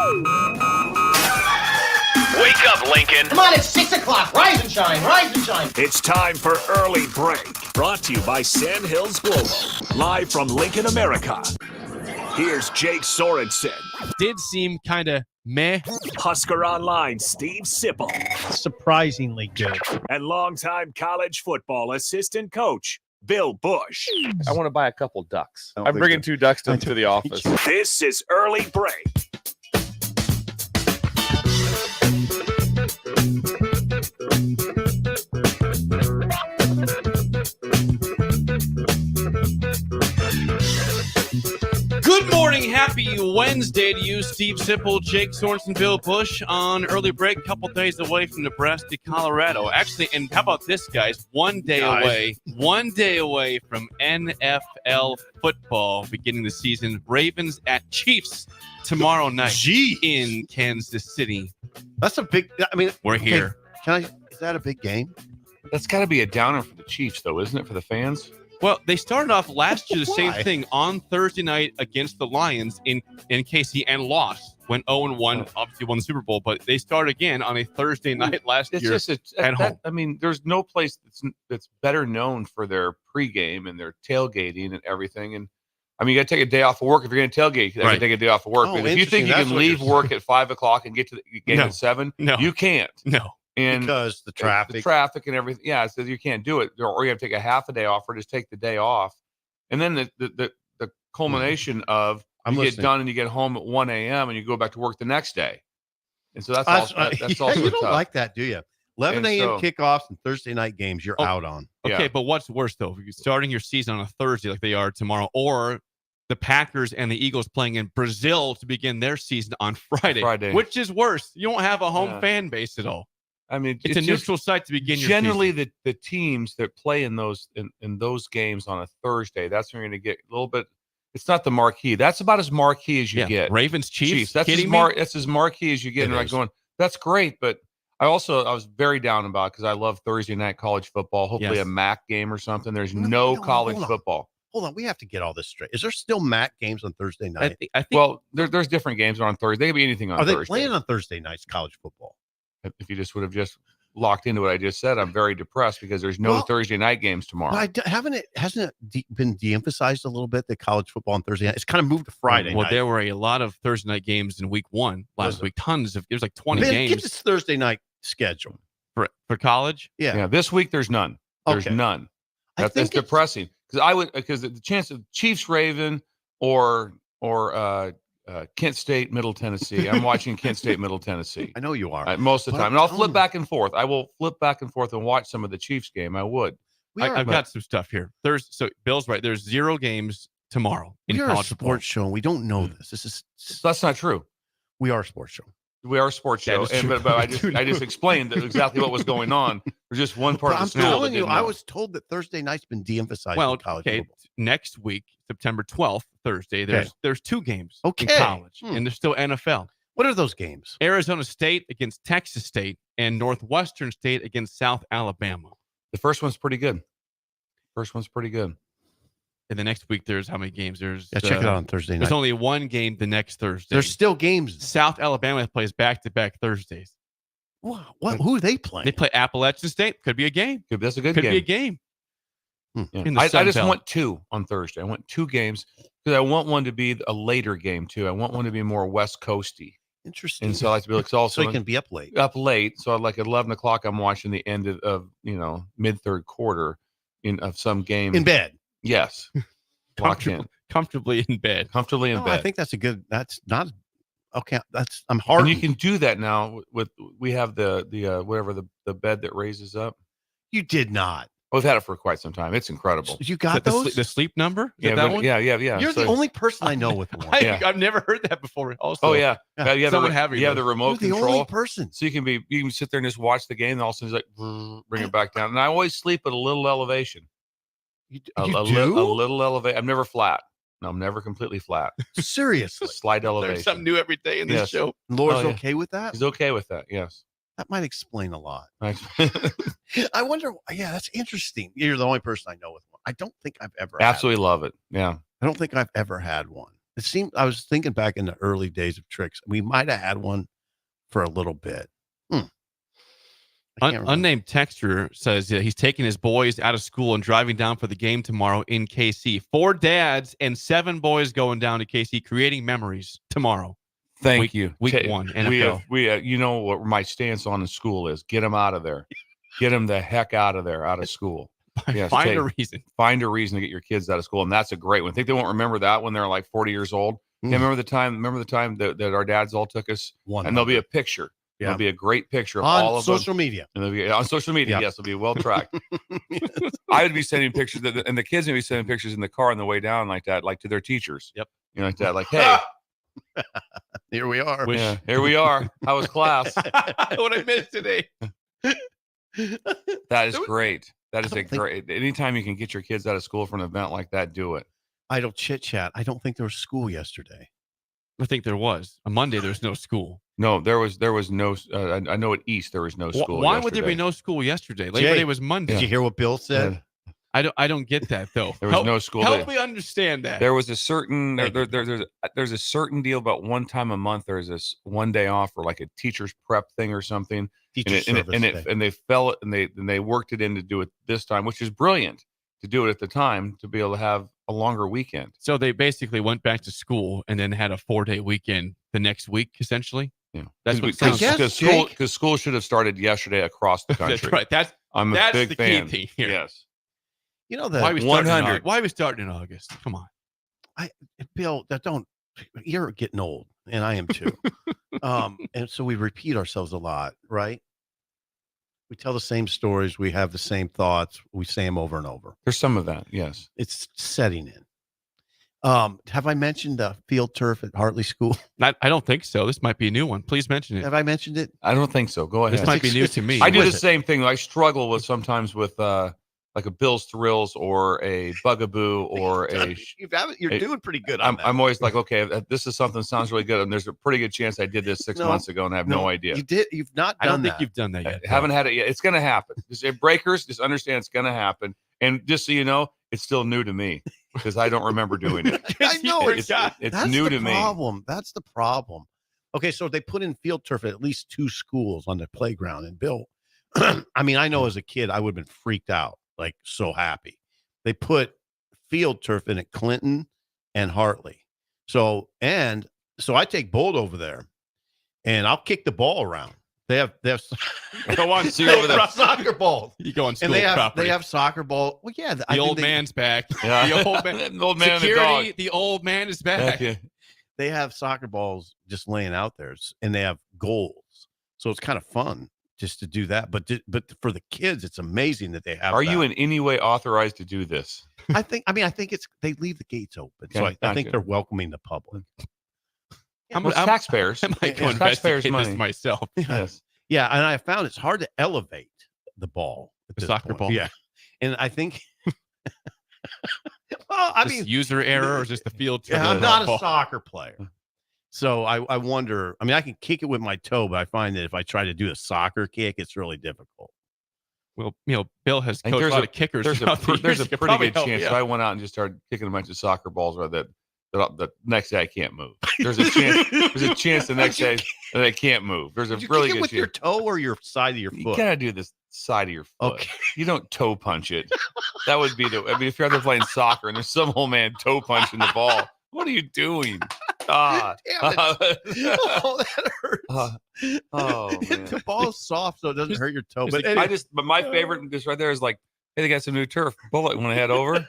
Wake up, Lincoln. Come on, it's 6 o'clock. Rise and shine, rise and shine. It's time for Early Break. Brought to you by Sand Hills Global. Live from Lincoln, America. Here's Jake Sorensen. Did seem kind of meh. Husker Online, Steve Sipple. Surprisingly good. And longtime college football assistant coach, Bill Busch. I want to buy a couple ducks. I'm bringing 2 ducks to the office. This is Early Break. Good morning. Happy Wednesday to you, Steve Sipple, Jake Sorensen, Bill Busch on Early Break. A couple days away from Nebraska, Colorado. Actually, and how about this, guys? One day away from NFL football beginning the season. Ravens at Chiefs tomorrow night in Kansas City. That's a big. I mean, we're here. Is that a big game? That's got to be a downer for the Chiefs, though, isn't it, for the fans? Well, they started off last year the same thing on Thursday night against the Lions in KC and lost. Went 0-1, obviously won the Super Bowl, but they start again on a Thursday night last year at home. I mean, there's no place that's better known for their pregame and their tailgating and everything. And I mean, you got to take a day off of work if you're going to tailgate. You got to take a day off of work. But if you think you can leave work at 5 o'clock and get to the game at 7, you can't. No. And because the traffic and everything. Yeah, it says you can't do it, or you have to take a half a day off, or just take the day off. And then the culmination of get done and you get home at 1 a.m. and you go back to work the next day. And so that's also you don't tough. Like that, do you? 11 a.m. kickoffs and Thursday night games, you're out on. Okay, but what's worse though? If you're starting your season on a Thursday like they are tomorrow, or the Packers and the Eagles playing in Brazil to begin their seaon on Friday. Which is worse? You don't have a home fan base at all. I mean, it's a neutral site to begin your season. Generally, the teams that play in those games on a Thursday, that's when you're going to get a little bit. It's not the marquee. That's about as marquee as you get. Ravens, Chiefs. That's as marquee as you get. And they're like going, that's great, but I was very down about because I love Thursday night college football. Hopefully a MAC game or something. There's no college football. Hold on, we have to get all this straight. Is there still MAC games on Thursday night? I think well, there's different games on Thursday. They could be anything on Thursday. Are they playing on Thursday nights college football? If you just would have just locked into what I just said, I'm very depressed because there's no Thursday night games tomorrow. Well, hasn't it been de-emphasized a little bit that college football on Thursday night? It's kind of moved to Friday. Well, night. There were a lot of Thursday night games in week 1 last week. It was like 20 games. Get this Thursday night schedule for college. Yeah. This week there's none. There's none. That's depressing because the chance of Chiefs Raven or Kent State, Middle Tennessee. I'm watching Kent State, Middle Tennessee. I know you are. Most of the time. And I'll flip back and forth. I will flip back and forth and watch some of the Chiefs game. I would. I've got some stuff here. So Bill's right. There's 0 games tomorrow in college college sports show. And we don't know this. That's not true. We are a sports show. We are a sports show. But I just explained exactly what was going on for just one part of the school. I'm telling you, I was told that Thursday night's been de-emphasized in college football. Next week, September 12th, Thursday, there's 2 games in college, and there's still NFL. What are those games? Arizona State against Texas State and Northwestern State against South Alabama. The first one's pretty good. And the next week, there's how many games? Check it out on Thursday night. There's only 1 game the next Thursday. There's still games. South Alabama plays back-to-back Thursdays. Wow. Who are they playing? They play Appalachian State. Could be a game. That's a good game. Could be a game. Yeah. I just want 2 on Thursday. I want 2 games because I want one to be a later game too. I want one to be more West Coasty. Interesting. And so I like to be like also so you can be up late. So like at 11 o'clock, I'm watching the end of mid-third quarter of some game in bed. Yes, comfortably in bed. I think that's that's not okay. I'm hard. And you can do that now we have the whatever the bed that raises up. You did not. We've had it for quite some time. It's incredible. You got those? The sleep number? That one? Yeah. You're the only person I know with one. I've never heard that before. Also, you have the remote You're control. The only person. So you can sit there and just watch the game, and all of a sudden it's like bring it back down. And I always sleep at a little elevation. A little elevation. I'm never flat. No, I'm never completely flat. Seriously. Slight elevation. There's something new every day in this show. Laura's okay with that? He's okay with that, yes. That might explain a lot. I wonder. Yeah, that's interesting. You're the only person I know with one. I don't think I've ever absolutely love it. Yeah. I don't think I've ever had one. It seemed I was thinking back in the early days of tricks. We might have had one for a little bit. Unnamed texter says he's taking his boys out of school and driving down for the game tomorrow in KC. 4 dads and 7 boys going down to KC, creating memories tomorrow. Thank you. Week 1, NFL. We you know what my stance on the school is. Get them out of there. Get them the heck out of there, out of school. Yes, Find a reason. Find a reason to get your kids out of school, and that's a great one. I think they won't remember that when they're like 40 years old. Yeah, remember the time that our dads all took us? 100. And there'll be a picture. Yeah. There'll be a great picture of on all of social them. media. And they'll be on social media. Yeah. Yes, it'll be well tracked. I would be sending pictures, and the kids would be sending pictures in the car on the way down like that, like to their teachers. Yep. You know, like that, like, hey, Here we are. yeah, here we are. How was class? What I missed today. That is great. That is great. Anytime you can get your kids out of school for an event like that, do it. Idle chit chat. I don't think there was school yesterday. I think there was. On Monday, there was no school. No, there was no. I know at East there was no school. Why would there be no school yesterday? Labor Day was Monday. Did you hear what Bill said? I don't get that though. There was no school. Help me understand that. There was a certain there's a certain deal about one time a month. There's this one day off or like a teacher's prep thing or something. And they worked it in to do it this time, which is brilliant to do it at the time to be able to have a longer weekend. So they basically went back to school and then had a 4-day weekend the next week, essentially. Yeah, that's what it sounds like. Because school should have started yesterday across the country. That's right. I'm a big fan. Key thing here. Yes. You know that why are we starting in August? Come on, Bill. You're getting old, and I am too. And so we repeat ourselves a lot, right? We tell the same stories. We have the same thoughts. We say them over and over. There's some of that. Yes, it's setting in. Have I mentioned field turf at Hartley School? I don't think so. This might be a new one. Please mention it. Have I mentioned it? I don't think so. Go ahead. This might be new to me. I do the same thing. I struggle with sometimes with like a Bill's Thrills or a Bugaboo or you're doing pretty good. I'm always like, okay, this is something that sounds really good, and there's a pretty good chance I did this 6 months ago and I have no idea. You did. You've not. I don't think you've done that yet. I haven't had it yet. It's going to happen. Breakers, just understand it's going to happen. And just so you know, it's still new to me because I don't remember doing it. I know it's new to me. That's the problem. Okay, so they put in field turf at least 2 schools on the playground. And Bill, I mean, I know as a kid I would have been freaked out. Like so happy. They put field turf in at Clinton and Hartley. So I take Bolt over there and I'll kick the ball around. They have go on, see over there. Soccer balls. You go on school and they have soccer ball. Well, yeah, the old man's back. Yeah. The old man, the old man security, and the dog. The old man is back. Okay. They have soccer balls just laying out there, and they have goals. So it's kind of fun just to do that. But for the kids, it's amazing that they have. Are you in any way authorized to do this? I think it's they leave the gates open, so I think they're welcoming the public. I'm taxpayers. I might go investigate this myself. Yes. Yeah, and I found it's hard to elevate the ball. The soccer ball. Yeah, and I think. Well, I mean, user error or just the field. Yeah, I'm not a soccer player. So I wonder, I mean, I can kick it with my toe, but I find that if I try to do a soccer kick, it's really difficult. Well, Bill has coached a lot of kickers. There's a pretty good chance if I went out and just started kicking a bunch of soccer balls that the next day I can't move. There's a chance the next day that I can't move. There's a really good chance. With your toe or your side of your foot? You gotta do this side of your foot. Okay. You don't toe punch it. That would be if you're out there playing soccer and there's some old man toe punching the ball. What are you doing? Damn it. Oh, that hurts. Man. The ball's soft, so it doesn't hurt your toe. But my favorite just right there is like, hey, they got some new turf. Bullet, want to head over?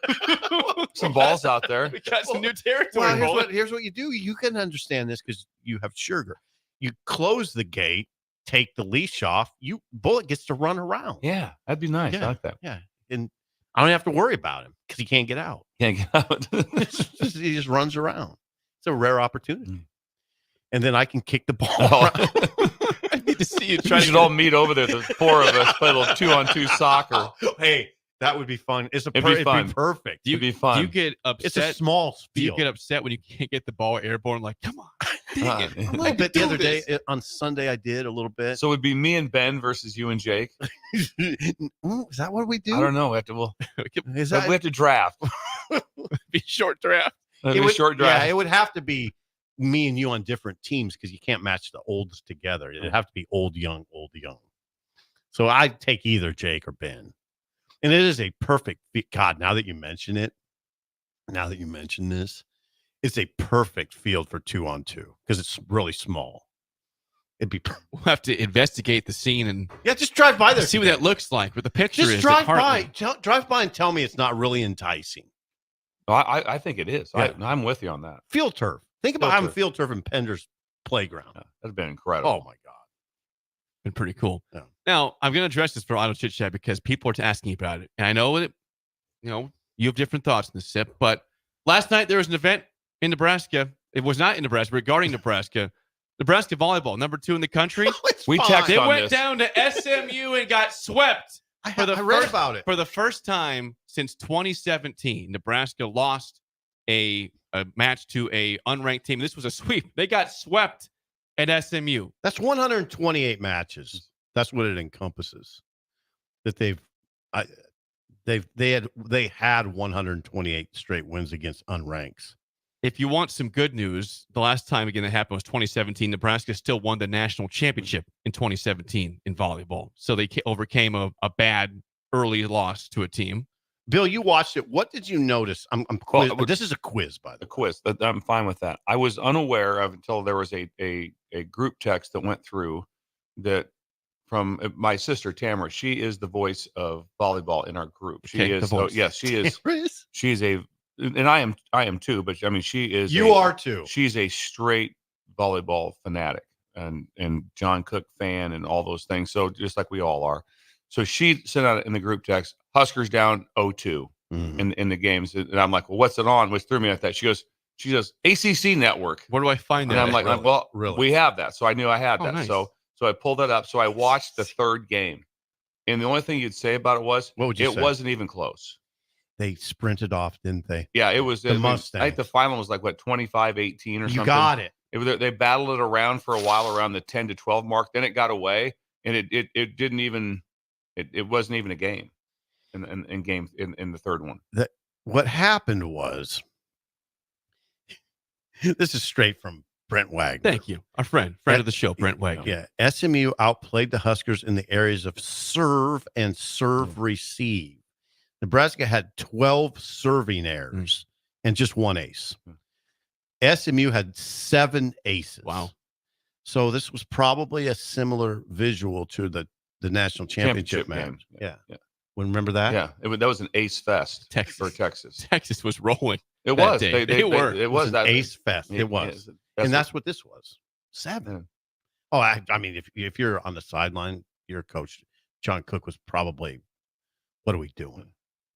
Some balls out there. We got some new territory. Well, here's what you do. You can understand this because you have sugar. You close the gate, take the leash off. Bullet gets to run around. Yeah, that'd be nice. Yeah, I like that. Yeah, and I don't have to worry about him because he can't get out. Can't get out. He just runs around. It's a rare opportunity. And then I can kick the ball. I need to see you try. We should all meet over there. The 4 of us play a little 2-on-2 soccer. Hey, that would be fun. It'd be perfect. It'd be fun. Do you get upset? It's a small field. Do you get upset when you can't get the ball airborne? Like, come on, dang it. A little bit the other day on Sunday. I did a little bit. So it would be me and Ben versus you and Jake. Is that what we do? I don't know. We have to. We have to draft. Be short draft. short drive. Yeah, it would have to be me and you on different teams because you can't match the olds together. It'd have to be old, young, old, young. So I'd take either Jake or Ben. And it is a perfect God, now that you mention it, now that you mention this, it's a perfect field for 2-on-2 because it's really small. It'd be We'll have to investigate the scene and just drive by there. See what that looks like. What the picture just is. Drive by. Drive by and tell me it's not really enticing. I think it is. Yeah. I'm with you on that. Field turf. Think about having field turf in Pender's playground. Yeah, that's been incredible. Oh my God. Been pretty cool. Yeah. Now I'm going to address this for Auto Chit Chat because people are asking about it. And I know that, you have different thoughts in the SIP, but last night there was an event in Nebraska. It was not in Nebraska, regarding Nebraska. Nebraska volleyball, number 2 in the country. We texted They on went this. down to SMU and got swept. I read about it. For the first time since 2017, Nebraska lost a match to a unranked team. This was a sweep. They got swept at SMU. That's 128 matches. That's what it encompasses. That they had 128 straight wins against unranks. If you want some good news, the last time again that happened was 2017. Nebraska still won the national championship in 2017 in volleyball. So they overcame a bad early loss to a team. Bill, you watched it. What did you notice? This is a quiz, by the way. A quiz. I'm fine with that. I was unaware of until there was a group text that went through that from my sister Tamara. She is the voice of volleyball in our group. She is. Oh, yes, she is. She's a. And I am too, but I mean, she is. You are too. She's a straight volleyball fanatic and John Cook fan and all those things. So just like we all are. So she sent out in the group text, Huskers down 0-2 in the games. And I'm like, well, what's it on? Which threw me at that. She goes, ACC Network. Where do I find that? And I'm like, well, really? We have that. So I knew I had that. Nice. So I pulled that up. So I watched the third game. And the only thing you'd say about it was, what would you say? Wasn't even close. They sprinted off, didn't they? Yeah, it was. The Mustangs. I think the final was like, 25-18 or something. You got it. They battled it around for a while around the 10-12 mark. Then it got away. And it didn't even, it wasn't even a game in the third one. What happened was, this is straight from Brent Wagner. Thank you. Our friend of the show, Brent Wagner. Yeah. SMU outplayed the Huskers in the areas of serve and serve receive. Nebraska had 12 serving errors and just one ace. SMU had 7 aces. Wow. So this was probably a similar visual to the national championship match. Game. Yeah. Remember that? Yeah. That was an ace fest for Texas. Texas was rolling. It was. They were. It was that ace fest. It was. And that's what this was. 7. Yeah. Oh, I mean, if you're on the sideline, your coach, John Cook, was probably, what are we doing?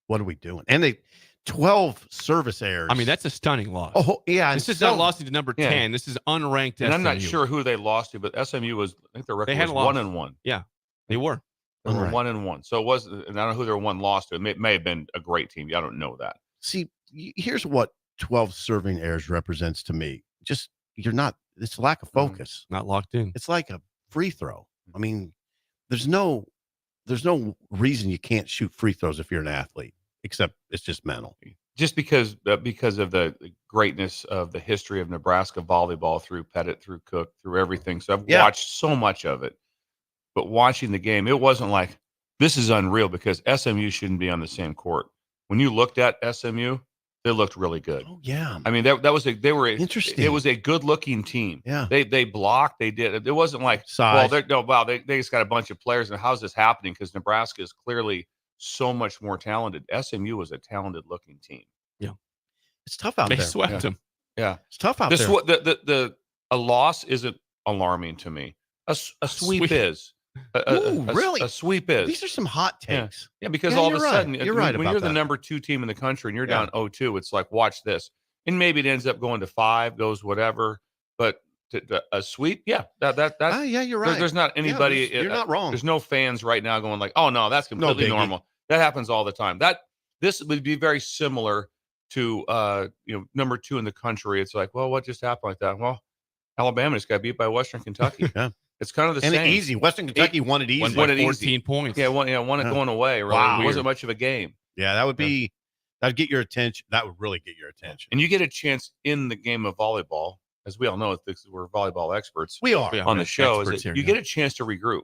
What are we doing? And they 12 service errors. I mean, that's a stunning loss. Oh, yeah. This is not losing to number 10. This is unranked. And SMU. I'm not sure who they lost to, but SMU was, I think their record was 1-1. Yeah, they were. They were 1-1. So it was, and I don't know who their one lost to. It may have been a great team. I don't know that. See, here's what 12 serving errors represents to me. Just, it's lack of focus. Not locked in. It's like a free throw. I mean, there's no reason you can't shoot free throws if you're an athlete, except it's just mental. Just because of the greatness of the history of Nebraska volleyball through Pettit, through Cook, through everything. So I've watched so much of it. But watching the game, it wasn't like, this is unreal because SMU shouldn't be on the same court. When you looked at SMU, they looked really good. Oh yeah. I mean, they were interesting. It was a good looking team. Yeah. They blocked. They did. It wasn't like, size. They just got a bunch of players. And how's this happening? Because Nebraska is clearly so much more talented. SMU was a talented looking team. Yeah. It's tough out there. They swept them. Yeah. It's tough out there. A loss isn't alarming to me. A sweep is. Really? A sweep is. These are some hot takes. Yeah, because all of a sudden, you're right when about you're that. the number 2 team in the country and you're down 0-2, it's like, watch this. And maybe it ends up going to 5, goes whatever. But a sweep, yeah, yeah, you're right. There's not anybody. You're not wrong. There's no fans right now going like, oh no, that's completely normal. That happens all the time. This would be very similar to number 2 in the country. It's like, well, what just happened like that? Well, Alabama just got beat by Western Kentucky. Yeah. It's kind of the same. And easy. Western Kentucky won it easy. Won 14 points. Yeah, won it going away. Really. Wow. It wasn't much of a game. Yeah, that would be That'd get your attention. That would really get your attention. And you get a chance in the game of volleyball, as we all know, we're volleyball experts. We are on the show. You get a chance to regroup.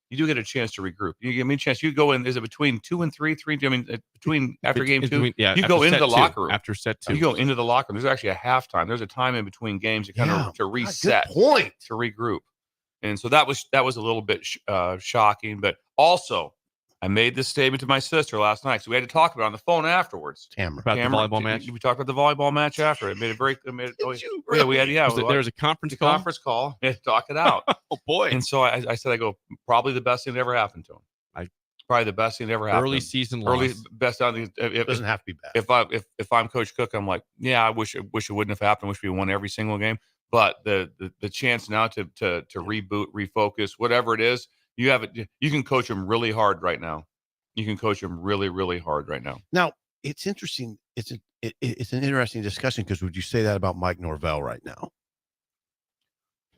You do get a chance to regroup. You give me a chance. You go in. Is it between 2 and 3? Between after game 2. You go into the locker room after set 2. You go into the locker room. There's actually a halftime. There's a time in between games to reset, good point, to regroup. And so that was a little bit shocking. But also, I made this statement to my sister last night, so we had to talk about it on the phone afterwards. About the volleyball match. We talked about the volleyball match after. It made it very. There was a conference call. Conference call. We had to talk it out. Oh boy! And so I said, probably the best thing that ever happened to him. Probably the best thing that ever happened. Early season loss. Best out. It doesn't have to be bad. If I'm Coach Cook, I'm like, yeah, I wish it wouldn't have happened. I wish we won every single game. But the chance now to reboot, refocus, whatever it is, you have it. You can coach them really hard right now. You can coach them really, really hard right now. Now, it's interesting. It's an interesting discussion because would you say that about Mike Norvell right now?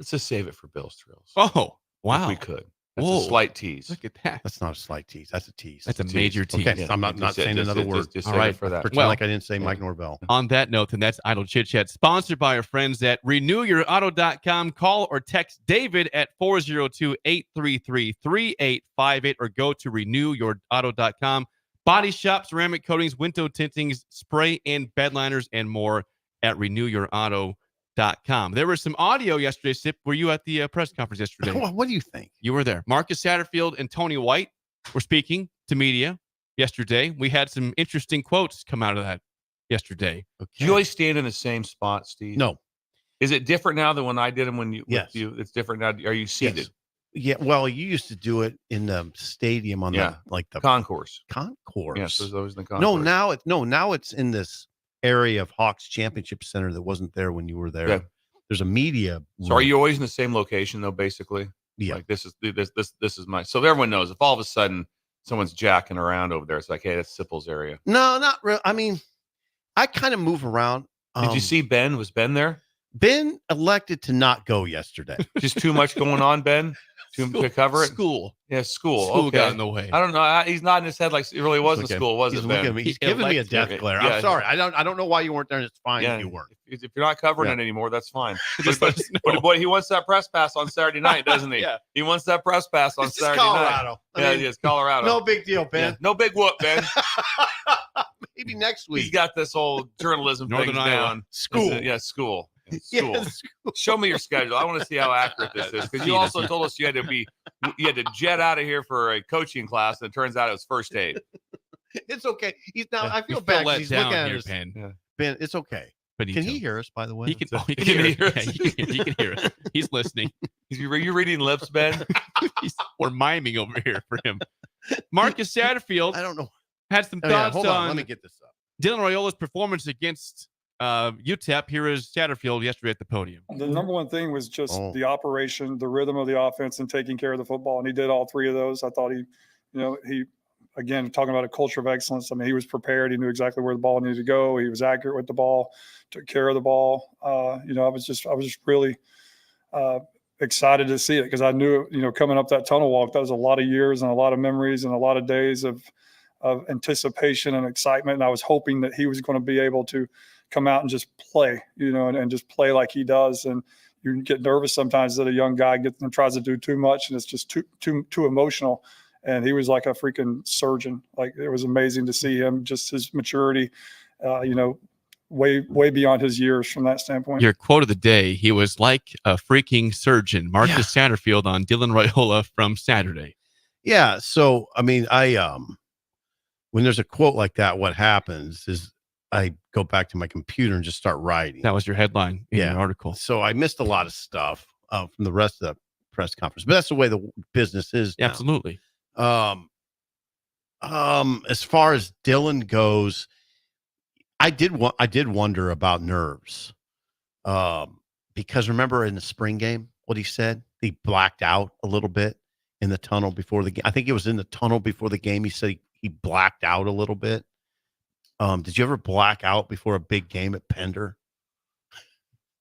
Let's just save it for Bill's Thrills. Oh, wow. If we could. That's a slight tease. Look at that. That's not a slight tease. That's a tease. That's a major tease. Okay, I'm not saying another word. Just all right for that. Pretend like I didn't say Mike Norvell. On that note, then that's Idle Chit Chat, sponsored by our friends at RenewYourAuto.com. Call or text David at 402-833-3858 or go to RenewYourAuto.com. Body shop, ceramic coatings, window tintings, spray and bed liners, and more at RenewYourAuto.com. There was some audio yesterday, Sip. Were you at the press conference yesterday? What do you think? You were there. Marcus Satterfield and Tony White were speaking to media yesterday. We had some interesting quotes come out of that yesterday. Okay. Do you always stand in the same spot, Steve? No. Is it different now than when I did them Yes. with you? It's different now. Are you seated? Yes. Yeah. Well, you used to do it in the stadium on the concourse. Concourse. Yes, there's always in the concourse. Now it's in this area of Hawks Championship Center that wasn't there when you were there. Yeah. There's a media. So are you always in the same location though? Basically, yeah. Like this is my. So everyone knows if all of a sudden someone's jacking around over there, it's like, hey, that's Sipple's area. No, not really. I mean, I kind of move around. Did you see Ben? Was Ben there? Ben elected to not go yesterday. Just too much going on, Ben. To cover it. School. Yeah, school. School got in the way. I don't know. He's nodding his head like it really wasn't school, was it? Ben? He's giving me a death glare. I'm sorry. I don't know why you weren't there. It's fine if you weren't. If you're not covering it anymore, that's fine. But boy, he wants that press pass on Saturday night, doesn't he? Yeah. He wants that press pass on Saturday Colorado. night. It is Colorado. No big deal, Ben. Yeah. No big whoop, Ben. Maybe next week. He's got this whole journalism thing down. School. School. School. Yeah, Show me your schedule. I want to see how accurate this is because you also told us you had to jet out of here for a coaching class, and it turns out it was first aid. It's okay. He's now. I feel bad. He's looking at his Ben. Yeah. Ben, it's okay. But can he hear us? By the way, he can hear us. Yeah, he can hear us. He's listening. Are you reading lips, Ben? We're miming over here for him. Marcus Satterfield. I don't know. Had some thoughts on. Let me get this up. Dylan Raiola's performance against UTEP. Here is Satterfield yesterday at the podium. The number one thing was just the operation, the rhythm of the offense, and taking care of the football. And he did all three of those. I thought he again, talking about a culture of excellence. I mean, he was prepared. He knew exactly where the ball needed to go. He was accurate with the ball, took care of the ball. I was just really excited to see it because I knew, coming up that tunnel walk, that was a lot of years and a lot of memories and a lot of days of anticipation and excitement. And I was hoping that he was going to be able to come out and just play, and just play like he does. And you get nervous sometimes that a young guy gets and tries to do too much and it's just too emotional. And he was like a freaking surgeon. Like, it was amazing to see him, just his maturity, way beyond his years from that standpoint. Your quote of the day, he was like a freaking surgeon. Marcus Satterfield on Dylan Raiola from Saturday. Yeah. So, I mean, when there's a quote like that, what happens is I go back to my computer and just start writing. That was your headline in your article. So I missed a lot of stuff from the rest of the press conference, but that's the way the business is now. Absolutely. As far as Dylan goes, I did wonder about nerves. Because remember in the spring game, what he said, he blacked out a little bit in the tunnel before the game. I think it was in the tunnel before the game. He said he blacked out a little bit. Did you ever black out before a big game at Pender?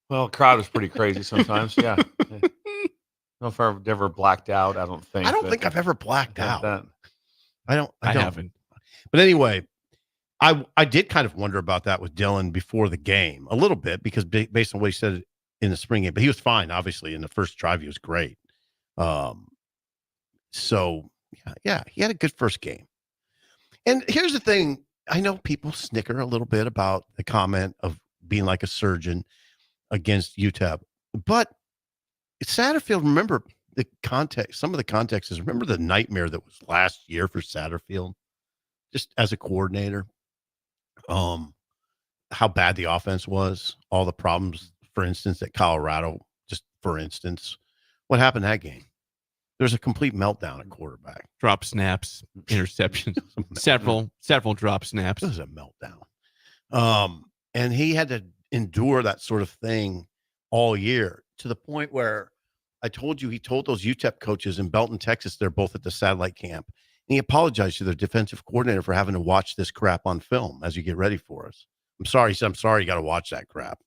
Well, the crowd was pretty crazy sometimes. Yeah. I don't know if I've ever blacked out. I don't think. I don't think I've ever blacked out. I haven't. But anyway, I did kind of wonder about that with Dylan before the game a little bit because based on what he said in the spring game, but he was fine. Obviously, in the first drive, he was great. So yeah, he had a good first game. And here's the thing: I know people snicker a little bit about the comment of being like a surgeon against UTEP, but Satterfield. Remember the context. Some of the context is remember the nightmare that was last year for Satterfield, just as a coordinator. How bad the offense was, all the problems, for instance, at Colorado, just for instance, what happened that game? There's a complete meltdown at quarterback. Drop snaps, interceptions, several drop snaps. It was a meltdown. And he had to endure that sort of thing all year to the point where I told you he told those UTEP coaches in Belton, Texas, they're both at the satellite camp. And he apologized to their defensive coordinator for having to watch this crap on film as you get ready for us. I'm sorry. He said, I'm sorry you got to watch that crap.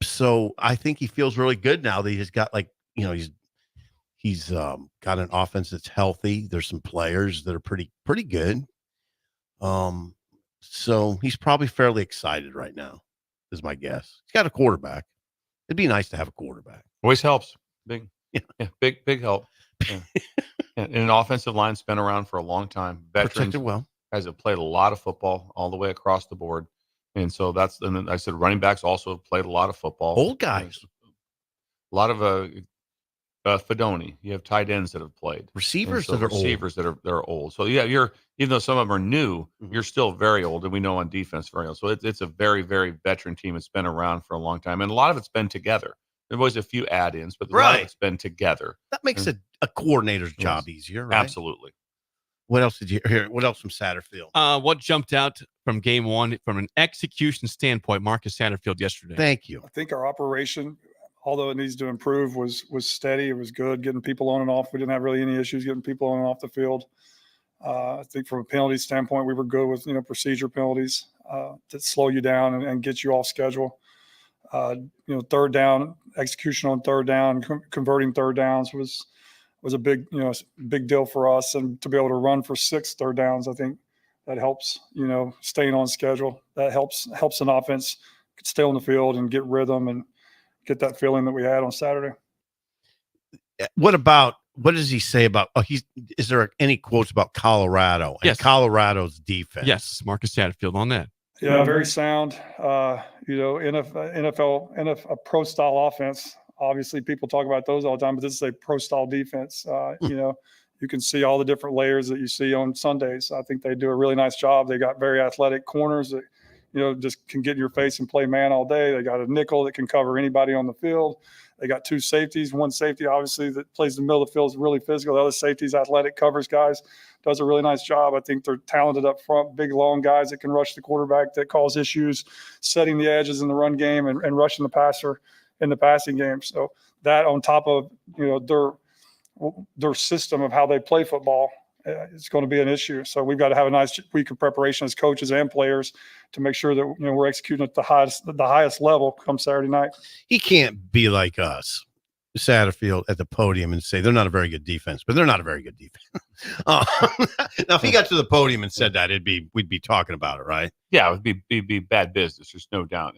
So I think he feels really good now that he's got he's got an offense that's healthy. There's some players that are pretty good. So he's probably fairly excited right now, is my guess. He's got a quarterback. It'd be nice to have a quarterback. Always helps. Big help. Yeah. And an offensive line's been around for a long time. Veterans, protected well. Guys have played a lot of football all the way across the board. And so and then I said running backs also have played a lot of football. Old guys. A lot of Fedoni. You have tight ends that have played. Receivers that are old. So yeah, even though some of them are new, you're still very old, and we know on defense very old. So it's a very, very veteran team. It's been around for a long time, and a lot of it's been together. There was a few add-ins, but a lot of it's been together. That makes a coordinator's job easier, right? Absolutely. What else did you hear? What else from Satterfield? What jumped out from game one from an execution standpoint, Marcus Satterfield yesterday? Thank you. I think our operation, although it needs to improve, was steady. It was good getting people on and off. We didn't have really any issues getting people on and off the field. I think from a penalty standpoint, we were good with procedure penalties that slow you down and get you off schedule. Third down, execution on third down, converting third downs was a big deal for us. And to be able to run for 6 third downs, I think that helps, staying on schedule. That helps an offense stay on the field and get rhythm and get that feeling that we had on Saturday. What does he say about, is there any quotes about Colorado and Colorado's defense? Yes. Marcus Satterfield on that. Yeah, very sound. NFL, a pro style offense. Obviously, people talk about those all the time, but this is a pro style defense. You can see all the different layers that you see on Sundays. I think they do a really nice job. They got very athletic corners that, just can get in your face and play man all day. They got a nickel that can cover anybody on the field. They got 2 safeties. One safety, obviously, that plays in the middle of the field is really physical. The other safety's athletic, covers guys, does a really nice job. I think they're talented up front, big, long guys that can rush the quarterback, that cause issues, setting the edges in the run game and rushing the passer in the passing game. So that on top of, their system of how they play football, it's going to be an issue. So we've got to have a nice week of preparation as coaches and players to make sure that we're executing at the highest level come Saturday night. He can't be like us, Satterfield, at the podium and say they're not a very good defense, but they're not a very good defense. Now, if he got to the podium and said that, we'd be talking about it, right? Yeah, it'd be bad business. There's no doubt,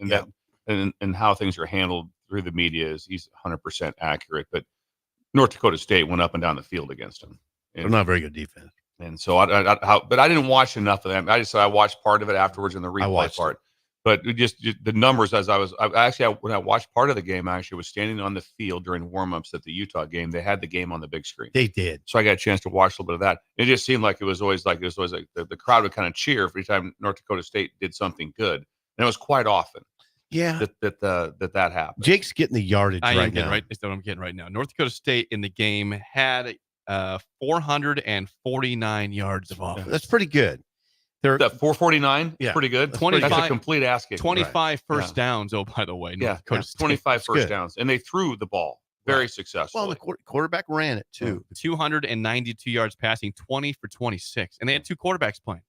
and how things are handled through the media he's 100% accurate. But North Dakota State went up and down the field against him. They're not very good defense. And so but I didn't watch enough of them. I watched part of it afterwards in the replay part. But just the numbers when I watched part of the game, I actually was standing on the field during warmups at the Utah game. They had the game on the big screen. They did. So I got a chance to watch a little bit of that. It just seemed like it was always like the crowd would kind of cheer every time North Dakota State did something good. And it was quite often. Yeah, that happened. Jake's getting the yardage right now. That's what I'm getting right now. North Dakota State in the game had 449 yards of offense. That's pretty good. They're 449. Yeah, pretty good. 25, that's a complete ass kick. 25 first downs. Oh, by the way, North Dakota State. 25 first downs, and they threw the ball very successfully. Well, the quarterback ran it too. 292 yards passing, 20 for 26, and they had 2 quarterbacks playing.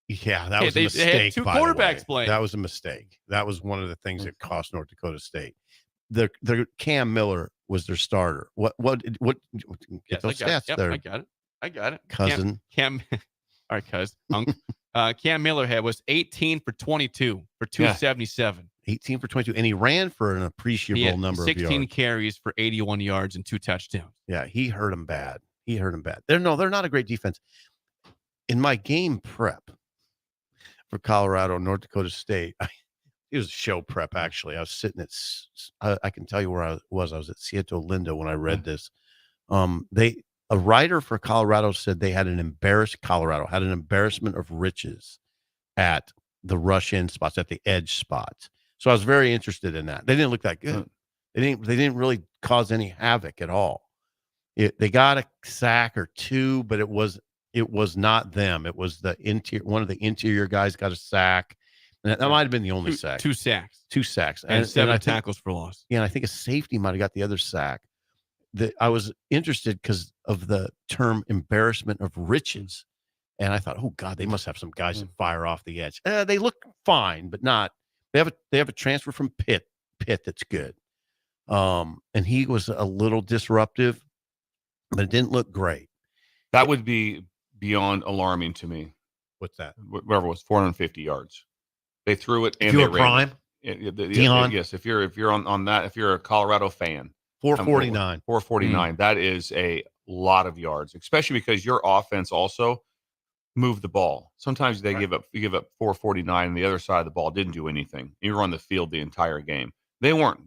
Yeah, that was a mistake. They had 2 quarterbacks playing. That was a mistake. That was one of the things that cost North Dakota State. The Cam Miller was their starter. What get those stats there? I got it. Cousin. Cam. All right, cuz. Cam Millerhead was 18 for 22 for 277. 18 for 22, and he ran for an appreciable number of yards. 16 carries for 81 yards and 2 touchdowns. Yeah, he hurt him bad. They're not a great defense. In my game prep for Colorado, North Dakota State, it was show prep, actually. I was sitting at, I can tell you where I was. I was at Cieto Linda when I read this. A writer for Colorado said they had an embarrassment of riches at the rush-in spots, at the edge spots. So I was very interested in that. They didn't look that good. They didn't really cause any havoc at all. They got a sack or two, but it was not them. It was one of the interior guys got a sack. And that might have been the only sack. 2 sacks. 2 sacks. And 7 tackles for loss. Yeah, and I think a safety might have got the other sack. I was interested because of the term embarrassment of riches. And I thought, oh, God, they must have some guys that fire off the edge. They look fine, but not. They have a transfer from Pitt that's good. And he was a little disruptive, but it didn't look great. That would be beyond alarming to me. What's that? Whatever it was, 450 yards. They threw it, and if you they were prime, Dion. Yes, if you're on that, if you're a Colorado fan, 449. 449. That is a lot of yards, especially because your offense also moved the ball. Sometimes you give up 449, and the other side of the ball didn't do anything. You were on the field the entire game. They weren't.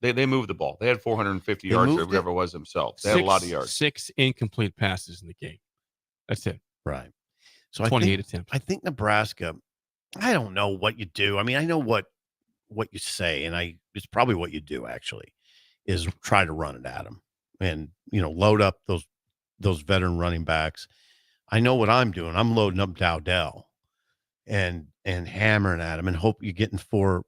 They moved the ball. They had 450 yards or whatever it was themselves. They had a lot of yards. 6 incomplete passes in the game. That's it. Right. So 28 attempts. I think Nebraska, I don't know what you do. I mean, I know what you say, and it's probably what you do actually, is try to run it at them and, load up those veteran running backs. I know what I'm doing. I'm loading up Dowdell and hammering at him and hope you're getting four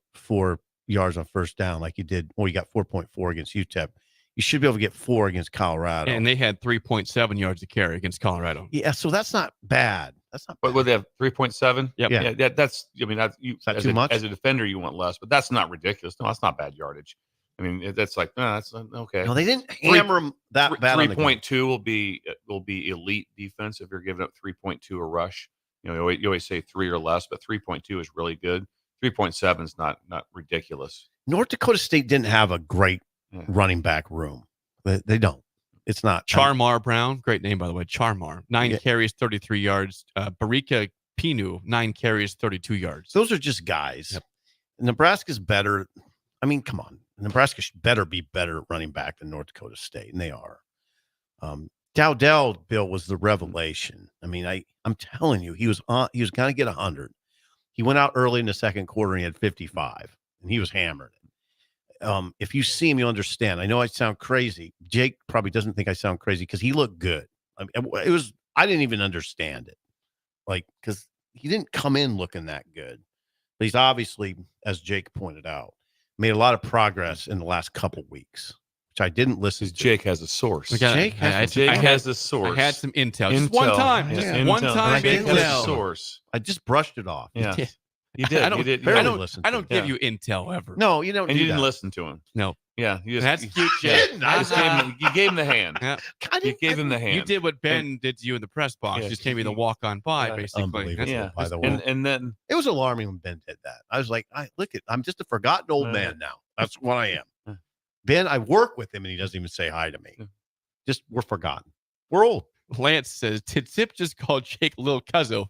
yards on first down like you did. Well, you got 4.4 against UTEP. You should be able to get 4 against Colorado. And they had 3.7 yards to carry against Colorado. Yeah, so that's not bad. But would they have 3.7? Yep. Yeah. That's too much? As a defender, you want less, but that's not ridiculous. No, that's not bad yardage. I mean, that's like, no, that's okay. No, they didn't hammer them that bad. 3.2 will be elite defense if you're giving up 3.2 a rush. You always say 3 or less, but 3.2 is really good. 3.7 is not ridiculous. North Dakota State didn't have a great running back room. They don't. It's not. Charmar Brown, great name, by the way. Charmar, 9 carries, 33 yards. Barika Pinu, 9 carries, 32 yards. Those are just guys. Yep. Nebraska's better. I mean, come on. Nebraska should better be better at running back than North Dakota State, and they are. Dowdell, Bill, was the revelation. I mean, I'm telling you, he was going to get 100. He went out early in the second quarter and he had 55, and he was hammered. If you see him, you'll understand. I know I sound crazy. Jake probably doesn't think I sound crazy because he looked good. I didn't even understand it, because he didn't come in looking that good. But he's obviously, as Jake pointed out, made a lot of progress in the last couple weeks, which I didn't listen to. Jake has a source. Jake has a source. I had some intel. Just one time. One time. Jake has a source. I just brushed it off. Yeah. You did. I don't give you intel ever. No, you don't. And you didn't listen to him. No. Yeah. That's cute, Jake. You gave him the hand. Yeah. You gave him the hand. You did what Ben did to you in the press box. Just gave me the walk on by, basically. Unbelievable, by the way. And then it was alarming when Ben did that. I was like, I'm just a forgotten old man now. That's what I am. Ben, I work with him and he doesn't even say hi to me. Just, we're forgotten. We're old. Lance says, did Zip just call Jake Lil Cuzzo?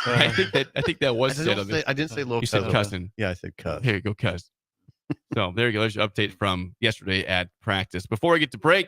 I think that was said of it. I didn't say Lil Cuzzo. You said cousin. Yeah, I said cuz. Here you go, cuz. So there you go. There's your update from yesterday at practice. Before we get to break,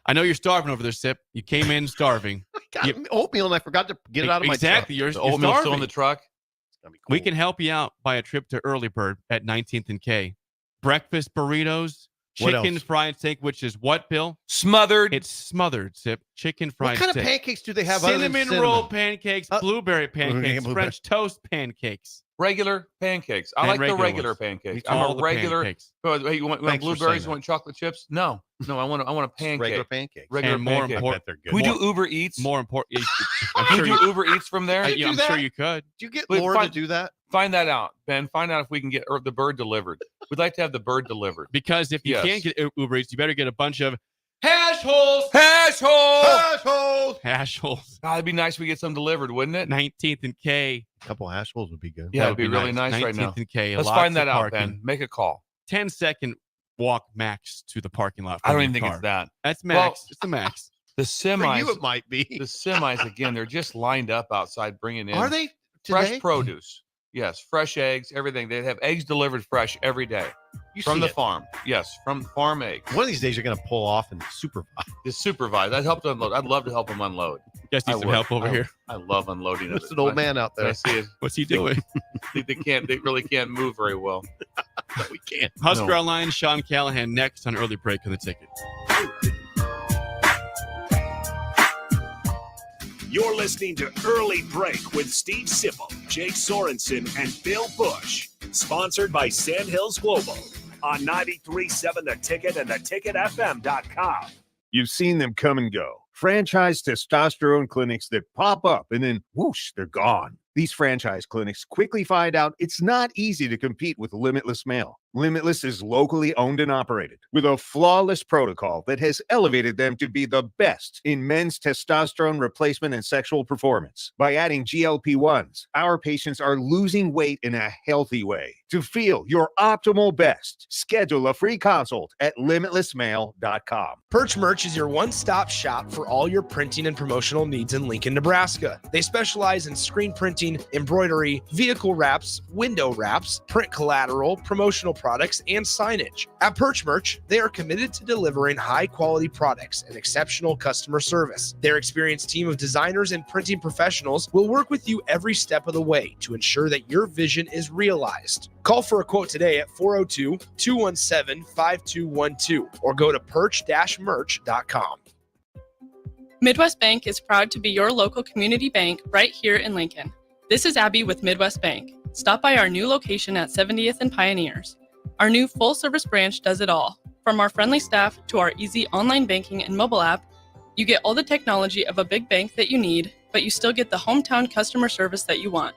I know you're starving over there, Sip. You came in starving. I got oatmeal and I forgot to get it out of my truck. Exactly. You're oatmeal starving. still in the truck. It's gonna be cool. We can help you out by a trip to Early Bird at 19th and K. Breakfast burritos, chicken fried steak, which is what, Bill? Smothered. It's smothered, Sip. Chicken fried steak. What kind steak. of pancakes do they have? Cinnamon roll pancakes, blueberry pancakes, French toast pancakes. Regular pancakes. I like the regular pancakes. I'm a regular. Pancakes. Hey, you want blueberries? You want chocolate chips? No. I want a pancake. Regular pancakes. Regular pancake. I bet they're good. We do Uber Eats. More important. Can we do Uber Eats from there? I'm sure you could. Do you get Laura to do that? Find that out, Ben. Find out if we can get the bird delivered. We'd like to have the bird delivered. Because if you can't get Uber Eats, you better get a bunch of hash holes. Hash holes. Hash holes. Hash holes. God, it'd be nice if we get some delivered, wouldn't it? 19th and K. A couple hash holes would be good. Yeah, it'd be really nice right now. 19th and K. Let's lots find that of out, parking. Ben. Make a call. 10-second walk max to the parking lot. I don't even think it's that. That's max. It's the max. The semis. For you, it might be. The semis, again, they're just lined up outside bringing in. Are they fresh today? produce? Yes, fresh eggs, everything. They have eggs delivered fresh every day from the farm. Yes, from farm eggs. One of these days, you're going to pull off and supervise. Just supervise. I'd help to unload. I'd love to help them unload. You guys need some help over here. I love unloading. There's an old man out there. I see it. What's he doing? They really can't move very well. No, we can't. Husker Online, Sean Callahan next on Early Break on the Ticket. You're listening to Early Break with Steve Sipple, Jake Sorensen, and Bill Busch. Sponsored by Sandhills Global on 93.7 The Ticket and theticketfm.com. You've seen them come and go. Franchise testosterone clinics that pop up and then whoosh, they're gone. These franchise clinics quickly find out it's not easy to compete with Limitless Male. Limitless is locally owned and operated with a flawless protocol that has elevated them to be the best in men's testosterone replacement and sexual performance. By adding GLP-1s, our patients are losing weight in a healthy way. To feel your optimal best, schedule a free consult at limitlessmale.com. Perch Merch is your one-stop shop for all your printing and promotional needs in Lincoln, Nebraska. They specialize in screen printing, embroidery, vehicle wraps, window wraps, print collateral, promotional products, and signage. At Perch Merch, they are committed to delivering high-quality products and exceptional customer service. Their experienced team of designers and printing professionals will work with you every step of the way to ensure that your vision is realized. Call for a quote today at 402-217-5212 or go to perch-merch.com. Midwest Bank is proud to be your local community bank right here in Lincoln. This is Abby with Midwest Bank. Stop by our new location at 70th and Pioneers. Our new full-service branch does it all. From our friendly staff to our easy online banking and mobile app, you get all the technology of a big bank that you need, but you still get the hometown customer service that you want.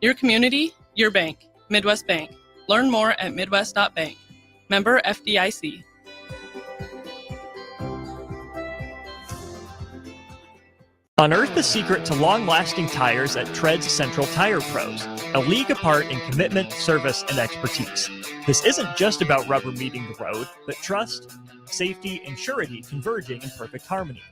Your community, your bank. Midwest Bank. Learn more at midwest.bank. Member FDIC. Unearth the secret to long-lasting tires at Tread's Central Tire Pros, a league apart in commitment, service, and expertise. This isn't just about rubber meeting the road, but trust, safety, and surety converging in perfect harmony.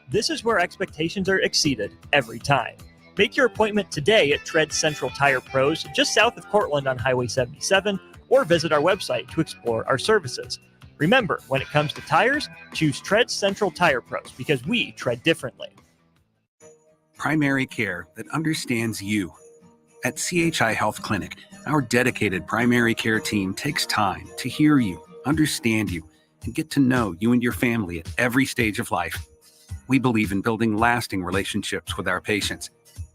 This is where expectations are exceeded every time. Make your appointment today at Tread Central Tire Pros, just south of Cortland on Highway 77, or visit our website to explore our services. Remember, when it comes to tires, choose Tread Central Tire Pros because we tread differently. Primary care that understands you. At CHI Health Clinic, our dedicated primary care team takes time to hear you, understand you, and get to know you and your family at every stage of life. We believe in building lasting relationships with our patients.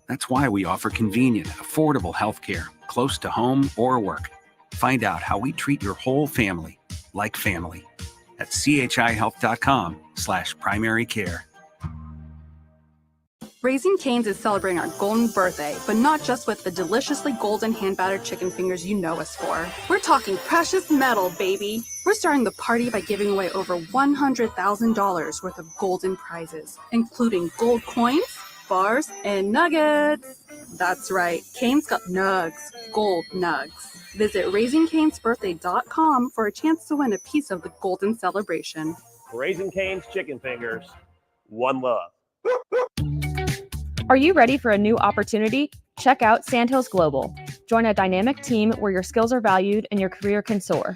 That's why we offer convenient, affordable health care close to home or work. Find out how we treat your whole family like family at chihealth.com/primary care. Raising Cane's is celebrating our golden birthday, but not just with the deliciously golden hand-battered chicken fingers you know us for. We're talking precious metal, baby. We're starting the party by giving away over $100,000 worth of golden prizes, including gold coins, bars, and nuggets. That's right, Cane's got nugs, gold nugs. Visit RaisingCanesBirthday.com for a chance to win a piece of the golden celebration. Raising Cane's chicken fingers, one love. Are you ready for a new opportunity? Check out Sandhills Global. Join a dynamic team where your skills are valued and your career can soar.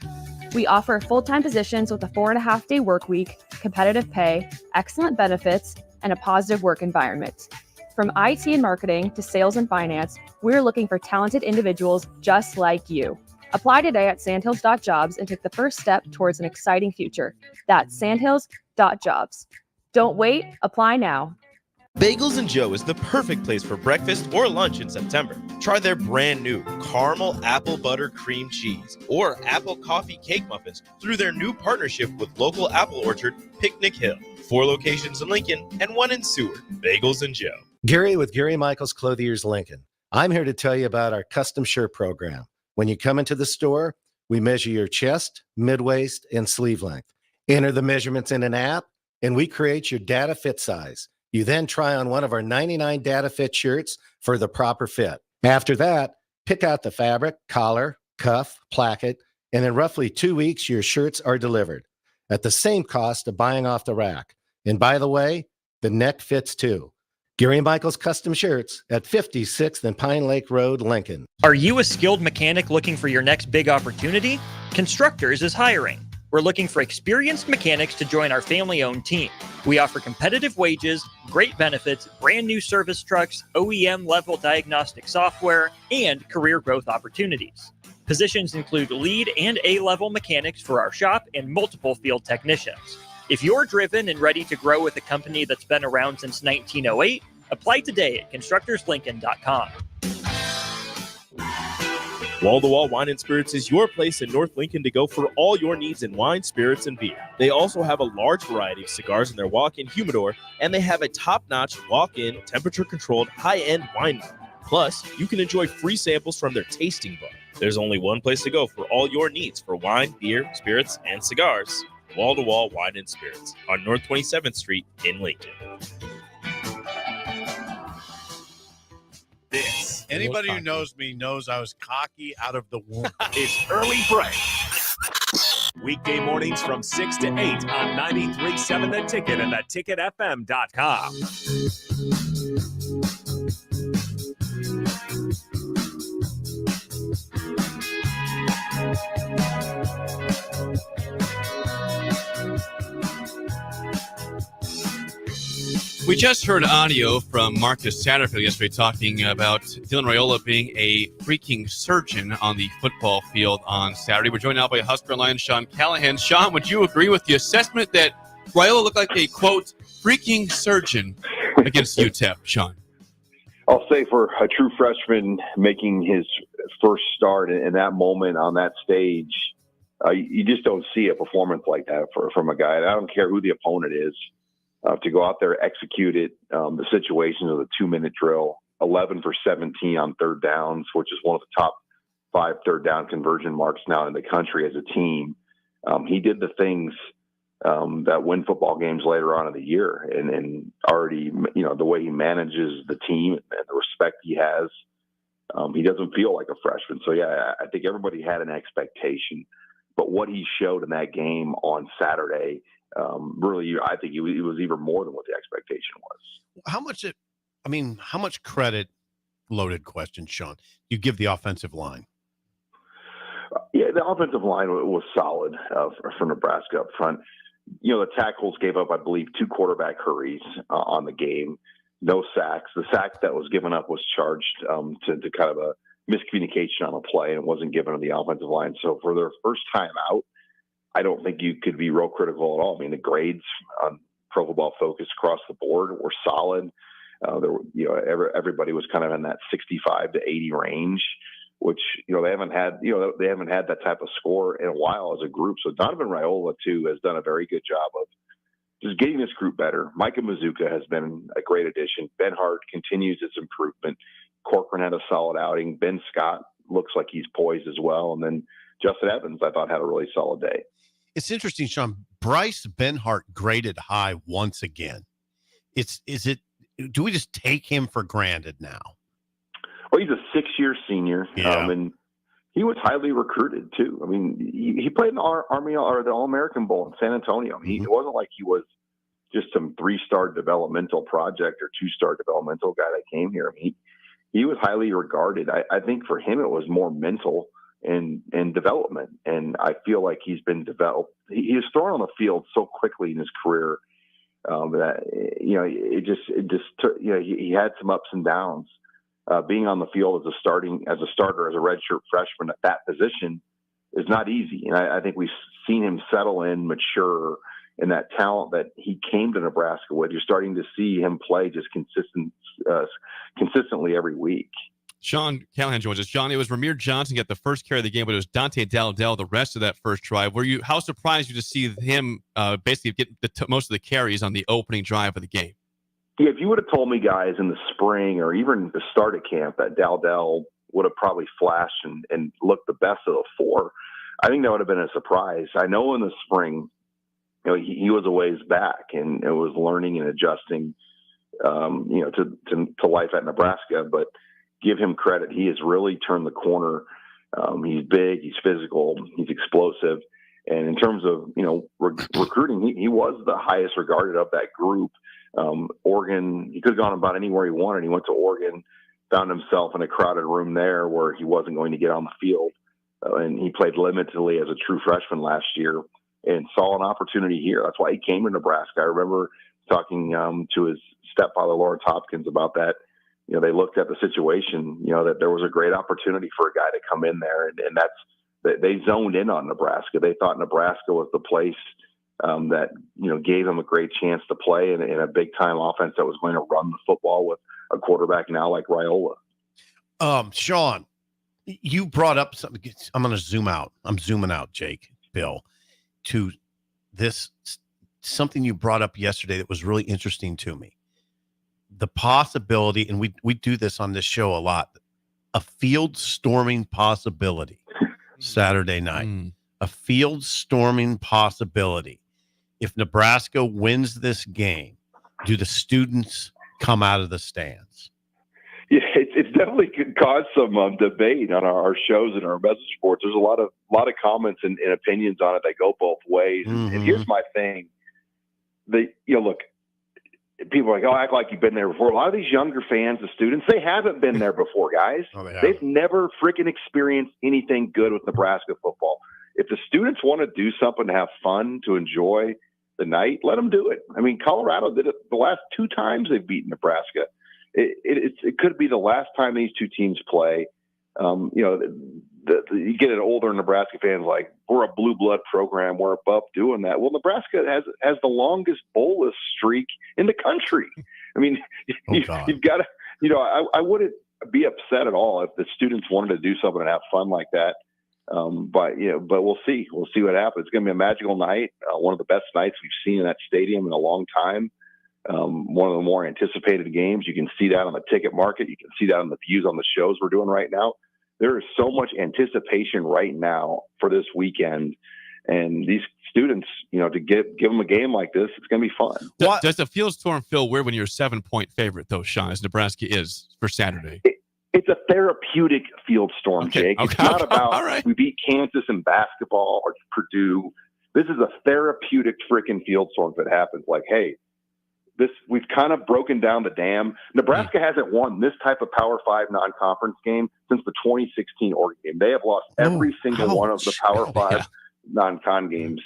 We offer full-time positions with a 4.5-day work week, competitive pay, excellent benefits, and a positive work environment. From IT and marketing to sales and finance, we're looking for talented individuals just like you. Apply today at sandhills.jobs and take the first step towards an exciting future. That's sandhills.jobs. Don't wait, apply now. Bagels & Joe is the perfect place for breakfast or lunch in September. Try their brand new caramel apple butter cream cheese or apple coffee cake muffins through their new partnership with local apple orchard Picnic Hill. 4 locations in Lincoln and 1 in Seward. Bagels & Joe. Gary with Gary Michaels Clothiers Lincoln. I'm here to tell you about our custom shirt program. When you come into the store, we measure your chest, mid-waist, and sleeve length. Enter the measurements in an app, and we create your data fit size. You then try on one of our 99 data fit shirts for the proper fit. After that, pick out the fabric, collar, cuff, placket, and in roughly 2 weeks, your shirts are delivered at the same cost of buying off the rack. And by the way, the neck fits too. Gary Michaels Custom Shirts at 56th and Pine Lake Road, Lincoln. Are you a skilled mechanic looking for your next big opportunity? Constructors is hiring. We're looking for experienced mechanics to join our family-owned team. We offer competitive wages, great benefits, brand new service trucks, OEM-level diagnostic software, and career growth opportunities. Positions include lead and A-level mechanics for our shop and multiple field technicians. If you're driven and ready to grow with a company that's been around since 1908, apply today at constructorslincoln.com. Wall-to-Wall Wine and Spirits is your place in North Lincoln to go for all your needs in wine, spirits, and beer. They also have a large variety of cigars in their walk-in humidor, and they have a top-notch walk-in, temperature-controlled, high-end wine bar. Plus, you can enjoy free samples from their tasting bar. There's only one place to go for all your needs for wine, beer, spirits, and cigars. Wall-to-Wall Wine and Spirits on North 27th Street in Lincoln. This Anybody who knows me knows I was cocky out of the womb. is Early Break. Weekday mornings from 6 to 8 on 93.7 The Ticket and theticketfm.com. We just heard audio from Marcus Satterfield yesterday talking about Dylan Raiola being a freaking surgeon on the football field on Saturday. We're joined now by Husker Lion Sean Callahan. Sean, would you agree with the assessment that Raiola looked like a, quote, freaking surgeon against UTEP, Sean? I'll say for a true freshman making his first start in that moment on that stage, you just don't see a performance like that from a guy. And I don't care who the opponent is. To go out there, execute it, the situations of the 2-minute drill, 11 for 17 on third downs, which is one of the top 5 third down conversion marks now in the country as a team. He did the things that win football games later on in the year, and already, the way he manages the team and the respect he has, he doesn't feel like a freshman. So, yeah, I think everybody had an expectation. But what he showed in that game on Saturday, really, I think it was even more than what the expectation was. How much credit, loaded question, Sean, you give the offensive line? Yeah, the offensive line was solid for Nebraska up front. The tackles gave up, I believe, 2 quarterback hurries on the game. No sacks. The sack that was given up was charged to kind of a miscommunication on a play and wasn't given to the offensive line. So for their first time out, I don't think you could be real critical at all. I mean, the grades on Pro Football Focus across the board were solid. Everybody was kind of in that 65 to 80 range, which they haven't had. They haven't had that type of score in a while as a group. So Donovan Raiola too has done a very good job of just getting this group better. Micah Mazuka has been a great addition. Ben Hart continues its improvement. Corcoran had a solid outing. Ben Scott looks like he's poised as well, and then Justin Evans I thought had a really solid day. It's interesting, Sean. Bryce Benhart graded high once again. Do we just take him for granted now? Well, he's a 6-year senior, and he was highly recruited too. I mean, he played in the Army or the All-American Bowl in San Antonio. I mean, it wasn't like he was just some 3-star developmental project or 2-star developmental guy that came here. I mean, he was highly regarded. I think for him it was more mental and development. And I feel like he's been developed. He was thrown on the field so quickly in his career that, he had some ups and downs. Being on the field as a starter, as a redshirt freshman at that position is not easy. And I think we've seen him settle in, mature, and that talent that he came to Nebraska with. You're starting to see him play just consistently every week. Sean Callahan joins us. Sean, it was Ramir Johnson get the first carry of the game, but it was Dante Dowdell the rest of that first drive. How surprised you to see him basically get most of the carries on the opening drive of the game? Yeah, if you would have told me, guys, in the spring or even the start of camp that Dowdell would have probably flashed and looked the best of the 4, I think that would have been a surprise. I know in the spring, he was a ways back and it was learning and adjusting to life at Nebraska. But give him credit; he has really turned the corner. He's big, he's physical, he's explosive, and in terms of recruiting, he was the highest regarded of that group. Oregon, he could have gone about anywhere he wanted. He went to Oregon, found himself in a crowded room there where he wasn't going to get on the field, and he played limitedly as a true freshman last year, and saw an opportunity here. That's why he came to Nebraska. I remember talking to his stepfather, Lawrence Hopkins, about that. They looked at the situation, that there was a great opportunity for a guy to come in there, and they zoned in on Nebraska. They thought Nebraska was the place that gave him a great chance to play in a big time offense that was going to run the football with a quarterback now like Raiola. Sean, you brought up something. I'm going to zoom out. I'm zooming out, Jake, Bill, to this something you brought up yesterday that was really interesting to me. The possibility, and we do this on this show a lot, a field storming possibility Saturday night. A field storming possibility. If Nebraska wins this game, do the students come out of the stands? Yeah, it's definitely caused some debate on our shows and our message boards. There's a lot of comments and opinions on it that go both ways. Mm-hmm. And here's my thing: look, people are like, act like you've been there before. A lot of these younger fans, the students, they haven't been there before, guys. They've never freaking experienced anything good with Nebraska football. If the students want to do something to have fun, to enjoy the night, let them do it. I mean, Colorado did it the last 2 times they've beaten Nebraska. It could be the last time these two teams play. You get an older Nebraska fans like, we're a blue blood program, we're above doing that. Well, Nebraska has the longest bowlless streak in the country. I mean, you've got to, I wouldn't be upset at all if the students wanted to do something and have fun like that. But we'll see. We'll see what happens. It's going to be a magical night. One of the best nights we've seen in that stadium in a long time. One of the more anticipated games. You can see that on the ticket market. You can see that on the views on the shows we're doing right now. There is so much anticipation right now for this weekend, and these students, to give them a game like this, it's going to be fun. Does the field storm feel weird when you're a 7-point favorite, though, Sean, as Nebraska is for Saturday? It's a therapeutic field storm, Jake. It's not about we beat Kansas in basketball or Purdue. This is a therapeutic freaking field storm that happens. Like, hey, we've kind of broken down the dam. Nebraska hasn't won this type of Power 5 non-conference game since the 2016 Oregon game. They have lost every single one of the Power 5 non-con games.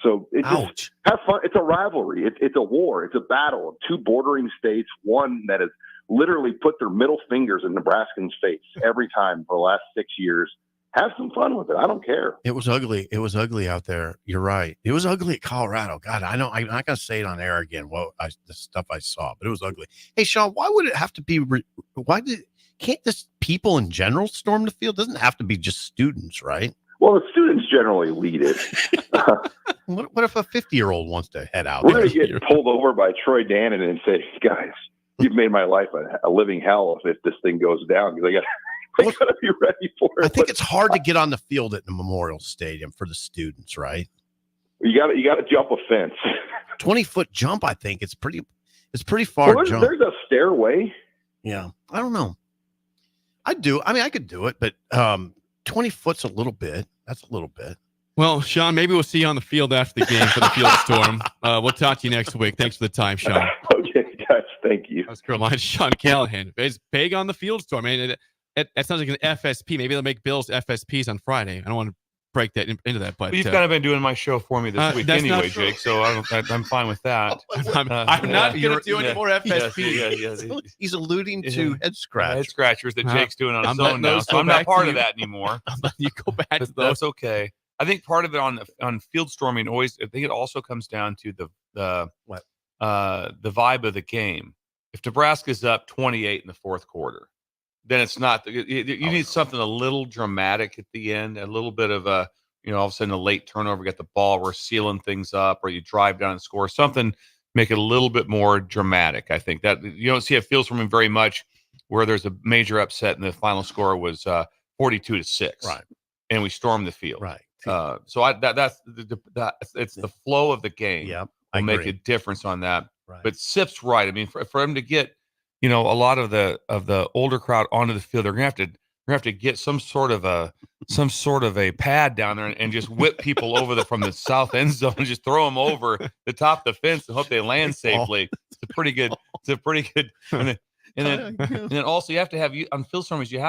So just have fun. It's a rivalry. It's a war. It's a battle of 2 bordering states, one that has literally put their middle fingers in Nebraskans' face every time for the last 6 years. Have some fun with it. I don't care. It was ugly. It was ugly out there. You're right. It was ugly at Colorado. God, I'm not going to say it on air again. The stuff I saw, but it was ugly. Hey, Sean, why would it have to be? Can't just people in general storm the field? It doesn't have to be just students, right? Well, the students generally lead it. What if a 50-year-old wants to head out? We're going to get pulled over by Troy Dannon and say, guys, you've made my life a living hell if this thing goes down, because I got to be ready for it. I think it's hard to get on the field at the Memorial Stadium for the students, right? You got to jump a fence. 20-foot jump, I think. It's pretty far jump. There's a stairway. Yeah. I don't know. I could do it, but 20 foot's a little bit. That's a little bit. Well, Sean, maybe we'll see you on the field after the game for the field storm. We'll talk to you next week. Thanks for the time, Sean. Okay, guys. Thank you. That's Carolina's Sean Callahan. It's big on the field storm. I mean, that sounds like an FSP. Maybe they'll make Bills FSPs on Friday. I don't want to break that into that, but you've kind of been doing my show for me this week anyway, Jake. So I'm fine with that. I'm not going to do any more FSP. He's alluding to head scratchers that Jake's doing on his own now. So I'm not part of that anymore. You go back to those. That's okay. I think part of it on field storming I think it also comes down to the vibe of the game. If Nebraska's up 28 in the fourth quarter, then it's not. You need something a little dramatic at the end, a little bit of all of a sudden a late turnover, get the ball, we're sealing things up, or you drive down and score something, make it a little bit more dramatic. I think that you don't see it feels from him very much where there's a major upset and the final score was 42-6, right? And we stormed the field, right? So that's it's the flow of the game. Yeah, will make a difference on that. Right. But Sip's right. I mean, for him to get, a lot of the older crowd onto the field, they're gonna have to get some sort of a pad down there and just whip people over from the south end zone and just throw them over the top of the fence and hope they land safely. It's a pretty good. And then also you have to have on field stormers. You do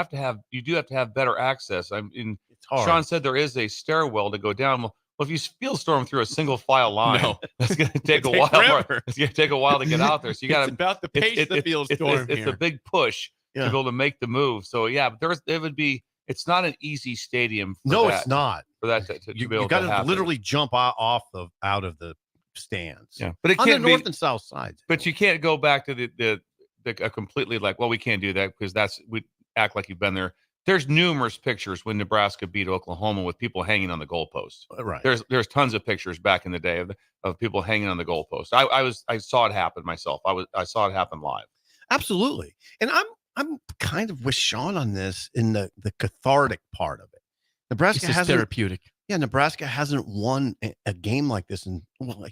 have to have better access. I mean, Sean said there is a stairwell to go down. Well, if you field storm through a single file line, that's going to take a while. It's going to take a while to get out there. So you got to about the pace of the field storm. It's a big push to be able to make the move. So yeah, but it would be. It's not an easy stadium. It's not. For that to be able you got to to happen. literally jump out of the stands. Yeah, but it on can't the north and south sides. But you can't go back to the completely we can't do that because we act like you've been there. There's numerous pictures when Nebraska beat Oklahoma with people hanging on the goalpost. Right. There's tons of pictures back in the day of people hanging on the goalpost. I saw it happen myself. I saw it happen live. Absolutely. And I'm kind of with Sean on this in the cathartic part of it. Nebraska hasn't therapeutic. Yeah, Nebraska hasn't won a game like this in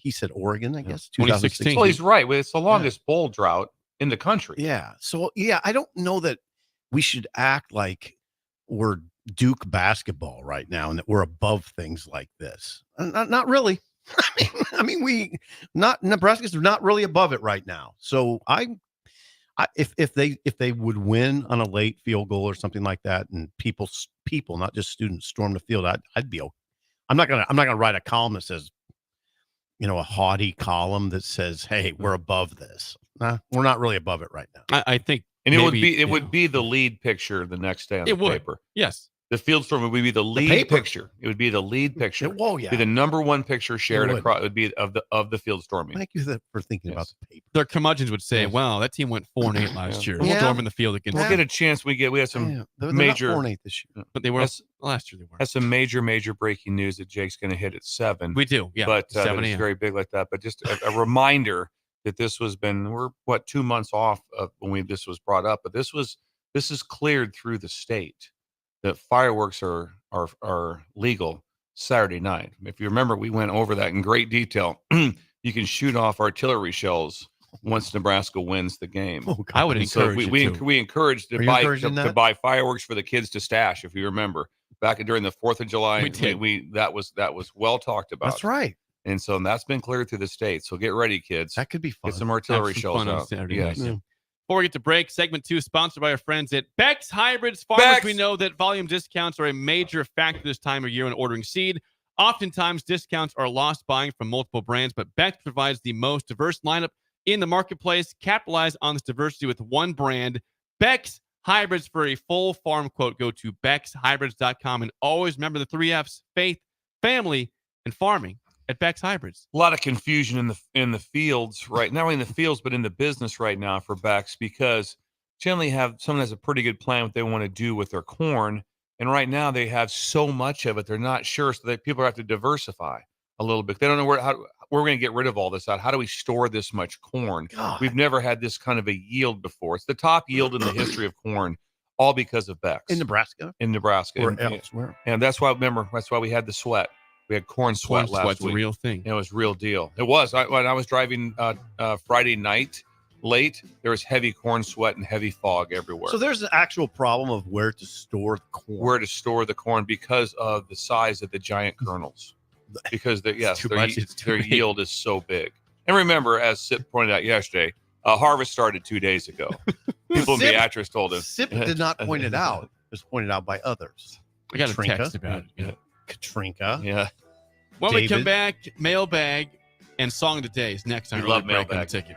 he said Oregon, I guess, 2016. Well, he's right. It's the longest bowl drought in the country. Yeah. So I don't know that we should act like we're Duke basketball right now and that we're above things like this. Not really. I mean, Nebraska's not really above it right now. So if they would win on a late field goal or something like that, and people, not just students, storm the field, I'd be okay. I'm not gonna write a column that says, a haughty column that says, "Hey, we're above this." Nah, we're not really above it right now. I think, and it would be the lead picture the next day on the paper. Yes. The field storm would be the lead picture. It would be the lead picture. Yeah. Be the number one picture shared across. It would be of the field storming. Thank you for thinking about the paper. Their curmudgeons would say, "Wow, that team went 4-8 last year. We'll storm in the field against." We'll get a chance. We had some major 4-8 this year, but they were last year. They were. Has some major breaking news that Jake's going to hit at 7. We do, yeah. But 7 it's very big like that. But just a reminder that we're 2 months off of when this was brought up, but this is cleared through the state that fireworks are legal Saturday night. If you remember, we went over that in great detail. You can shoot off artillery shells once Nebraska wins the game. Oh, I would encourage we encourage to buy fireworks for the kids to stash. If you remember, back during the 4th of July, that was well talked about. That's right. And so that's been cleared through the state. So get ready, kids. That could be fun. Get some artillery shells fun on out. Saturday Yes. night. Before we get to break, segment 2 sponsored by our friends at Beck's Hybrids Farmers. We know that volume discounts are a major factor this time of year when ordering seed. Oftentimes, discounts are lost buying from multiple brands, but Beck's provides the most diverse lineup in the marketplace. Capitalize on this diversity with one brand, Beck's Hybrids. For a full farm quote, go to beckshybrids.com, and always remember the 3 F's: faith, family, and farming at Beck's Hybrids. A lot of confusion in the fields, right? Not only in the fields, but in the business right now for Beck's, because generally someone has a pretty good plan what they want to do with their corn. And right now they have so much of it, they're not sure. So that people have to diversify a little bit. They don't know where we're going to get rid of all this out. How do we store this much corn? God. We've never had this kind of a yield before. It's the top yield in the history of corn, all because of Beck's. In Nebraska? Or elsewhere. And that's why we had the sweat. We had corn sweat last week. A real thing. It was real deal. It was. When I was driving Friday night late, there was heavy corn sweat and heavy fog everywhere. So there's an actual problem of where to store the corn. Where to store the corn because of the size of the giant kernels. Because their yield is so big. And remember, as Sip pointed out yesterday, harvest started 2 days ago. People in Beatrice told us. Sip did not point it out. It was pointed out by others. I got a text about it. Katrinka. Yeah. When we come back, mailbag and song of the day is next on Early Break on the Ticket.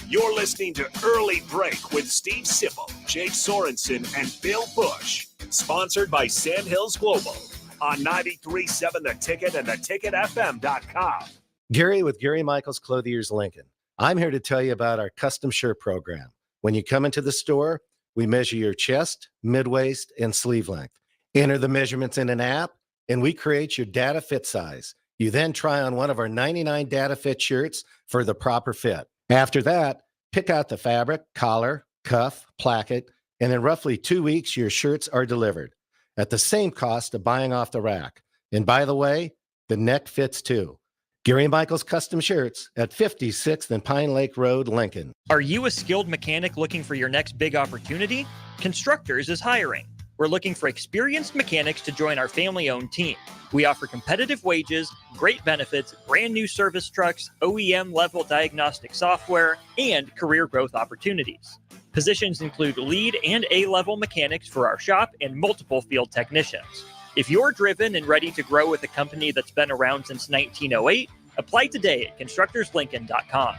You're listening to Early Break with Steve Sipple, Jake Sorensen, and Bill Busch. Sponsored by Sandhills Global on 93.7 The Ticket and theticketfm.com. Gary with Gary Michaels Clothiers Lincoln. I'm here to tell you about our custom shirt program. When you come into the store, we measure your chest, mid-waist, and sleeve length. Enter the measurements in an app, and we create your data fit size. You then try on one of our 99 data fit shirts for the proper fit. After that, pick out the fabric, collar, cuff, placket, and in roughly 2 weeks, your shirts are delivered at the same cost of buying off the rack. And by the way, the neck fits too. Gary Michaels Custom Shirts at 56th and Pine Lake Road, Lincoln. Are you a skilled mechanic looking for your next big opportunity? Constructors is hiring. We're looking for experienced mechanics to join our family-owned team. We offer competitive wages, great benefits, brand new service trucks, OEM-level diagnostic software, and career growth opportunities. Positions include lead and A-level mechanics for our shop and multiple field technicians. If you're driven and ready to grow with a company that's been around since 1908, apply today at constructorslincoln.com.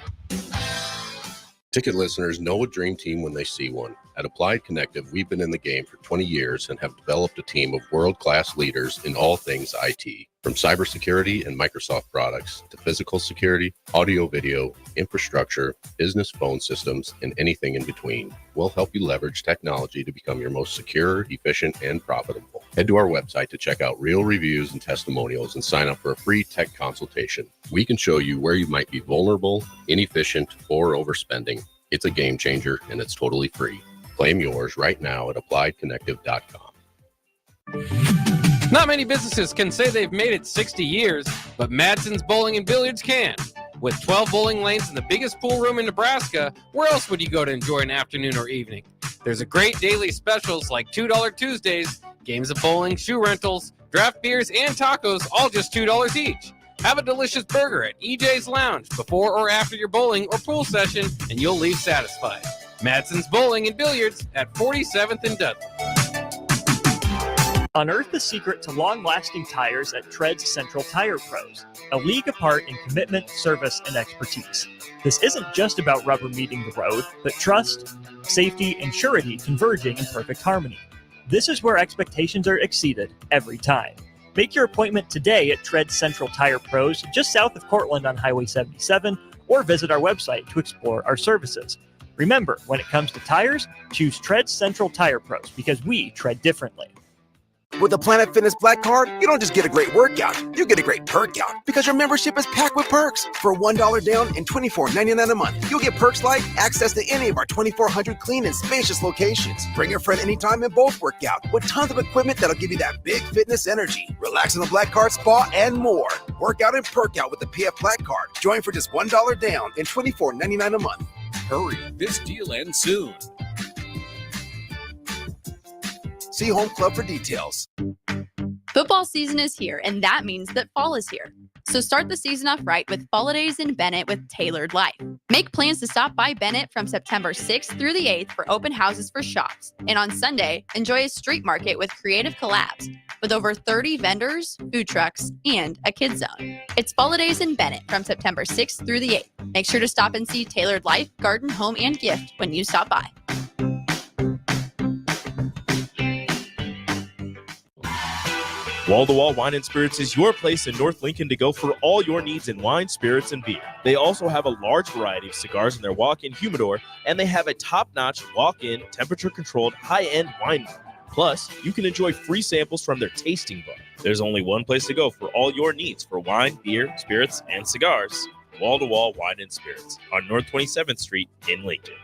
Ticket listeners know a dream team when they see one. At Applied Connective, we've been in the game for 20 years and have developed a team of world-class leaders in all things IT. From cybersecurity and Microsoft products to physical security, audio-video, infrastructure, business phone systems, and anything in between. We'll help you leverage technology to become your most secure, efficient, and profitable. Head to our website to check out real reviews and testimonials and sign up for a free tech consultation. We can show you where you might be vulnerable, inefficient, or overspending. It's a game changer, and it's totally free. Claim yours right now at appliedconnective.com. Not many businesses can say they've made it 60 years, but Madsen's Bowling and Billiards can. With 12 bowling lanes and the biggest pool room in Nebraska, where else would you go to enjoy an afternoon or evening? There's a great daily specials like $2 Tuesdays, games of bowling, shoe rentals, draft beers, and tacos, all just $2 each. Have a delicious burger at EJ's Lounge before or after your bowling or pool session, and you'll leave satisfied. Madsen's Bowling and Billiards at 47th and Dudley. Unearth the secret to long-lasting tires at Tread's Central Tire Pros, a league apart in commitment, service, and expertise. This isn't just about rubber meeting the road, but trust, safety, and surety converging in perfect harmony. This is where expectations are exceeded every time. Make your appointment today at Tread's Central Tire Pros just south of Cortland on Highway 77, or visit our website to explore our services. Remember, when it comes to tires, choose Tread's Central Tire Pros because we tread differently. With the Planet Fitness Black Card, you don't just get a great workout, you get a great perk out because your membership is packed with perks. For $1 down and $24.99 a month, you'll get perks like access to any of our 2,400 clean and spacious locations. Bring your friend anytime and both work out with tons of equipment that'll give you that big fitness energy. Relax in the Black Card spa and more. Work out and perk out with the PF Black Card. Join for just $1 down and $24.99 a month. Hurry, this deal ends soon. See Home Club for details. Football season is here, and that means that fall is here. So start the season off right with Holidays in Bennett with Tailored Life. Make plans to stop by Bennett from September 6th through the 8th for open houses for shops. And on Sunday, enjoy a street market with creative collabs with over 30 vendors, food trucks, and a kids zone. It's Holidays in Bennett from September 6th through the 8th. Make sure to stop and see Tailored Life, Garden, Home, and Gift when you stop by. Wall-to-Wall Wine and Spirits is your place in North Lincoln to go for all your needs in wine, spirits, and beer. They also have a large variety of cigars in their walk-in humidor, and they have a top-notch walk-in, temperature-controlled, high-end wine bar. Plus, you can enjoy free samples from their tasting bar. There's only one place to go for all your needs for wine, beer, spirits, and cigars. Wall-to-Wall Wine and Spirits on North 27th Street in Lincoln.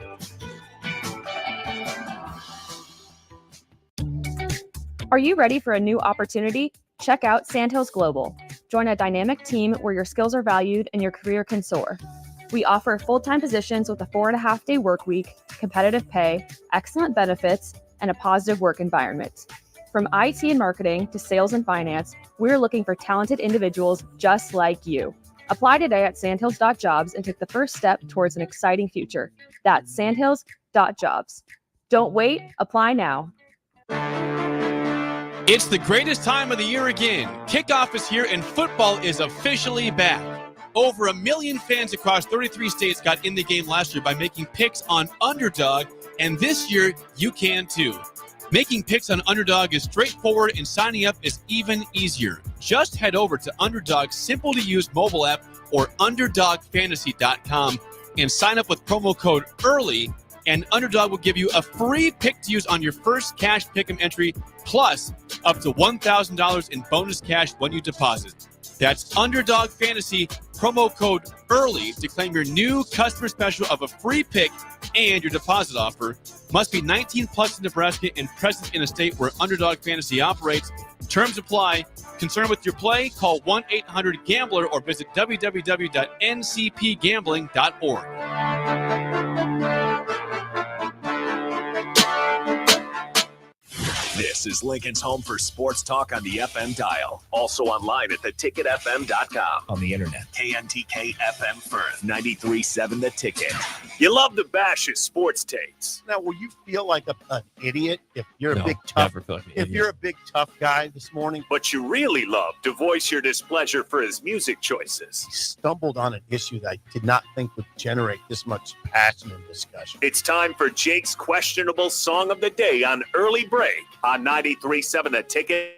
Are you ready for a new opportunity? Check out Sandhills Global. Join a dynamic team where your skills are valued and your career can soar. We offer full-time positions with a 4.5-day work week, competitive pay, excellent benefits, and a positive work environment. From IT and marketing to sales and finance, we're looking for talented individuals just like you. Apply today at sandhills.jobs and take the first step towards an exciting future. That's sandhills.jobs. Don't wait, apply now. It's the greatest time of the year again. Kickoff is here and football is officially back. Over 1 million fans across 33 states got in the game last year by making picks on Underdog, and this year you can too. Making picks on Underdog is straightforward and signing up is even easier. Just head over to Underdog's simple-to-use mobile app or UnderdogFantasy.com and sign up with promo code EARLY, and Underdog will give you a free pick to use on your first cash pick'em entry, plus up to $1,000 in bonus cash when you deposit. That's Underdog Fantasy, promo code EARLY to claim your new customer special of a free pick and your deposit offer. Must be 19 plus in Nebraska and present in a state where Underdog Fantasy operates. Terms apply. Concerned with your play? Call 1-800-GAMBLER or visit www.ncpgambling.org. This is Lincoln's home for sports talk on the FM dial. Also online at theticketfm.com. On the internet. KNTK FM Firth, 93.7 The Ticket. You love the Bash's sports takes. Now, will you feel like an idiot if you're a big tough you're a big tough guy this morning? But you really love to voice your displeasure for his music choices. He stumbled on an issue that I did not think would generate this much passion and discussion. It's time for Jake's questionable song of the day on Early Break on 93.7 The Ticket.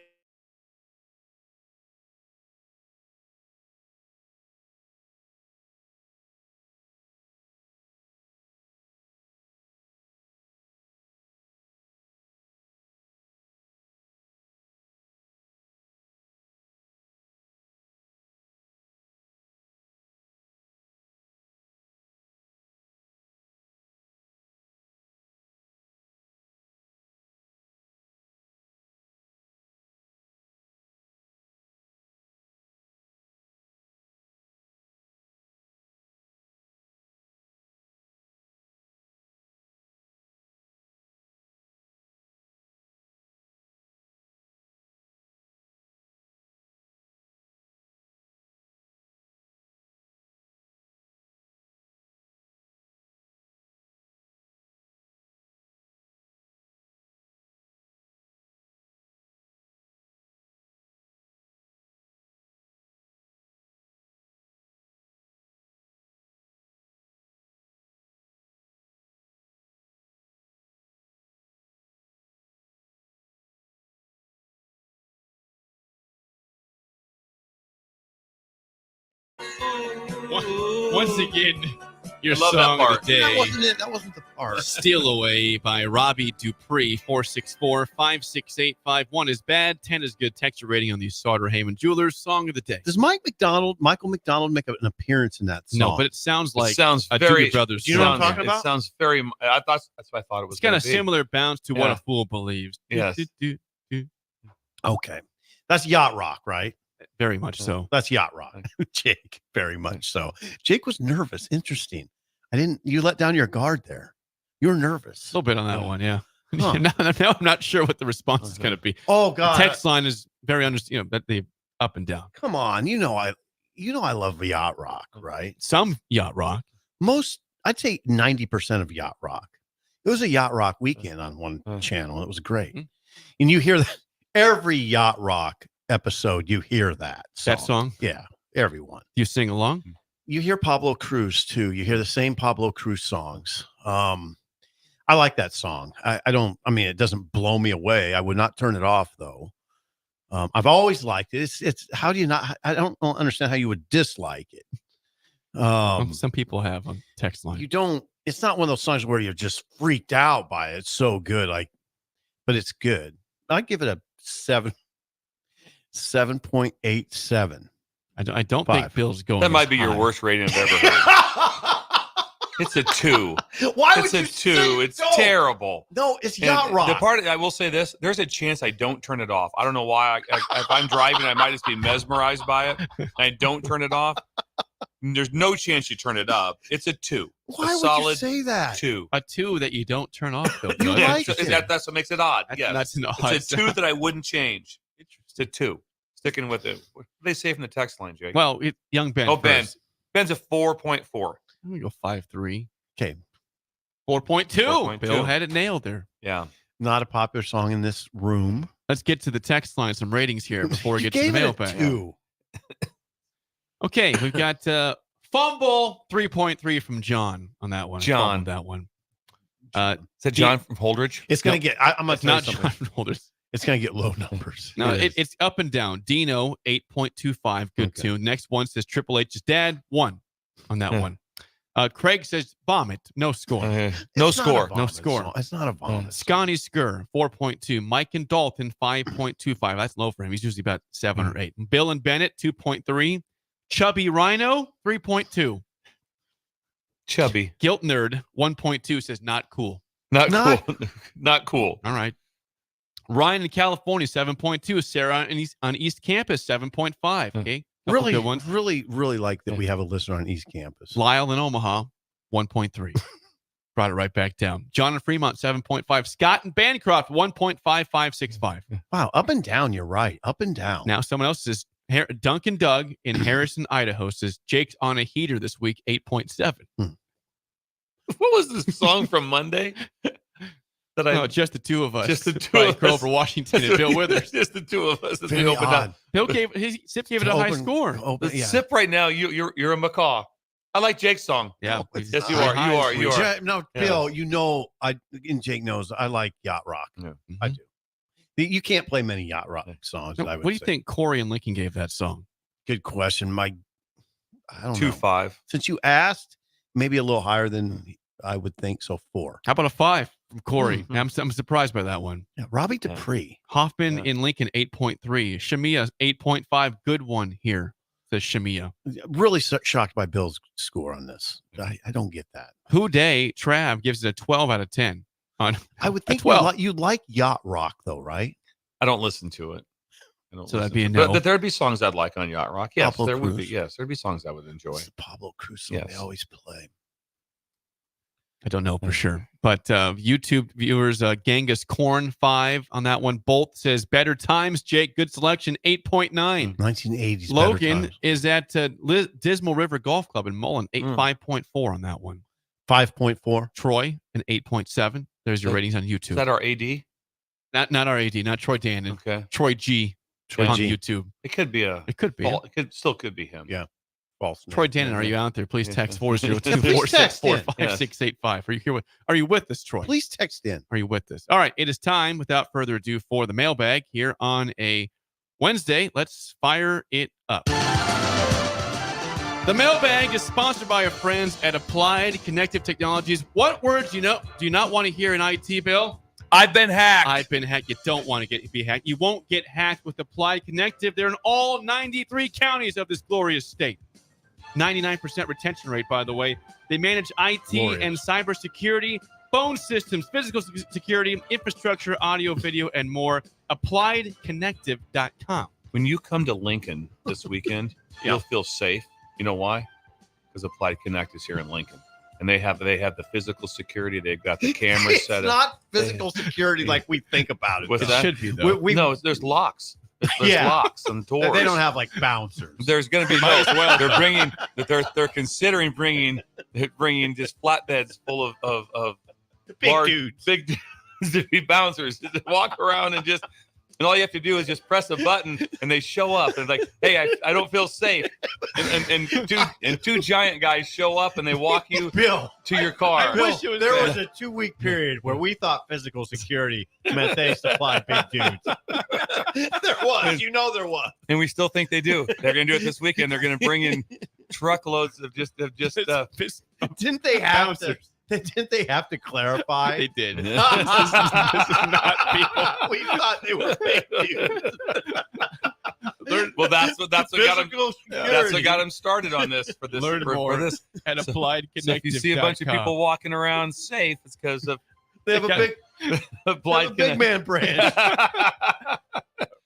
Once again, your love that song of part. the day. That wasn't it. That wasn't the part. Steal Away by Robbie Dupree, 464-56851 is bad, 10 is good. Text your rating on the Sauter Heyman Jewelers song of the day. Does Michael McDonald make an appearance in that song? No, but it sounds like sounds a very, Doobie Brothers Do you know what I'm song. talking about? It sounds very. That's what I thought it was. It's got a gonna be. similar bounce to What Yeah. a Fool Believes. Yes. Okay. That's yacht rock, right? Very much so. That's yacht rock. Jake, very much so. Jake was nervous. Interesting. You let down your guard there. You were nervous. A little bit on that one, yeah. Huh. now I'm not sure what the response is going to be. Oh God. The text line is very but they up and down. Come on. I love yacht rock, right? Some yacht rock. I'd say 90% of yacht rock. It was a yacht rock weekend on one channel. It was great. And you hear that every yacht rock episode, you hear that song. Yeah, everyone. You sing along. You hear Pablo Cruz too. You hear the same Pablo Cruz songs. I like that song. It doesn't blow me away. I would not turn it off though. I've always liked it. It's how do you not? I don't understand how you would dislike it. Some people have on text line. You don't. It's not one of those songs where you're just freaked out by it. It's so good, but it's good. I give it a 7.87. I don't think Bill's going. That might be your worst rating I've ever heard. It's a 2. Why it's would a you 2? say It's no? terrible. No, it's yacht rock. The part I will say this: there's a chance I don't turn it off. I don't know why. If I'm driving, I might just be mesmerized by it. And I don't turn it off. There's no chance you turn it up. It's a 2. Why a would solid you say that? 2. A 2 that you don't turn off though. You like it. That's what makes it odd. That's- Yes. that's an odd It's a 2 that I wouldn't change. It's a 2. Sticking with it. What do they say from the text line, Jake? Well, young Ben. Oh, Ben. first. Ben's a 4.4. I'm gonna go 5.3. Okay. 4.2. 4.2. Bill had it nailed there. Yeah. Not a popular song in this room. Let's get to the text line, some ratings here before we You get to the gave it a mailbag. 2. Okay, we've got fumble 3.3 from John on that one. John. Fumbled that one. Is that John from Holdridge? It's gonna get. I'm gonna It's tell you not something. John Holders. It's gonna get low numbers. No, It is. it's up and down. Dino 8.25, good tune. Next one says Triple H's dad 1 on that one. Craig says vomit. No score. No score. No score. Song. It's not a vomit. Scotty Skur, 4.2. Mike and Dalton, 5.25. That's low for him. He's usually about 7 or 8. Bill and Bennett, 2.3. Chubby Rhino, 3.2. Chubby. Guilt Nerd, 1.2, says not cool. Not cool. Not cool. All right. Ryan in California, 7.2. Sarah on East Campus, 7.5. Okay. Couple good ones. Really like that we have a listener on East Campus. Lyle in Omaha, 1.3. Brought it right back down. John in Fremont, 7.5. Scott in Bancroft, 1.5565. Wow, up and down, you're right. Up and down. Now someone else says, Duncan Doug in Harrison, Idaho says, Jake's on a heater this week, 8.7. What was this song from Monday? No, just the two of us. Just the two by of us. Grover Washington and Bill Withers. Just the two of us. As Very we opened odd. up. Bill gave Sip gave it a high score. Sip right now. You're a macaw. I like Jake's song. Yeah. Yes, you are. You are. No, Bill, you know, and Jake knows I like yacht rock. Yeah. I do. You can't play many yacht rock songs. What do you think Corey and Lincoln gave that song? Good question. I don't 2.5. Since you asked, maybe a little higher than I would think. So 4. How about a 5 from Corey? I'm surprised by that one. Yeah, Robbie Dupree. Hoffman in Lincoln, 8.3. Shamia, 8.5. Good one here, says Shamia. Really shocked by Bill's score on this. I don't get that. Who Day Trav gives it a 12 out of 10. I would think 12. you like yacht rock, though, right? I don't listen to it. So that'd be a no. But there'd be songs I'd like on yacht rock. Yes, Pablo there would Cruz. be. Yes, there'd be songs I would enjoy. It's the Pablo Cruz song they always play. I don't know for sure. But YouTube viewers, Genghis Corn, 5 on that one. Bolt says better times, Jake. Good selection, 8.9. 1980s. Logan is at Dismal River Golf Club in Mullen, 5.4 on that one. 5.4. Troy, an 8.7. There's your ratings on YouTube. Is that our AD? Not our AD, not Troy Dannon. Okay. Troy G. on YouTube. It could be a. It could be. It still could be him. Yeah. False. Troy Dannon, are you out there? Please text 402-464-5685. Are you with us, Troy? Please text in. Are you with us? All right. It is time, without further ado, for the mailbag here on a Wednesday. Let's fire it up. The mailbag is sponsored by our friends at Applied Connective Technologies. What words do you not want to hear in IT, Bill? I've been hacked. I've been hacked. You don't want to be hacked. You won't get hacked with Applied Connective. They're in all 93 counties of this glorious state. 99% retention rate, by the way. They manage IT and cybersecurity, phone systems, physical security, infrastructure, audio, video, and more. AppliedConnective.com. When you come to Lincoln this weekend, you'll feel safe. You know why? Because Applied Connect is here in Lincoln. And they have the physical security. They've got the cameras set up. It's not physical security like we think about it. What's that? Should be, though. No, there's locks. There's locks and doors. They don't have like bouncers. There's going to be They're considering bringing just flatbeds full of big large, dudes, big dudes to be bouncers to walk around and all you have to do is just press a button and they show up and like, hey, I don't feel safe. And two giant guys show up and they walk you to your car. I wish there was a 2-week period where we thought physical security meant they supplied big dudes. There was. There was. And we still think they do. They're going to do it this weekend. They're going to bring in truckloads of just Didn't they have to? Didn't they have to clarify? They did. This is not people. We thought they were fake dudes. Well, that's what got them started on this for this. Learn more for this. at Applied Connective. So if you see a bunch of people walking around safe, it's because of they have a big man brand.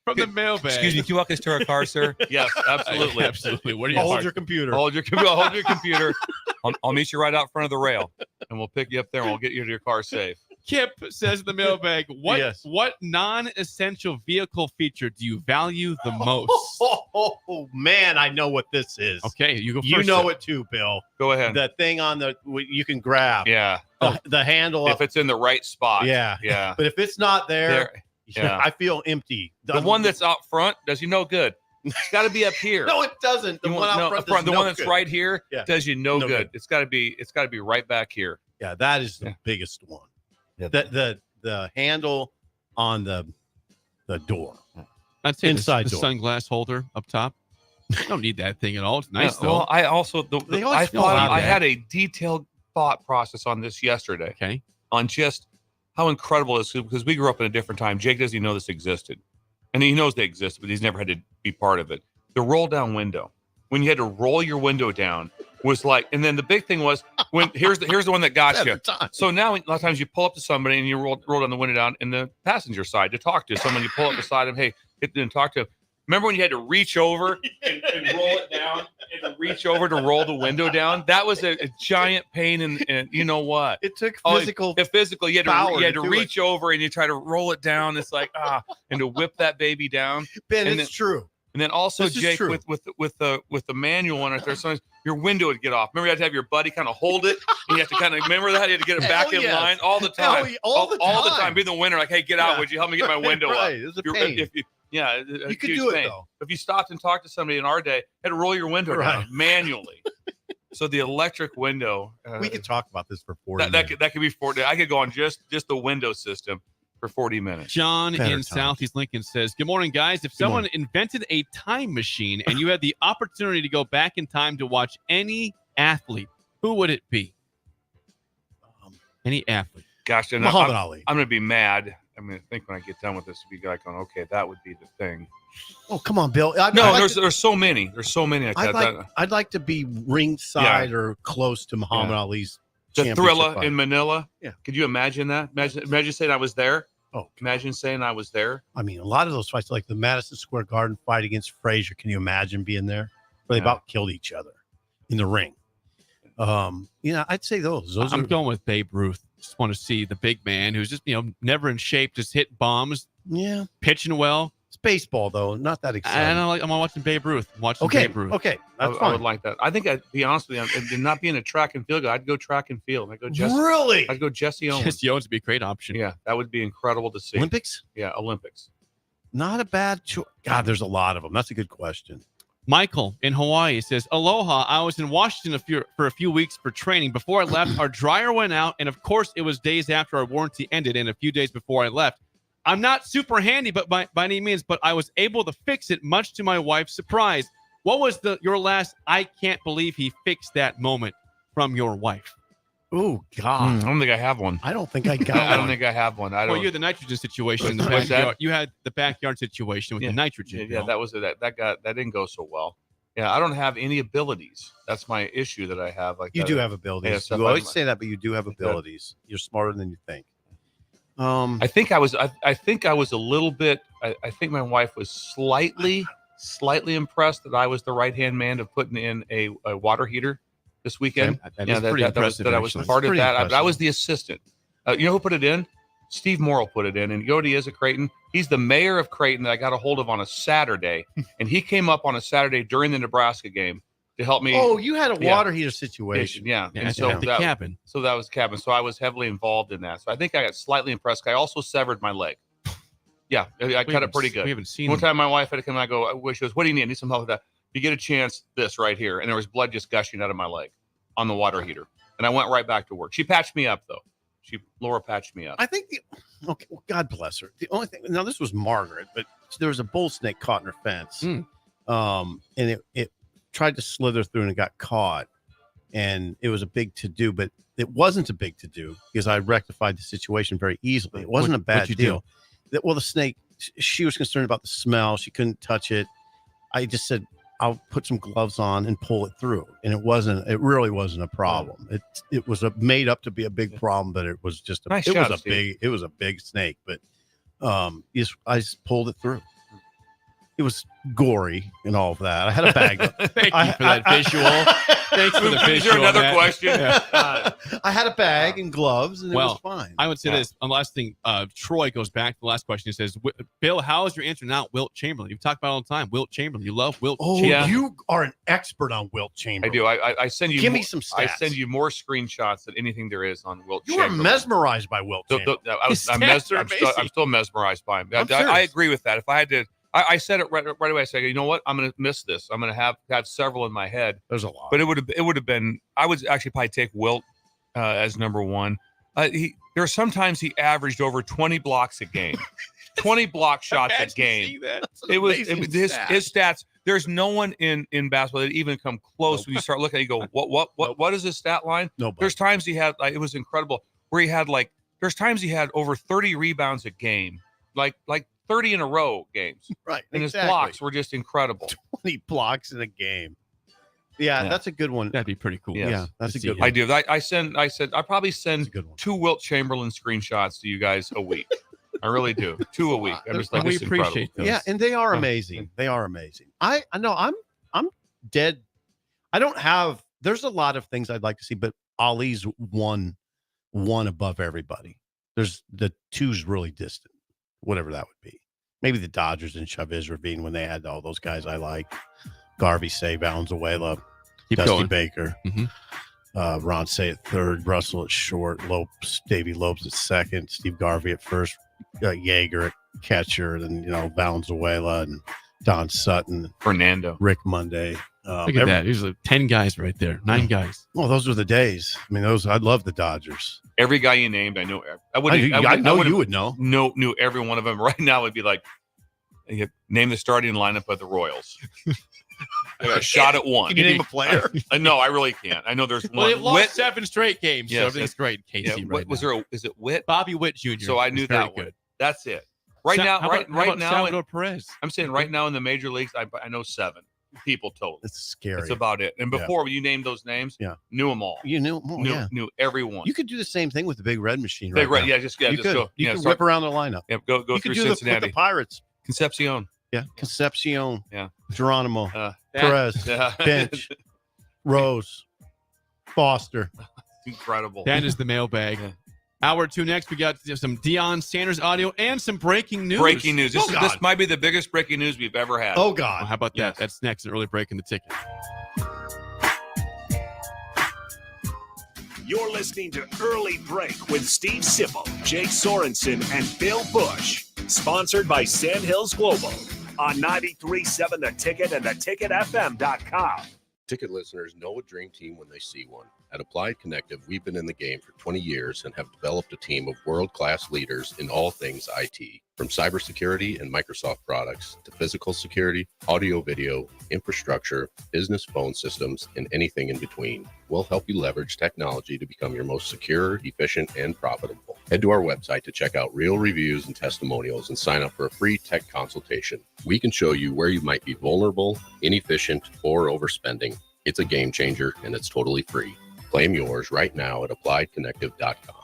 From the mailbag. Excuse me, can you walk us to our car, sir? Yes, absolutely. Absolutely. What do you hold your computer? Hold your computer. I'll meet you right out front of the rail, and we'll pick you up there, and we'll get you to your car safe. Kip says in the mailbag, what non-essential vehicle feature do you value the most? Oh, man, I know what this is. Okay, you go first. You know it too, Bill. Go ahead. The thing on you can grab. Yeah. The handle. If it's in the right spot. Yeah. Yeah. But if it's not there, yeah. I feel empty. The one that's out front does you no good. It's got to be up here. No, it doesn't. The one out front. The one that's right here does you no good. It's got to be right back here. Yeah, that is the biggest one. Yeah. The handle on the door. I'd say inside the door. sunglass holder up top. I don't need that thing at all. It's nice, though. Well, I also, I had a detailed thought process on this yesterday. Okay. On just how incredible it is, because we grew up in a different time. Jake doesn't even know this existed. And he knows they exist, but he's never had to be part of it. The roll down window. When you had to roll your window down was like, and then the big thing was when here's the one that got you. So now a lot of times you pull up to somebody and you roll down the window down in the passenger side to talk to someone. You pull up beside them, hey, get and talk to them. Remember when you had to reach over and roll it down and to reach over to roll the window down? That was a giant pain. And you know what? It took physical. Physical. You had to reach over and you try to roll it down. It's like and to whip that baby down. Ben, it's true. And then also, This is Jake, true. with the manual one right there, sometimes your window would get off. Remember, you had to have your buddy kind of hold it, and you have to kind of remember that. You had to get it back in line all the time. All the time. Be the winner. Like, hey, get out. Would you help me get my window right. up? It was a pain. You could do it, though. If you stopped and talked to somebody in our day, had to roll your window down manually. So the electric window. We could talk about this for 40 minutes. That could be 40. I could go on just the window system for 40 minutes. John in Southeast Lincoln says, good morning, guys. If someone invented a time machine and you had the opportunity to go back in time to watch any athlete, who would it be? Any athlete. Gosh, Muhammad Ali. I'm going to be mad. I'm going to think when I get done with this, be like, okay, that would be the thing. Oh, come on, Bill. There's so many. There's so many. I'd like to be ringside or close to Muhammad Ali's the Thrilla in Manila. Yeah. Could you imagine that? Imagine saying I was there. Oh, imagine saying I was there. I mean, a lot of those fights, like the Madison Square Garden fight against Frazier. Can you imagine being there? Where they about killed each other in the ring. I'd say those. I'm going with Babe Ruth. Just want to see the big man who's just never in shape, just hit bombs. Yeah, pitching well. It's baseball though, not that exciting. And I'm watching Babe Ruth. Babe Ruth. Okay, I would like that. I think I'd be honest with you, and not being a track and field guy, I'd go track and field. I'd go Jesse. Really? I'd go Jesse Owens. Jesse Owens would be a great option. Yeah, that would be incredible to see. Olympics? Yeah, Olympics. Not a bad choice. God, there's a lot of them. That's a good question. Michael in Hawaii says, aloha. I was in Washington for a few weeks for training. Before I left, our dryer went out. And of course, it was days after our warranty ended and a few days before I left. I'm not super handy, but by any means, but I was able to fix it, much to my wife's surprise. What was your last, I can't believe he fixed that moment from your wife? Oh, God. I don't think I have one. I don't think I got one. I don't think I have one. Well, you had the nitrogen situation in the backyard. You had the backyard situation with the nitrogen. Yeah, that didn't go so well. Yeah, I don't have any abilities. That's my issue that I have. Like you do have abilities. You always say that, but you do have abilities. You're smarter than you think. I think I was a little bit. I think my wife was slightly impressed that I was the right-hand man of putting in a water heater this weekend. That is pretty impressive. That I was part of that. I was the assistant. You know who put it in? Steve Morrill put it in. And Yodi is at Creighton. He's the mayor of Creighton that I got a hold of on a Saturday. And he came up on a Saturday during the Nebraska game to help me. Oh, you had a water heater situation. Yeah. And so the cabin. So that was cabin. So I was heavily involved in that. So I think I got slightly impressed. I also severed my leg. Yeah, I cut it pretty good. We haven't seen One time my wife had to come and I go, she goes, what do you need? I need some help with that. If you get a chance, this right here. And there was blood just gushing out of my leg on the water heater. And I went right back to work. She patched me up, though. Laura patched me up. I think well, God bless her. The only thing, now this was Margaret, but there was a bull snake caught in her fence. And it tried to slither through and it got caught. And it was a big to-do, but it wasn't a big to-do because I rectified the situation very easily. It wasn't a bad deal. Well, the snake, she was concerned about the smell. She couldn't touch it. I just said, I'll put some gloves on and pull it through. And it really wasn't a problem. It was made up to be a big problem, but it was just, it was a big snake, but I just pulled it through. It was gory and all of that. I had a bag. Thank you for that visual. Thanks for the visual. Is there another question? Yeah. I had a bag and gloves, and it was fine. I would say this. On the last thing, Troy goes back to the last question. He says, Bill, how is your answer now, Wilt Chamberlain? You've talked about it all the time. Wilt Chamberlain. You love Wilt Chamberlain. You are an expert on Wilt Chamberlain. I do. I send you. Give me some stats. I send you more screenshots than anything there is on Wilt Chamberlain. You are mesmerized by Wilt Chamberlain. I'm still mesmerized by him. I agree with that. If I had to. I said it right away. I said, you know what? I'm going to miss this. I'm going to have several in my head. There's a lot. But it would have been. I would actually probably take Wilt as number one. There are sometimes he averaged over 20 blocks a game, 20 block shots a game. It was his stats. There's no one in basketball that even come close. When you start looking, you go, what is his stat line? Nobody. There's times he had it was incredible where he had there's times he had over 30 rebounds a game, like 30 in a row games. Right. And exactly. his blocks were just incredible. 20 blocks in a game. Yeah, that's a good one. That'd be pretty cool. Yes. Yeah, that's a good one. I do. I probably send 2 Wilt Chamberlain screenshots to you guys a week. I really do. 2 a week. I'm just like, we this is appreciate incredible. those. Yeah, and they are amazing. They are amazing. I know I'm dead. I don't have. There's a lot of things I'd like to see, but Ali's one above everybody. There's the 2's really distant, whatever that would be. Maybe the Dodgers and Chavez Ravine when they had all those guys I like. Garvey, Say, Valenzuela, Dusty Baker, Ron Say at third, Russell at short, Davey Lopes at second, Steve Garvey at first, Yeager at catcher, and Valenzuela and Don Sutton, Fernando, Rick Monday. Look at that. There's 10 guys right there. 9 guys. Well, those were the days. I mean, I love the Dodgers. Every guy you named, I know. I know you would know. Knew every one of them. Right now, it'd be like, name the starting lineup of the Royals. I got a shot at one. Can you name a player? No, I really can't. I know there's one. Well, they've lost 7 straight games, Yes, so everything's great in KC right now. Is it Witt? Bobby Witt Jr. So I knew that one. That's it. Right now, how about now, Salvador Perez? I'm saying right now in the major leagues, I know 7 people total. It's scary. That's about it. And before when you named those names, knew them all. You knew them all. Knew everyone. You could do the same thing with the Big Red Machine. Big right Red, now. just you go. You could whip around the lineup. Yeah, go you through could do Cincinnati. the Pirates. Concepcion. Yeah, Concepcion. Yeah, Geronimo. Perez. Finch. Rose. Foster. Incredible. That is the mailbag. Hour 2 next. We got some Deion Sanders audio and some breaking news. Breaking news. This might be the biggest breaking news we've ever had. Oh, God. Well, how about that? That's next. An early break in the ticket. You're listening to Early Break with Steve Sipple, Jake Sorensen, and Bill Busch. Sponsored by Sandhills Global on 93.7 The Ticket and theticketfm.com. Ticket listeners know a dream team when they see one. At Applied Connective, we've been in the game for 20 years and have developed a team of world-class leaders in all things IT. From cybersecurity and Microsoft products to physical security, audio-video, infrastructure, business phone systems, and anything in between, we'll help you leverage technology to become your most secure, efficient, and profitable. Head to our website to check out real reviews and testimonials and sign up for a free tech consultation. We can show you where you might be vulnerable, inefficient, or overspending. It's a game changer, and it's totally free. Claim yours right now at appliedconnective.com.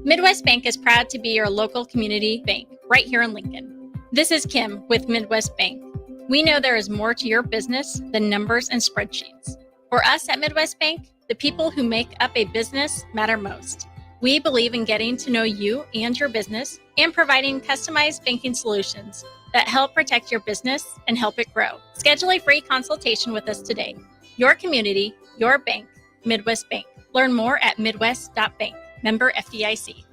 Midwest Bank is proud to be your local community bank right here in Lincoln. This is Kim with Midwest Bank. We know there is more to your business than numbers and spreadsheets. For us at Midwest Bank, the people who make up a business matter most. We believe in getting to know you and your business and providing customized banking solutions that help protect your business and help it grow. Schedule a free consultation with us today. Your community, your bank, Midwest Bank. Learn more at midwest.bank. Member FDIC.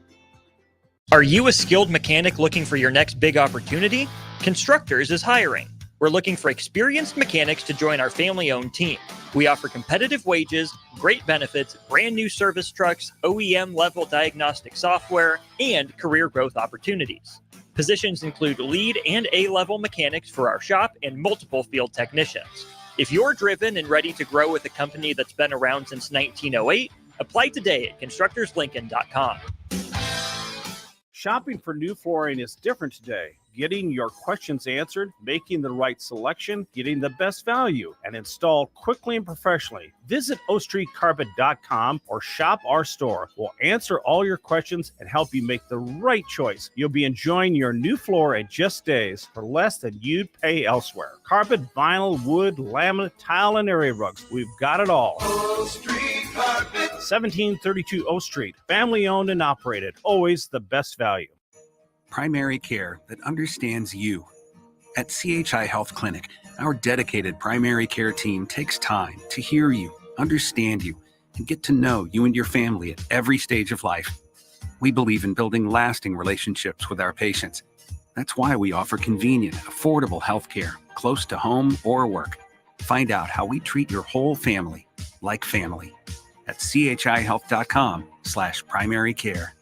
Are you a skilled mechanic looking for your next big opportunity? Constructors is hiring. We're looking for experienced mechanics to join our family-owned team. We offer competitive wages, great benefits, brand new service trucks, OEM-level diagnostic software, and career growth opportunities. Positions include lead and A-level mechanics for our shop and multiple field technicians. If you're driven and ready to grow with a company that's been around since 1908, apply today at constructorslincoln.com. Shopping for new flooring is different today. Getting your questions answered, making the right selection, getting the best value, and installed quickly and professionally. Visit ostreetcarpet.com or shop our store. We'll answer all your questions and help you make the right choice. You'll be enjoying your new floor in just days for less than you'd pay elsewhere. Carpet, vinyl, wood, laminate, tile, and area rugs. We've got it all. O Street Carpet. 1732 O Street. Family owned and operated. Always the best value. Primary care that understands you. At CHI Health Clinic, our dedicated primary care team takes time to hear you, understand you, and get to know you and your family at every stage of life. We believe in building lasting relationships with our patients. That's why we offer convenient, affordable health care close to home or work. Find out how we treat your whole family like family at chihealth.com/primary care.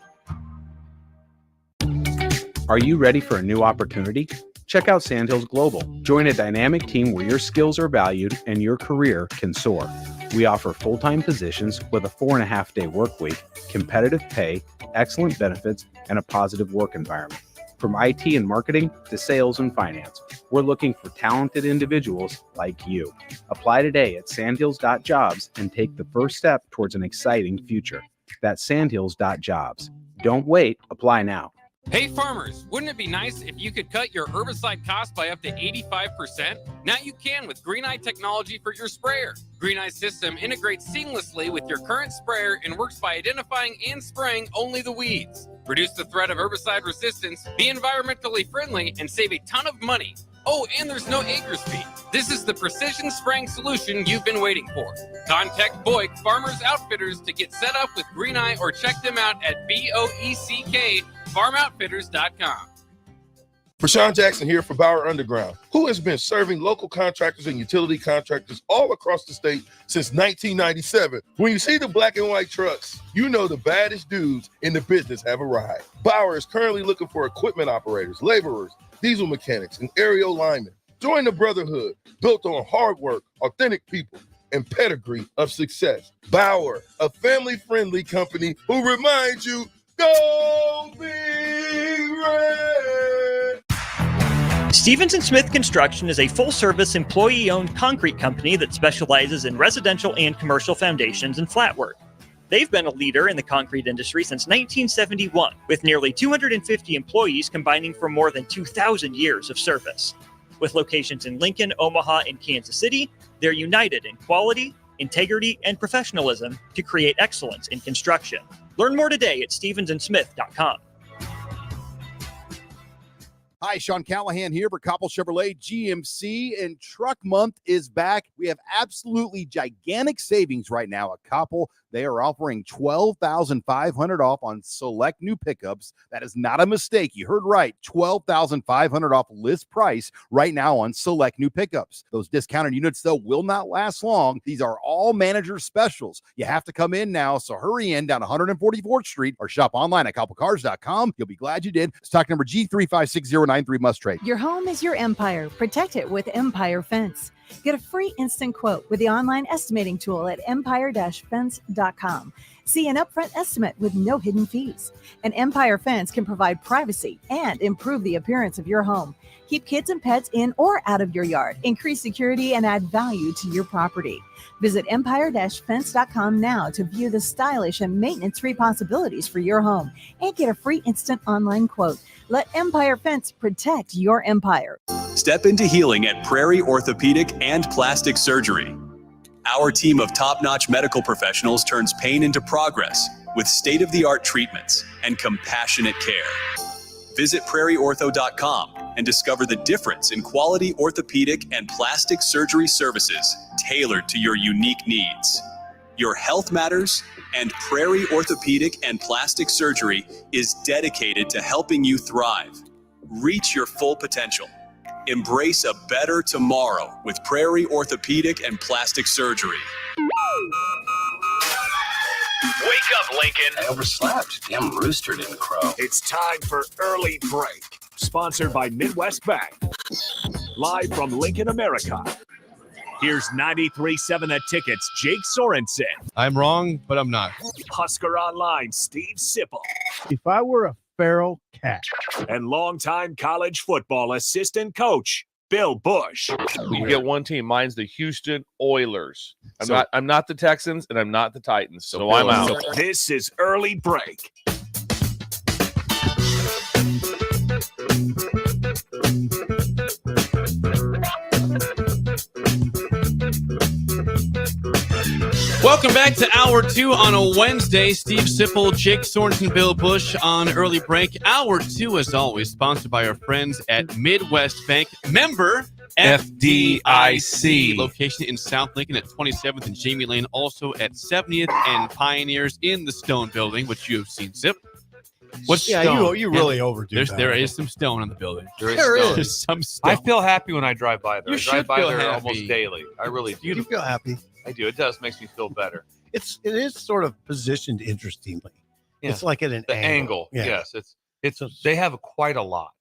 Are you ready for a new opportunity? check out Sandhills Global. Join a dynamic team where your skills are valued and your career can soar. We offer full-time positions with a 4.5-day work week, competitive pay, excellent benefits, and a positive work environment. From IT and marketing to sales and finance, we're looking for talented individuals like you. Apply today at sandhills.jobs and take the first step towards an exciting future. That's sandhills.jobs. Don't wait. Apply now. Hey farmers, wouldn't it be nice if you could cut your herbicide cost by up to 85%? Now you can with Green Eye technology for your sprayer. Green Eye's system integrates seamlessly with your current sprayer and works by identifying and spraying only the weeds. Reduce the threat of herbicide resistance, be environmentally friendly, and save a ton of money. Oh, and there's no acres fee. This is the precision spraying solution you've been waiting for. Contact Boyk Farmers Outfitters to get set up with Green Eye or check them out at BOECK.farmoutfitters.com. Rashawn Jackson here for Bauer Underground, who has been serving local contractors and utility contractors all across the state since 1997. When you see the black and white trucks, you know the baddest dudes in the business have arrived. Bauer is currently looking for equipment operators, laborers, diesel mechanics, and aerial linemen. Join the brotherhood built on hard work, authentic people, and pedigree of success. Bauer, a family-friendly company who reminds you, go Big Red! Stevens & Smith Construction is a full-service, employee-owned concrete company that specializes in residential and commercial foundations and flat work. They've been a leader in the concrete industry since 1971, with nearly 250 employees combining for more than 2,000 years of service. With locations in Lincoln, Omaha, and Kansas City, they're united in quality, integrity, and professionalism to create excellence in construction. Learn more today at stevensandsmith.com. Hi, Sean Callahan here for Koppel Chevrolet GMC, and Truck Month is back. We have absolutely gigantic savings right now at Koppel. They are offering $12,500 off on select new pickups. That is not a mistake. You heard right. $12,500 off list price right now on select new pickups. Those discounted units, though, will not last long. These are all manager specials. You have to come in now, so hurry in down 144th Street or shop online at koppelcars.com. You'll be glad you did. Stock number G356093 must trade. Your home is your empire. Protect it with Empire Fence. Get a free instant quote with the online estimating tool at empire-fence.com. See an upfront estimate with no hidden fees. An Empire Fence can provide privacy and improve the appearance of your home. Keep kids and pets in or out of your yard. Increase security and add value to your property. Visit empire-fence.com now to view the stylish and maintenance-free possibilities for your home and get a free instant online quote. Let Empire Fence protect your empire. Step into healing at Prairie Orthopedic and Plastic Surgery. Our team of top-notch medical professionals turns pain into progress with state-of-the-art treatments and compassionate care. Visit prairieortho.com and discover the difference in quality orthopedic and plastic surgery services tailored to your unique needs. Your health matters, and Prairie Orthopedic and Plastic Surgery is dedicated to helping you thrive. Reach your full potential. Embrace a better tomorrow with Prairie Orthopedic and Plastic Surgery. Wake up, Lincoln. I overslept. Damn rooster didn't crow. It's time for Early Break, sponsored by Midwest Bank. Live from Lincoln, America. Here's 93.7 The Ticket's Jake Sorensen. I'm wrong, but I'm not. Husker Online, Steve Sipple. If I were a feral cat. And longtime college football assistant coach, Bill Busch. You get one team. Mine's the Houston Oilers. I'm not the Texans, and I'm not the Titans, so I'm out. This is Early Break. Welcome back to Hour 2 on a Wednesday. Steve Sipple, Jake Sorensen, Bill Busch on Early Break. Hour 2, as always, sponsored by our friends at Midwest Bank. Member FDIC. Location in South Lincoln at 27th and Jamie Lane. Also at 70th and Pioneers in the Stone Building, which you have seen, Sip. What's stone? You really overdo that. There is some stone on the building. There is. There's some stone. I feel happy when I drive by there. You I should drive by feel there happy. almost daily. I really do. You feel happy. I do. It does. Makes me feel better. It is sort of positioned interestingly. Yeah. It's like at an angle. Yeah. Yes. It's they have quite a lot.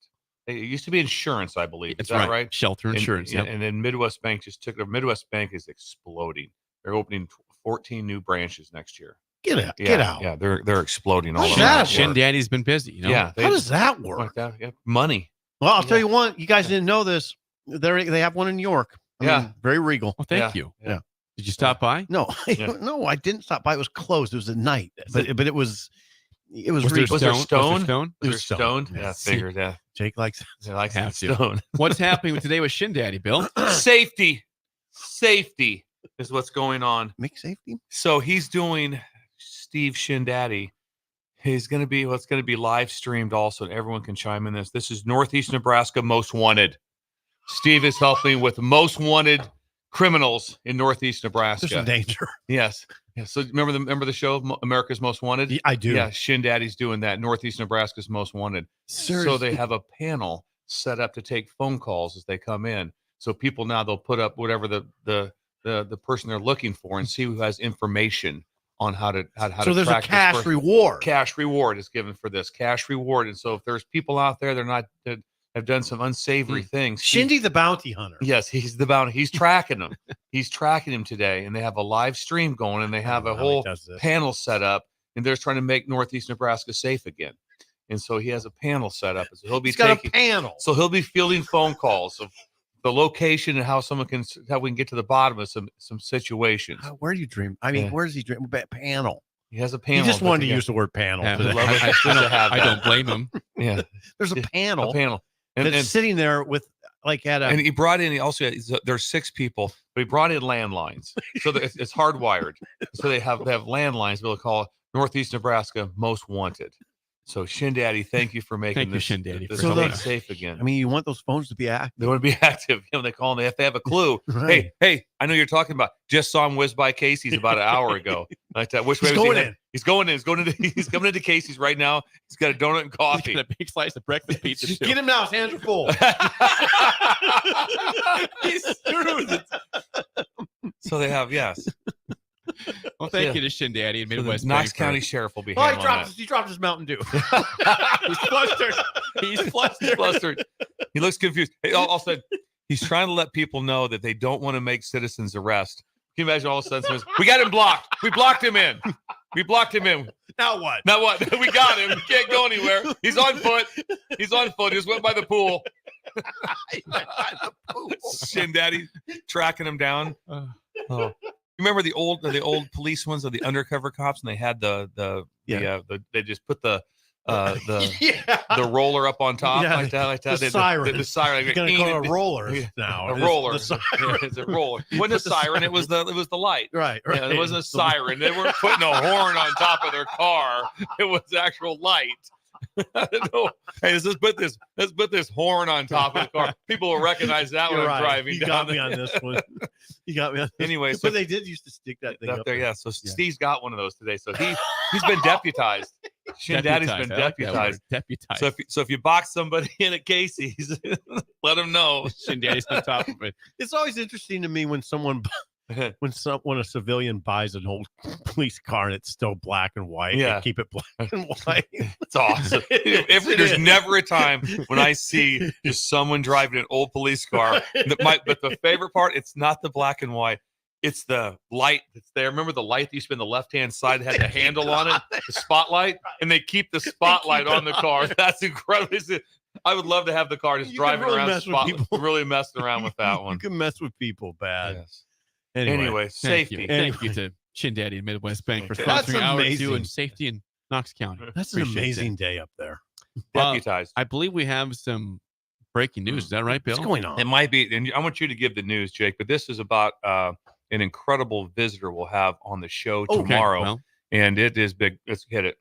It used to be insurance, I believe. Is That's that right? Shelter insurance. And then Midwest Bank just took it. Midwest Bank is exploding. They're opening 14 new branches next year. Get out. Yeah, they're exploding all How's around. that Shin work? Daddy's been busy. You know? Yeah. How does that work? Like that. Yeah. Money. Well, I'll tell you what. You guys didn't know this. They have one in New York. I mean, very regal. Well, thank you. Yeah. Did you stop by? No, Yeah. no, I didn't stop by. It was closed. It was at night, but it was. It was. Was there regal. Was there stone? stone? Was there stone? Was there was stone. stoned? Yeah. Yeah, I figured. Yeah. Jake likes. He likes Have to. stone. What's happening today with Shin Daddy, Bill? Safety is what's going on. Make safety. So he's doing Steve Shindaddy. He's going to be what's going to be live streamed also, and everyone can chime in. This is Northeast Nebraska Most Wanted. Steve is helping with most wanted criminals in Northeast Nebraska. There's some danger. Yes. Yeah. So remember the show America's Most Wanted? I do. Yeah, Shindaddy's doing that. Northeast Nebraska's Most Wanted. Seriously. So they have a panel set up to take phone calls as they come in. So people now they'll put up whatever the person they're looking for and see who has information on how to So there's a track this cash person. reward. Cash reward is given for this cash reward. And so if there's people out there that have done some unsavory things, Shindy the bounty hunter. yes, he's the bounty. He's tracking them. He's tracking him today, and they have a live stream going, and they have a whole panel set up, and they're trying to make Northeast Nebraska safe again. And so he has a panel set up. So he'll be He's got a panel. So he'll be fielding phone calls of the location and how we can get to the bottom of some situations. Where do you dream? I mean, Yeah. where does he dream? Panel. He has a panel. He just wanted to together. use the word panel. Yeah, today. I don't blame him. Yeah, There's a panel. a panel. That's sitting there with like at a. And he brought in. There's 6 people, but he brought in landlines, so that it's hardwired. So they have landlines. To be able to call Northeast Nebraska Most Wanted. So Shindaddy, thank you for making Thank you, Shindaddy, this for state that. safe again. I mean, you want those phones to be active. They want to be active. You know, they call them if they have a clue. Right. Hey, I know you're talking about. Just saw him whiz by Casey's about an hour ago. Like that. Which way He's was he going headed? in. He's going in. He's coming into Casey's right now. He's got a donut and coffee. A big slice of breakfast pizza. too. Get him now. His hands are full. He's screwed. So they have Well, thank you to Shin Daddy and Midwest Knox Bank County for- Sheriff will be. Oh, handling he dropped his Mountain Dew. He's flustered. He's flustered. Flustered. He looks confused. Hey, all of a sudden, he's trying to let people know that they don't want to make citizens arrest. Can you imagine all of a sudden says, we got him blocked. We blocked him in. We blocked him in. Now what? Now what? We got him. He can't go anywhere. He's on foot. He's on foot. He just went by the pool. Shin Daddy tracking him down. Oh. You remember the old police ones of the undercover cops, and they had they just put the roller up on top like that. The siren. The siren. You're gonna call it a roller now. A roller. The siren. It's a roller. It wasn't a siren. It was the light. Right. Yeah, it wasn't a siren. They weren't putting a horn on top of their car. It was actual light. No. Hey, let's put this horn on top of the car. People will recognize that when I'm driving. You got me on this one. You got me on this. Anyway, but they did used to stick that thing up there. Yeah. So Steve's got one of those today. So he's been deputized. Shin Daddy's been deputized. Deputized. So if you box somebody in at Casey's, let them know. Shin Daddy's on top of it. It's always interesting to me when someone when a civilian buys an old police car and it's still black and white. Yeah. They keep it black and white. It's awesome. There's never a time when I see just someone driving an old police car. But the favorite part, it's not the black and white. It's the light that's there. Remember the light that used to be on the left-hand side that had the handle on it, the spotlight, and they keep the spotlight on the car. That's incredible. I would love to have the car just driving really around mess with people. really messing around with that one. You can mess with people bad. Yes. Anyway, safety. Thank you to Shin Daddy and Midwest Bank for That's sponsoring Hour 2 amazing. and safety in Knox County. That's an Appreciate amazing that. day up there. Deputized. I believe we have some breaking news. Is that right, Bill? What's going on? It might be, and I want you to give the news, Jake, but this is about an incredible visitor we'll have on the show tomorrow. Well. And it is big. Let's hit it.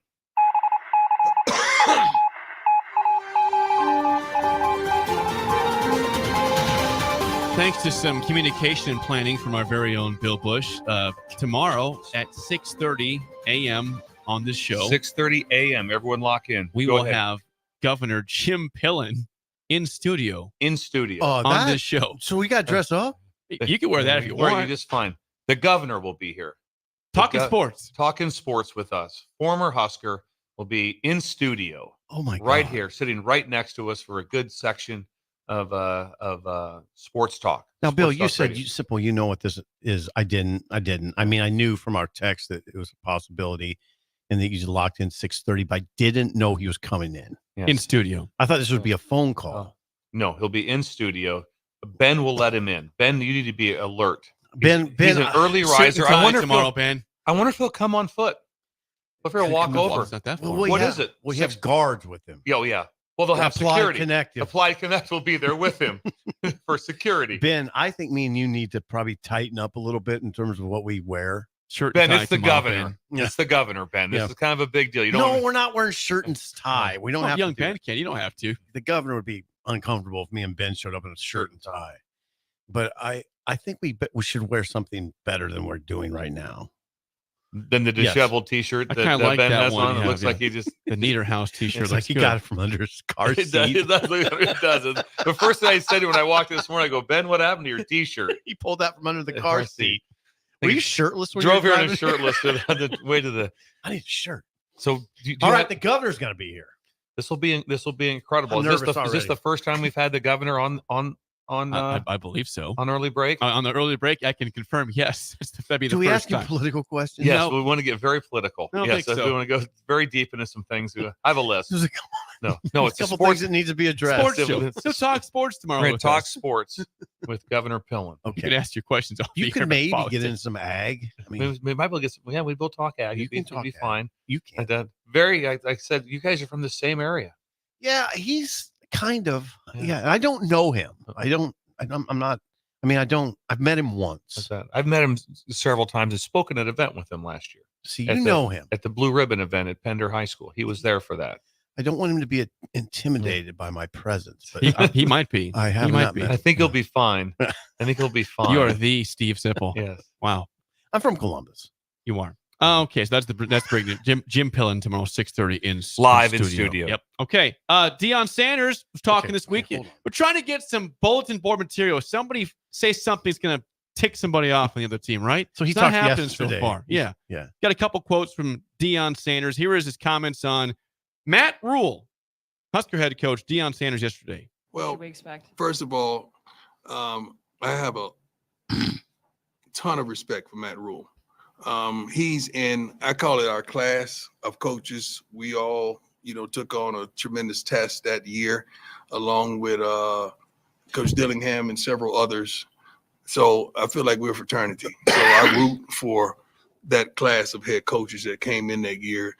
Thanks to some communication and planning from our very own Bill Busch, tomorrow at 6:30 a.m. on this show, 6:30 a.m. Everyone lock in. we will have Governor Jim Pillen in studio Oh, on this show. So we got dressed up. You can wear that if you Wear want. it just fine. The governor will be here. Talking sports. Talking sports with us. Former Husker will be in studio. Oh my God. Right here, sitting right next to us for a good section of sports talk. Now, Sports Bill, you talk said radio. Simple, you know what this is. I didn't. I mean, I knew from our text that it was a possibility and that he's locked in 6:30, but I didn't know he was coming in. Yes. In studio. I thought this would be a phone call. No, he'll be in studio. Ben will let him in. Ben, you need to be alert. Ben, he's an early riser. I wonder tomorrow, Ben. I wonder if he'll come on foot. If he'll walk over. It's not that far. What is it? We have guards with him. Oh, yeah. Well, they'll have Applied security. Connective. Applied Connect will be there with him for security. Ben, I think me and you need to probably tighten up a little bit in terms of what we wear. Shirt Ben, and tie it's the tomorrow, governor. Ben. It's the governor, Ben. This Yeah. is kind of a big deal. You No, don't. we're not wearing shirt and tie. We don't Well, have young to. do Ben it. can. You don't have to. The governor would be uncomfortable if me and Ben showed up in a shirt and tie. But I think we should wear something better than we're doing right now. Then the Yes. disheveled T-shirt I that, kind of like Ben that has one. on. you It looks have, like yeah. he just. The Niederhaus T-shirt. It's like looks he good. got it from under his car seat. It does. It does. The first thing I said when I walked in this morning, I go, Ben, what happened to your T-shirt? He pulled that from under the The car car seat. Like, Were you shirtless when Drove you here were in a driving? shirtless on the way to the. I need a shirt. So do All you right, have- the governor's going to be here. This will be incredible. I'm Is this, nervous is this already. the first time we've had the governor on I believe so. on early break? On the early break, I can confirm. Yes, that'd be the Do we first ask him time. political questions? Yes, No. we want to get very political. I don't Yes, think so. we want to go very deep into some things. I have a list. There's a No, There's it's a a couple sports. things that needs to be addressed. Sports show. We'll talk sports tomorrow. We're going with to talk us. sports with Governor Pillen. You Okay. can ask your questions. You can maybe get in some ag. I mean, We might be able to get some, we will talk ag. You It'd can be, talk it'd be ag. fine. you can. And I said, you guys are from the same area. Yeah, he's kind of. Yeah, I don't know him. I'm not. I mean, I don't. I've met him once. I've met him several times and spoken at an event with him last year. See, At you know him. At the Blue Ribbon event at Pender High School. He was there for that. I don't want him to be intimidated by my presence, but He might be. I have He might not be. met I him. think he'll be fine. I think he'll be fine. You are the Steve Sipple. Yes. Wow, I'm from Columbus. you are. Oh, okay, so that's break news. Jim Pillen tomorrow 6:30 in Live in studio. Yep. Okay. Deion Sanders was talking Okay, this week. hold on. We're trying to get some bulletin board material. Somebody say something's gonna tick somebody off on the other team, right? So he It's not talked happening so yesterday. far. Yeah. Yeah. Got a couple quotes from Deion Sanders. Here is his comments on Matt Rule, Husker head coach Deion Sanders yesterday. Well, we expect? first of all, I have a ton of respect for Matt Rule. He's in, I call it our class of coaches. We all, took on a tremendous test that year, along with Coach Dillingham and several others. So I feel like we're a fraternity. So I root for that class of head coaches that came in that year.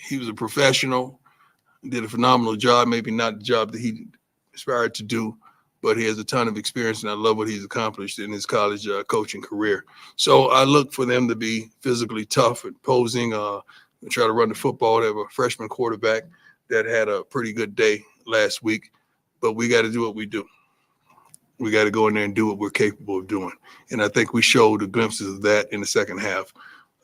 He was a professional, did a phenomenal job, maybe not the job that he aspired to do, but he has a ton of experience, and I love what he's accomplished in his college coaching career. So I look for them to be physically tough, imposing, try to run the football. They have a freshman quarterback that had a pretty good day last week, but we got to do what we do. We got to go in there and do what we're capable of doing. And I think we showed the glimpses of that in the second half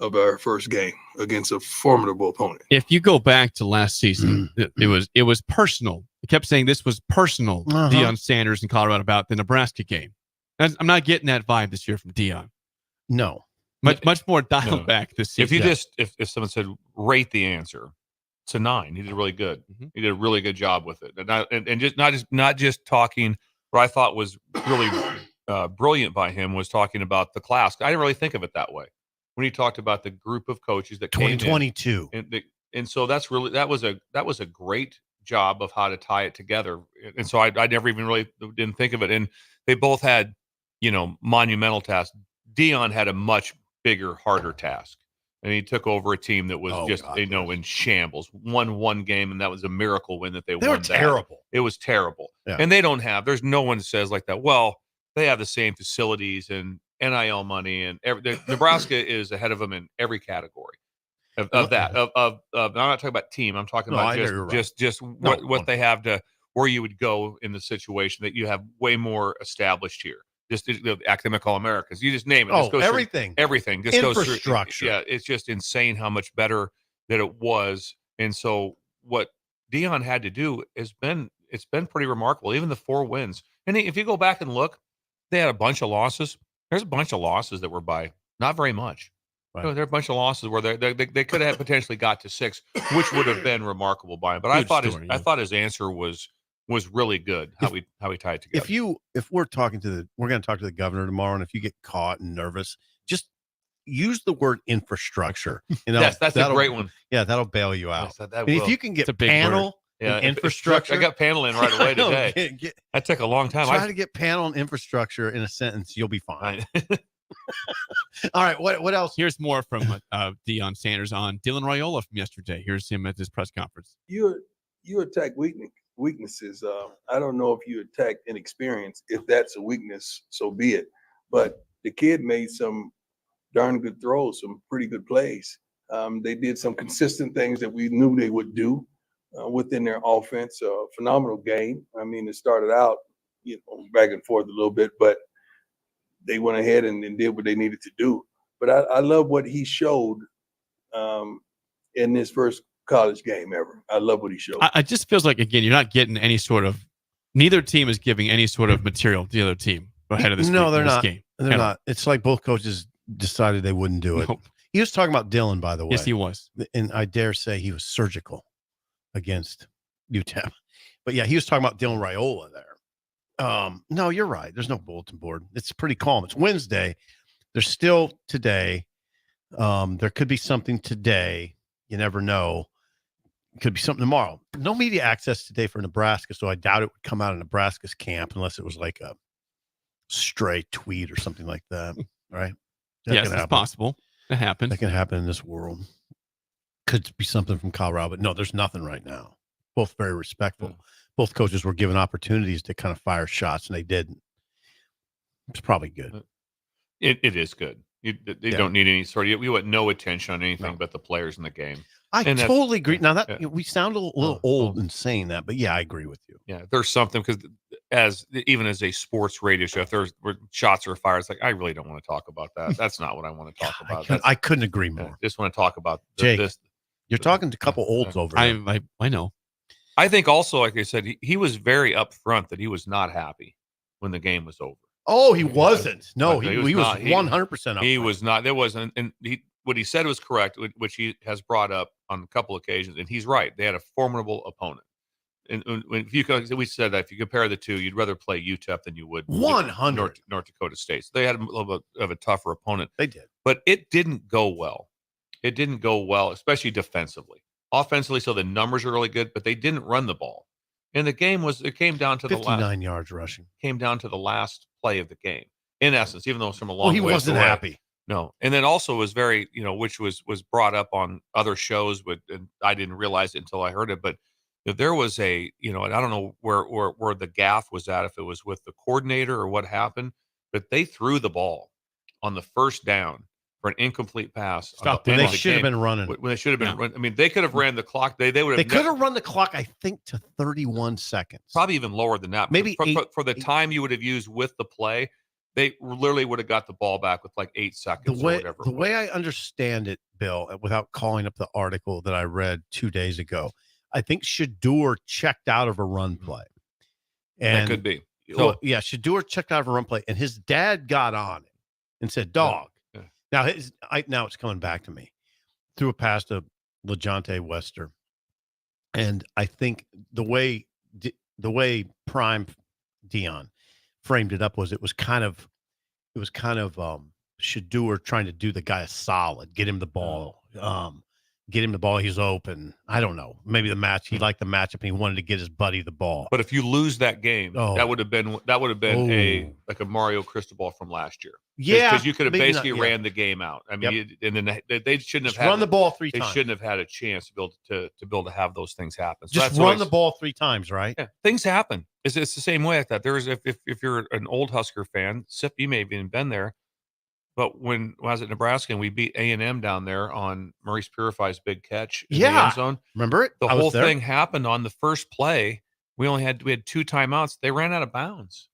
of our first game against a formidable opponent. If you go back to last season, it was personal. He kept saying this was personal. Deion Sanders in Colorado about the Nebraska game. I'm not getting that vibe this year from Deion. No, much more dialed back this season. If someone said rate the answer, it's a 9. He did really good. He did a really good job with it, and not just talking. What I thought was really brilliant by him was talking about the class. I didn't really think of it that way when he talked about the group of coaches that came in. 2022, and so that was a great job of how to tie it together. And so I never even really didn't think of it. And they both had, monumental tasks. Deion had a much bigger, harder task. And he took over a team that was in shambles. Won one game, and that was a miracle win that they won. They were terrible. It was terrible. Yeah. And there's no one that says like that, well, they have the same facilities and NIL money, and Nebraska is ahead of them in every category of that. I'm not talking about team. I'm talking about just what they have to where you would go in the situation that you have way more established here. Just the academic All-Americans. You just name it. Oh, just goes everything. Everything. Just goes through. Infrastructure. Yeah, it's just insane how much better that it was. And so what Deion had to do it's been pretty remarkable. Even the 4 wins. And if you go back and look, they had a bunch of losses. There's a bunch of losses that were by not very much. Right. There are a bunch of losses where they could have potentially got to 6, which would have been remarkable by him. But I thought his answer was really good. How we tied it together. If we're going to talk to the governor tomorrow, and if you get caught and nervous, just use the word infrastructure. Yes, that's a great one. Yeah, that'll bail you out. Yes, if you can get panel and infrastructure, I got panel in right away today. That took a long time. Try to get panel and infrastructure in a sentence. You'll be fine. All right. What else? Here's more from Deion Sanders on Dylan Raiola from yesterday. Here's him at this press conference. You attack weaknesses. I don't know if you attack inexperience. If that's a weakness, so be it. But the kid made some darn good throws, some pretty good plays. They did some consistent things that we knew they would do within their offense. Phenomenal game. I mean, it started out, back and forth a little bit, but they went ahead and did what they needed to do. But I love what he showed in his first college game ever. I love what he showed. I just feels like, again, you're not getting any sort of – neither team is giving any sort of material to the other team ahead of this No, they're this not. game. They're not. It's like both coaches decided they wouldn't do it. Nope. He was talking about Dylan, by the way. Yes, he was. And I dare say he was surgical against UTEP. But, yeah, he was talking about Dylan Raiola there. No, you're right. There's no bulletin board. It's pretty calm. It's Wednesday. There's still today. There could be something today. You never know. It could be something tomorrow. No media access today for Nebraska, so I doubt it would come out of Nebraska's camp unless it was like a stray tweet or something like that. Right? Yes, it's possible. It happens. That can happen in this world. Could be something from Colorado, but no, there's nothing right now. Both very respectful. Both coaches were given opportunities to kind of fire shots, and they didn't. It's probably good. It is good. They don't need any sort of – we want no attention on anything but the players in the game. I totally agree. Now, we sound a little old in saying that, but, yeah, I agree with you. Yeah, there's something because even as a sports radio show, if there's shots are fired, it's like, I really don't want to talk about that. That's not what I want to talk about. I couldn't agree more. I just want to talk about Jake, this. You're talking to a couple olds over there. I know. I think also, like I said, he was very upfront that he was not happy when the game was over. Oh, he wasn't. No, he was 100% up. He was not. There wasn't. And what he said was correct, which he has brought up on a couple occasions. And he's right. They had a formidable opponent. And we said that if you compare the two, you'd rather play UTEP than you would 100 North Dakota State. So they had a little bit of a tougher opponent. They did. But it didn't go well. It didn't go well, especially defensively. Offensively, so the numbers are really good, but they didn't run the ball. And the game came down to 59 yards rushing. Came down to the last play of the game. In essence, even though it's from a long way. He wasn't happy. No. And then also was very, which was brought up on other shows, and I didn't realize it until I heard it, but there was and I don't know where the gaffe was at, if it was with the coordinator or what happened, but they threw the ball on the first down for an incomplete pass. They should have been running. When they should have been running. I mean, they could have ran the clock. They would have. They could have run the clock, I think, to 31 seconds. Probably even lower than that. Maybe for the time you would have used with the play, they literally would have got the ball back with like 8 seconds or whatever. The way I understand it, Bill, without calling up the article that I read 2 days ago, I think Shador checked out of a run play. And that could be. So, yeah, Shador checked out of a run play, and his dad got on it and said, "Dog." Yeah. Now it's coming back to me. Threw a pass to LeJohntay Wester, and I think the way Prime Deion framed it up was it was kind of Shador trying to do the guy a solid, get him the ball, he's open. I don't know. Maybe he liked the matchup and he wanted to get his buddy the ball. But if you lose that game, that would have been a Mario Cristobal from last year. Yeah, because you could have basically ran the game out. I mean, and then they shouldn't have run the ball 3 times. They shouldn't have had a chance to be able to have those things happen. So just run the ball 3 times, right? Yeah, things happen. It's the same way like that. There's if you're an old Husker fan, Sip, you may have even been there. But when I was at Nebraska and we beat A&M down there on Maurice Purify's big catch in the end zone. Remember it? The whole thing happened on the first play. We had 2 timeouts. They ran out of bounds.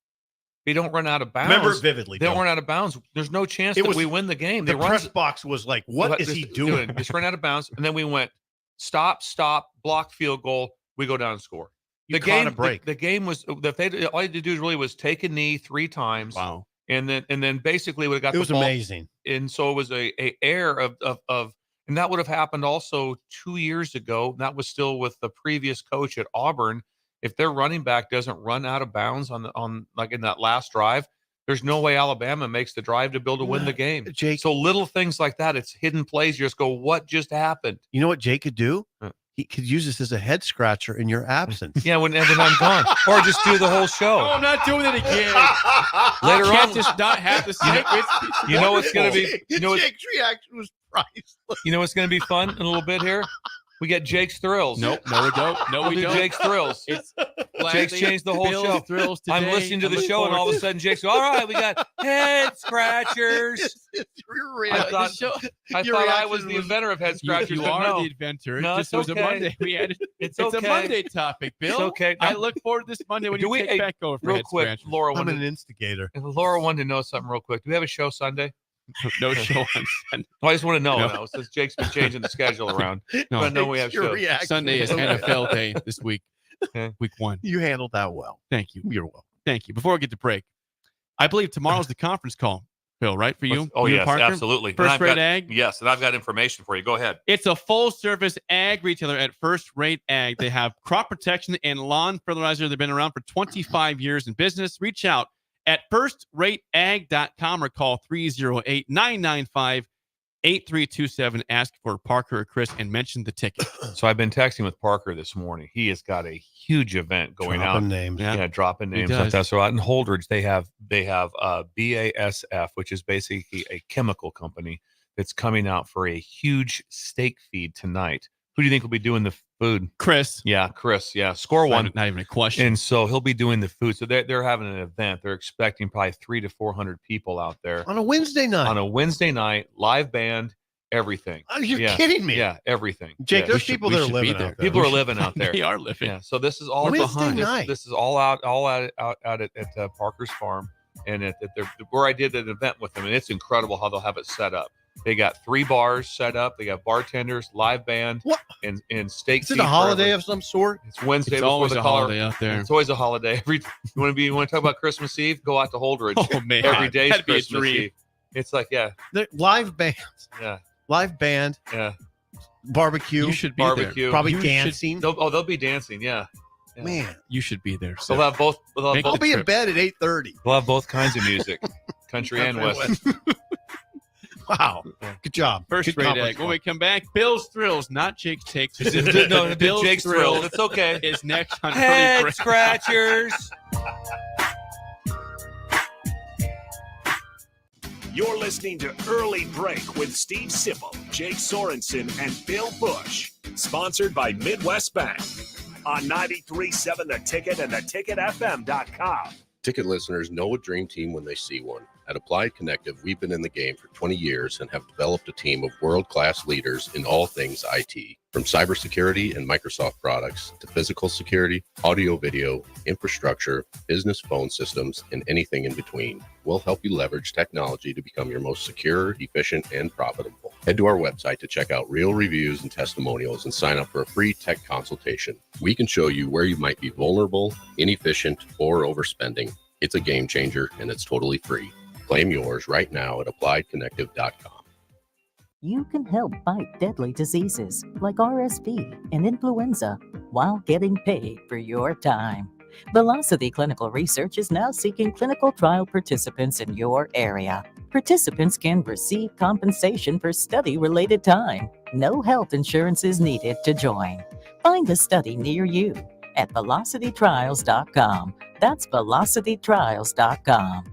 They don't run out of bounds. Remember it vividly. They don't run out of bounds. There's no chance that we win the game. The press box was like, what is he doing? Just ran out of bounds. And then we went stop, block, field goal. We go down and score. The game was, all you had to do really was take a knee 3 times. Wow. And then basically would have got it was the ball, amazing. And so it was a air of and that would have happened also 2 years ago. That was still with the previous coach at Auburn. If their running back doesn't run out of bounds on like in that last drive, there's no way Alabama makes the drive to build to win the game. Jake, so little things like that, it's hidden plays. You just go, what just happened? You know what Jake could do? He could use this as a head scratcher in your absence. Yeah, when I'm gone, or just do the whole show. Oh, I'm not doing it again. Later I can't on, just not have the segment. You know what's going to be? Jake's reaction was priceless. You know what's going to be fun in a little bit here? We get Jake's Thrills. Nope, no, we don't. No, we do don't. Jake's Thrills. Jake's changed the whole Bill's show. Thrills today. I'm listening to the show, and all of a sudden, Jake's all right, we got head scratchers. I thought I was the inventor of head scratchers. You but are no. the inventor. No, Just it's was okay. a Monday. We had It's a okay. Monday topic, Bill. It's okay. I look forward to this Monday when you take back over for real head quick, scratchers. Laura. I'm wanted- an instigator. Laura wanted to know something real quick. Do we have a show Sunday? No show on Sunday. Well, I just want to know No. now, since Jake's been changing the schedule around. No. But no, we have Your shows. reaction Sunday is was NFL Day this week. Okay. Week 1. You handled that well. Thank you. You're welcome. Thank you. Before I get to break, I believe tomorrow's the conference call, Bill, right? For you? Oh, You and yes, Parker? absolutely. And First I've Rate got- Ag? Yes, and I've got information for you. Go ahead. It's a full-service ag retailer at First Rate Ag. They have crop protection and lawn fertilizer. They've been around for 25 years in business. Reach out at firstrateag.com or call 308-995-8327. Ask for Parker or Chris and mention the ticket. So I've been texting with Parker this morning. He has got a huge event going Dropping out. names. Yeah, dropping He names does. like that. So out in Holdridge, they have BASF, which is basically a chemical company that's coming out for a huge steak feed tonight. Who do you think will be doing the food? Chris. Yeah, Chris. Yeah, score one. Not even a question. And so he'll be doing the food. So they're having an event. They're expecting probably 300 to 400 people out there On a Wednesday night. on a Wednesday night, live band, everything. Oh, you're Yeah. kidding me. Yeah, everything. Jake, Yeah. there's people we that are should be living there. out there. People are living out there. They are living. Yeah. So this is all Wednesday behind. night. This is all out at Parker's Farm, and at where I did an event with them, and it's incredible how they'll have it set up. They got 3 bars set up. They got bartenders, live band, What? and steak. Is it feed a holiday forever. of some sort? It's Wednesday It's before always the a color. holiday out there. It's always a holiday. You want to talk about Christmas Eve? Go out to Holdridge. Oh, man. Every day's That'd be a Christmas dream. Eve. It's like Live bands. yeah, Live band. yeah. Barbecue. You should be Barbecue. Probably You should- dancing. They'll be dancing. Yeah. Yeah. Man. there. You should be there. They'll have both. Make I'll the be in trip. bed at 8:30. We'll have both kinds of music, country and western. Wow. Good job. First Good Rate conference Ag. call. When we come back, Bill's Thrills, not Jake's Takes. No, Bill's Jake's Thrills. It's okay. is next on Early Head Break. scratchers. You're listening to Early Break with Steve Sipple, Jake Sorensen, and Bill Busch. Sponsored by Midwest Bank on 93.7 The Ticket and theticketfm.com. Ticket listeners know a dream team when they see one. At Applied Connective, we've been in the game for 20 years and have developed a team of world-class leaders in all things IT. From cybersecurity and Microsoft products to physical security, audio-video, infrastructure, business phone systems, and anything in between, we'll help you leverage technology to become your most secure, efficient, and profitable. Head to our website to check out real reviews and testimonials and sign up for a free tech consultation. We can show you where you might be vulnerable, inefficient, or overspending. It's a game changer, and it's totally free. Claim yours right now at appliedconnective.com. You can help fight deadly diseases like RSV and influenza while getting paid for your time. Velocity Clinical Research is now seeking clinical trial participants in your area. Participants can receive compensation for study-related time. No health insurance is needed to join. Find a study near you at velocitytrials.com. That's velocitytrials.com.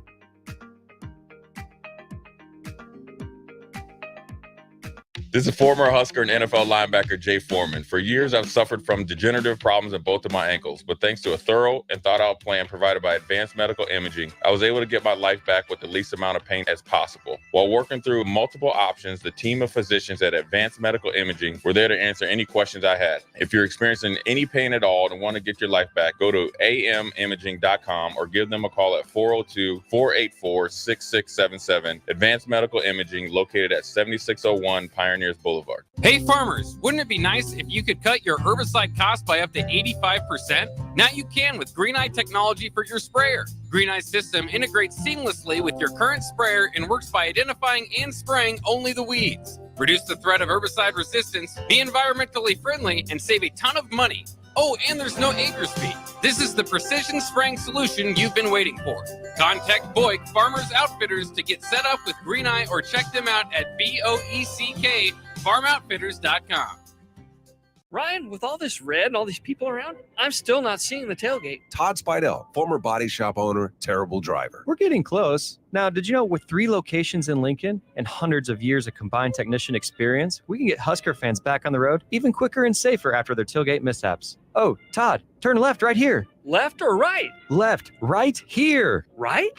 This is former Husker and NFL linebacker Jay Foreman. For years, I've suffered from degenerative problems in both of my ankles, but thanks to a thorough and thought-out plan provided by Advanced Medical Imaging, I was able to get my life back with the least amount of pain as possible. While working through multiple options, the team of physicians at Advanced Medical Imaging were there to answer any questions I had. If you're experiencing any pain at all and want to get your life back, go to amimaging.com or give them a call at 402-484-6677. Advanced Medical Imaging, located at 7601 Pioneer Pioneers Boulevard. Hey farmers, wouldn't it be nice if you could cut your herbicide cost by up to 85%? Now you can with Green Eye technology for your sprayer. Green Eye's system integrates seamlessly with your current sprayer and works by identifying and spraying only the weeds. Reduce the threat of herbicide resistance, be environmentally friendly, and save a ton of money. Oh, and there's no acres fee. This is the precision spraying solution you've been waiting for. Contact Boyk Farmers Outfitters to get set up with Green Eye or check them out at BOECK Ryan, with all this red and all these people around, I'm still not seeing the tailgate. Todd Spidell, former body shop owner, terrible driver. We're getting close. Now, did you know with 3 locations in Lincoln and hundreds of years of combined technician experience, we can get Husker fans back on the road even quicker and safer after their tailgate mishaps? Oh, Todd, turn left right here. Left or right? Left, right here. Right?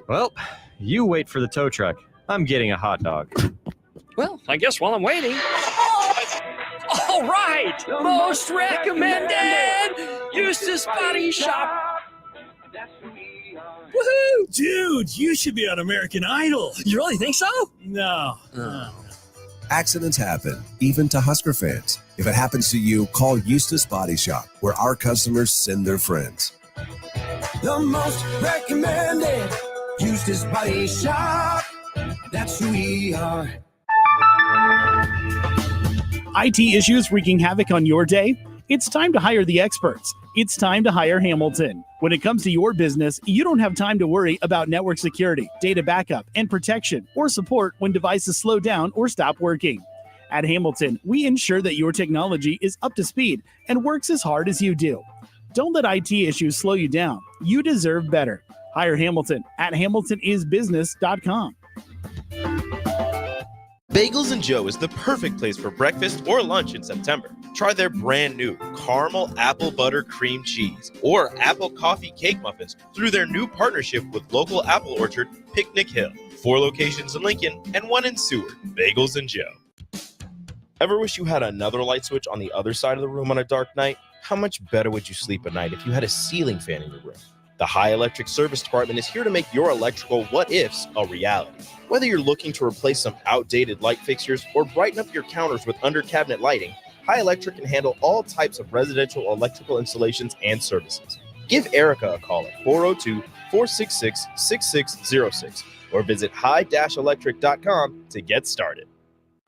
Well, you wait for the tow truck. I'm getting a hot dog. Well, I guess while I'm waiting. All right! Most recommended! Eustace Body Shop! Woohoo! Dude, you should be on American Idol. You really think so? No. Accidents happen, even to Husker fans. If it happens to you, call Eustace Body Shop, where our customers send their friends. The most recommended Eustace Body Shop. That's who we are. IT issues wreaking havoc on your day? It's time to hire the experts. It's time to hire Hamilton. When it comes to your business, you don't have time to worry about network security, data backup, and protection, or support when devices slow down or stop working. At Hamilton, we ensure that your technology is up to speed and works as hard as you do. Don't let IT issues slow you down. You deserve better. Hire Hamilton at hamiltonisbusiness.com. Bagels & Joe is the perfect place for breakfast or lunch in September. Try their brand new caramel apple butter cream cheese or apple coffee cake muffins through their new partnership with local apple orchard Picnic Hill. 4 locations in Lincoln and 1 in Seward. Bagels & Joe. Ever wish you had another light switch on the other side of the room on a dark night? How much better would you sleep at night if you had a ceiling fan in your room? The High Electric Service Department is here to make your electrical what-ifs a reality. Whether you're looking to replace some outdated light fixtures or brighten up your counters with under-cabinet lighting, High Electric can handle all types of residential electrical installations and services. Give Erica a call at 402-466-6606 or visit high-electric.com to get started.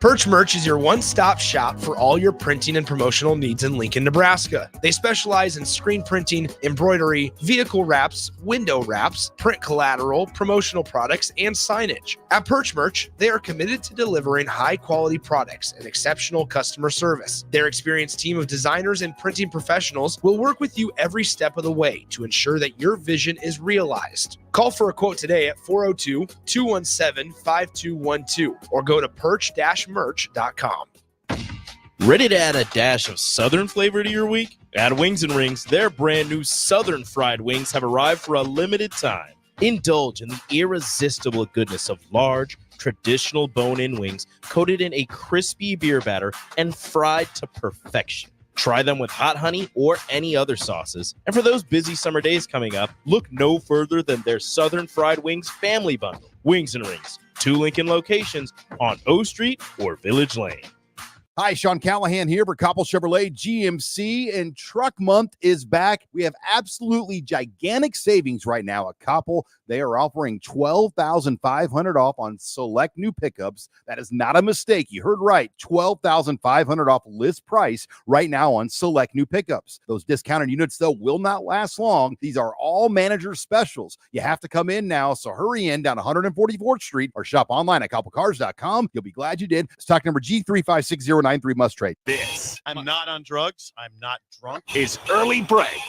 Perch Merch is your one-stop shop for all your printing and promotional needs in Lincoln, Nebraska. They specialize in screen printing, embroidery, vehicle wraps, window wraps, print collateral, promotional products, and signage. At Perch Merch, they are committed to delivering high-quality products and exceptional customer service. Their experienced team of designers and printing professionals will work with you every step of the way to ensure that your vision is realized. Call for a quote today at 402-217-5212 or go to perch-merch.com. Ready to add a dash of Southern flavor to your week? At Wings and Rings, their brand new Southern fried wings have arrived for a limited time. Indulge in the irresistible goodness of large, traditional bone-in wings coated in a crispy beer batter and fried to perfection. Try them with hot honey or any other sauces. And for those busy summer days coming up, look no further than their Southern Fried Wings Family Bundle. Wings and Rings, 2 Lincoln locations on O Street or Village Lane. Hi, Sean Callahan here for Koppel Chevrolet GMC, and Truck Month is back. We have absolutely gigantic savings right now at Koppel. They are offering $12,500 off on select new pickups. That is not a mistake. You heard right. $12,500 off list price right now on select new pickups. Those discounted units, though, will not last long. These are all manager specials. You have to come in now, so hurry in down 144th Street or shop online at koppelcars.com. You'll be glad you did. Stock number G35609. 93 must trade. This, I'm not on drugs. I'm not drunk. is Early Break.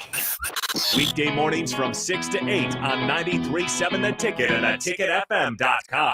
Weekday mornings from 6 to 8 on 93.7 The Ticket and theticketfm.com.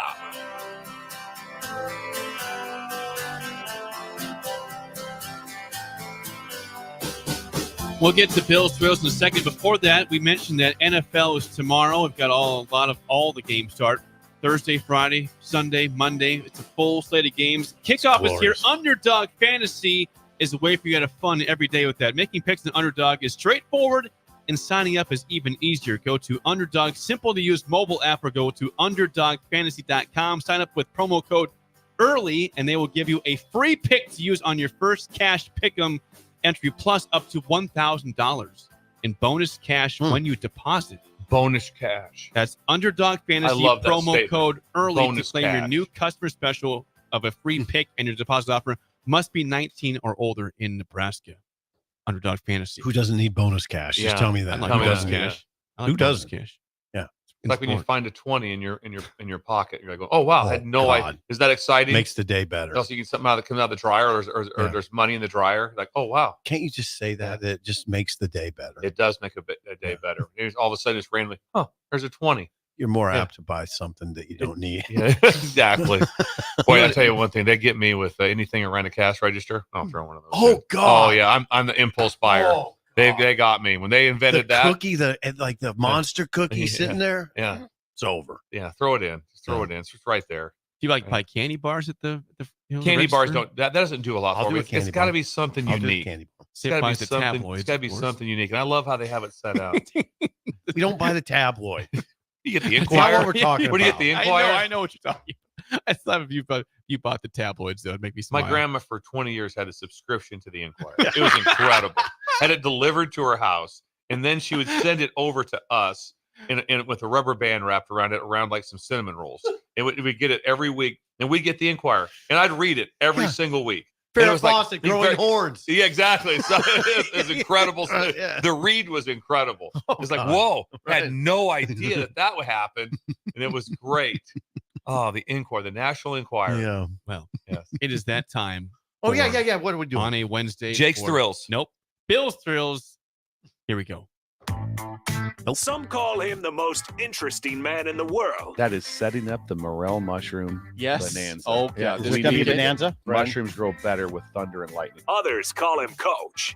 We'll get to Bills thrills in a second. Before that, we mentioned that NFL is tomorrow. We've got all the games start. Thursday, Friday, Sunday, Monday. It's a full slate of games. Kickoff is here. Underdog Fantasy is a way for you to have fun every day with that. Making picks in Underdog is straightforward and signing up is even easier. Go to Underdog's simple-to-use mobile app or go to UnderdogFantasy.com. Sign up with promo code EARLY, and they will give you a free pick to use on your first cash pick'em entry, plus up to $1,000 in bonus cash when you deposit. Bonus cash. That's Underdog Fantasy promo code EARLY to claim your new customer special of a free pick, and your deposit offer must be 19 or older in Nebraska. Underdog Fantasy. Who doesn't need bonus cash? Just tell me that. I like bonus cash. I like Who bonus doesn't? cash? Yeah. It's like when you find a 20 in your pocket. You're like, oh wow, I had no idea. Is that exciting? Makes the day better. Also, you get something that comes out of the dryer, or there's money in the dryer. Like, oh wow. Can't you just say that? It just makes the day better. It does make a day better. All of a sudden, it's randomly, there's a 20. You're more apt to buy something that you don't need. Yeah, exactly. Boy, I'll tell you one thing. They get me with anything around a cash register. I'll throw one of those. Oh, God. Oh, yeah. I'm the impulse buyer. Oh, they got me. When they invented that. Cookie, the monster cookie sitting there. Yeah. It's over. Yeah. Throw it in. Just throw it in. It's just right there. Do you buy candy bars at the candy register? bars don't. That doesn't do a lot for me. It's got to be something unique. It's got to be something unique. And I love how they have it set out. We don't buy the tabloid. You get the Inquirer. That's what we're talking about. What do you get, the Inquirer? I know what you're talking about. I thought if you bought the tabloids, though, it'd make me smile. My grandma for 20 years had a subscription to the Inquirer. It was incredible. Had it delivered to her house, and then she would send it over to us in with a rubber band wrapped around it, around like some cinnamon rolls. And we'd get it every week, and we'd get the Inquirer, and I'd read it every single week. Farrah Fawcett growing horns. Yeah, exactly. So it was incredible. The read was incredible. It's like, whoa, I had no idea that would happen. And it was great. Oh, the Inquirer, the National Enquirer. Yeah. Well, yes. It is that time. Oh, yeah. What are we doing? On a Wednesday. Jake's Thrills. Nope. Bill's Thrills. Here we go. Some call him the most interesting man in the world. That is setting up the morel mushroom bonanza. Oh, yeah. Is this going to be bonanza? Mushrooms grow better with thunder and lightning. Others call him Coach.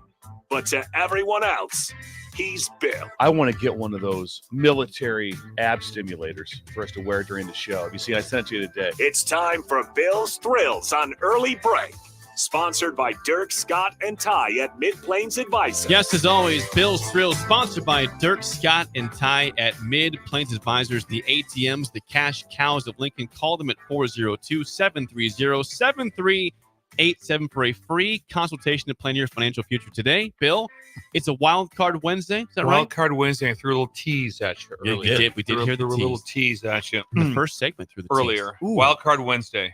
But to everyone else, he's Bill. I want to get one of those military ab stimulators for us to wear during the show. You see, I sent it to you today. It's time for Bill's Thrills on Early Break. Sponsored by Dirk, Scott, and Ty at Mid-Plains Advisors. Yes, as always, Bill's Thrills, sponsored by Dirk, Scott, and Ty at Mid-Plains Advisors, the ATMs, the cash cows of Lincoln. Call them at 402-730-7387 for a free consultation to plan your financial future today. Bill, it's a Wild Card Wednesday. Is that right? Wild Card Wednesday. I threw a little tease at you earlier. We did hear the tease. A little tease at you. The first segment through the earlier. Wild Card Wednesday.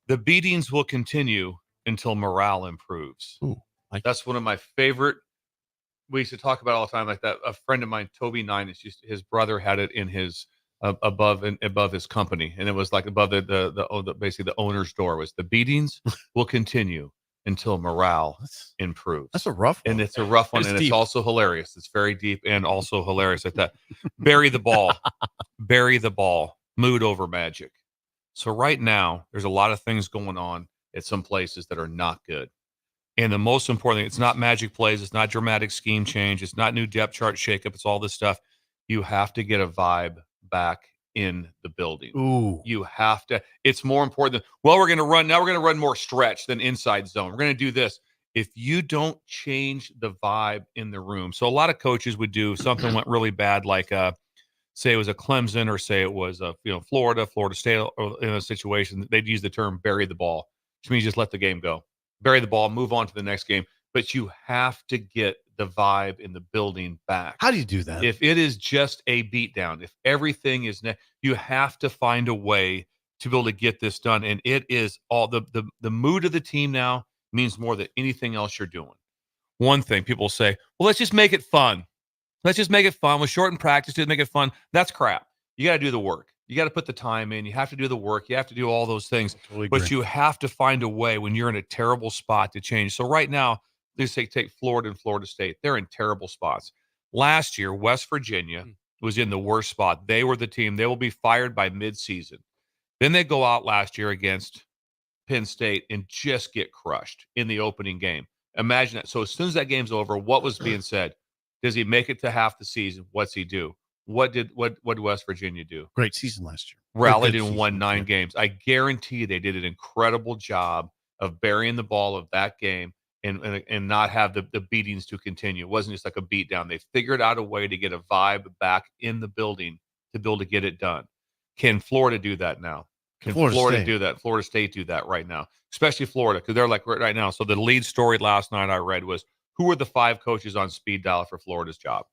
The beatings will continue until morale improves. That's one of my favorite. We used to talk about all the time, like that. A friend of mine, Toby Nine, his brother had it in his above his company, and it was like above the basically the owner's door was the beatings will continue until morale improves. That's a rough one. And it's a rough one, and it's also hilarious. It's very deep and also hilarious like that. Bury the ball. Bury the ball. Mood over magic. So right now, there's a lot of things going on at some places that are not good. And the most important thing, it's not magic plays. It's not dramatic scheme change. It's not new depth chart shakeup. It's all this stuff. You have to get a vibe back in the building. Ooh. You have to. It's more important than, well, we're going to run. Now we're going to run more stretch than inside zone. We're going to do this. If you don't change the vibe in the room. So a lot of coaches would do something went really bad, like say it was a Clemson, or say it was Florida State, or in a situation, they'd use the term bury the ball, which means just let the game go. Bury the ball, move on to the next game. But you have to get the vibe in the building back. How do you do that? If it is just a beatdown, if everything is, you have to find a way to be able to get this done. And it is all the mood of the team now means more than anything else you're doing. One thing people say, well, let's just make it fun. Let's just make it fun. We'll shorten practice to make it fun. That's crap. You got to do the work. You got to put the time in. You have to do the work. You have to do all those things. Totally but agree. you have to find a way when you're in a terrible spot to change. So right now, let's take Florida and Florida State. They're in terrible spots. Last year, West Virginia was in the worst spot. They were the team. They will be fired by midseason. Then they go out last year against Penn State and just get crushed in the opening game. Imagine that. So as soon as that game's over, what was being said? Does he make it to half the season? What's he do? What did West Virginia do? Great season last year. Rallied and won 9 games. I guarantee they did an incredible job of burying the ball of that game and not have the beatings to continue. It wasn't just like a beat down. They figured out a way to get a vibe back in the building to be able to get it done. Can Florida do that now? Can Florida do that? Florida State do that right now, especially Florida, because they're like right now. So the lead story last night I read was, who are the 5 coaches on speed dial for Florida's job?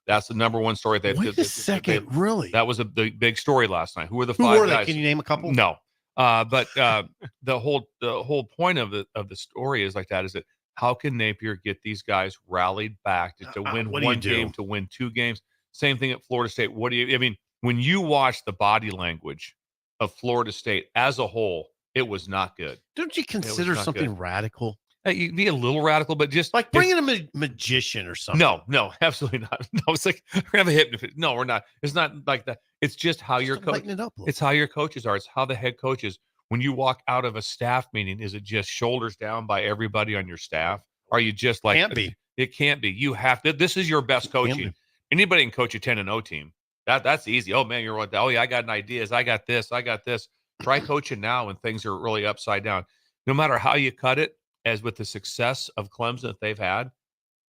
That's the number one story. Wait a second, really? That was the big story last night. Who are the 5 Who were guys? they? Can you name a couple? No. But the whole point of the story is like that, is that how can Napier get these guys rallied back to win one game, to win 2 games? Same thing at Florida State. I mean, when you watch the body language of Florida State as a whole, it was not good. Don't you consider something radical? You'd be a little radical, but just like bringing a magician or something. No, absolutely not. No, it's like we're gonna have a hypnotist. No, we're not. It's not like that. It's just how your coach. It's how your coaches are. It's how the head coaches. When you walk out of a staff meeting, is it just shoulders down by everybody on your staff? Are you just like? Can't be. It can't be. You have to. This is your best coaching. Anybody can coach a 10-0 team. That's easy. Oh man, you're what? Oh yeah, I got ideas. I got this. I got this. Try coaching now when things are really upside down. No matter how you cut it. As with the success of Clemson that they've had,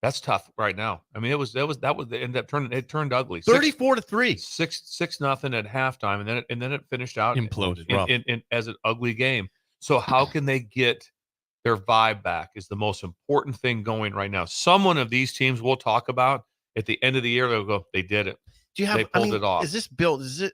that's tough right now. I mean, it turned ugly. 34-3, 6-0 at halftime, and then it finished out imploded in as an ugly game. So how can they get their vibe back? Is the most important thing going right now. Someone of these teams we'll talk about at the end of the year, they'll go, they did it. They pulled it off. Is this built? Do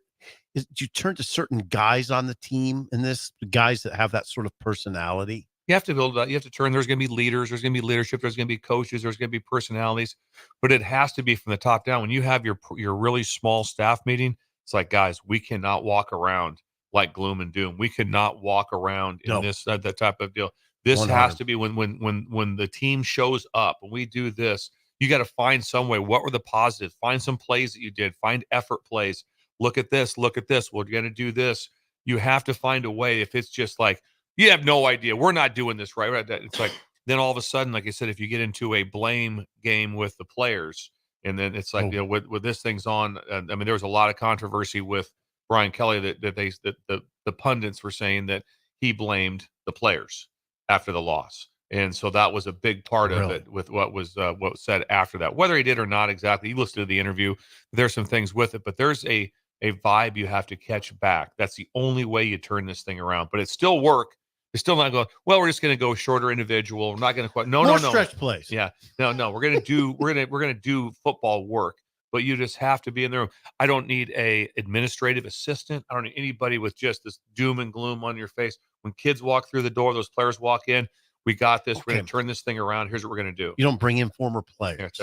you turn to certain guys on the team in this, guys that have that sort of personality? You have to build that. You have to turn. There's going to be leaders. There's going to be leadership. There's going to be coaches. There's going to be personalities, but it has to be from the top down. When you have your really small staff meeting, it's like, guys, we cannot walk around like gloom and doom. We cannot walk around in this that type of deal. This 100. Has to be when the team shows up. When we do this, you got to find some way. What were the positives? Find some plays that you did. Find effort plays. Look at this. Look at this. We're going to do this. You have to find a way. If it's just like, you have no idea. We're not doing this right. It's like, then all of a sudden, like I said, if you get into a blame game with the players, and then it's like, with this thing's on. I mean, there was a lot of controversy with Brian Kelly that the pundits were saying that he blamed the players after the loss, and so that was a big part of it with what was said after that. Whether he did or not exactly, you listened to the interview. There's some things with it, but there's a vibe you have to catch back. That's the only way you turn this thing around. But it's still work. It's still not going, well, we're just going to go shorter individual. We're not going to quite no stretch plays. Yeah. No. We're going to do football work, but you just have to be in the room. I don't need a administrative assistant. I don't need anybody with just this doom and gloom on your face. When kids walk through the door, those players walk in, we got this. We're going to turn this thing around. Here's what we're going to do. You don't bring in former players.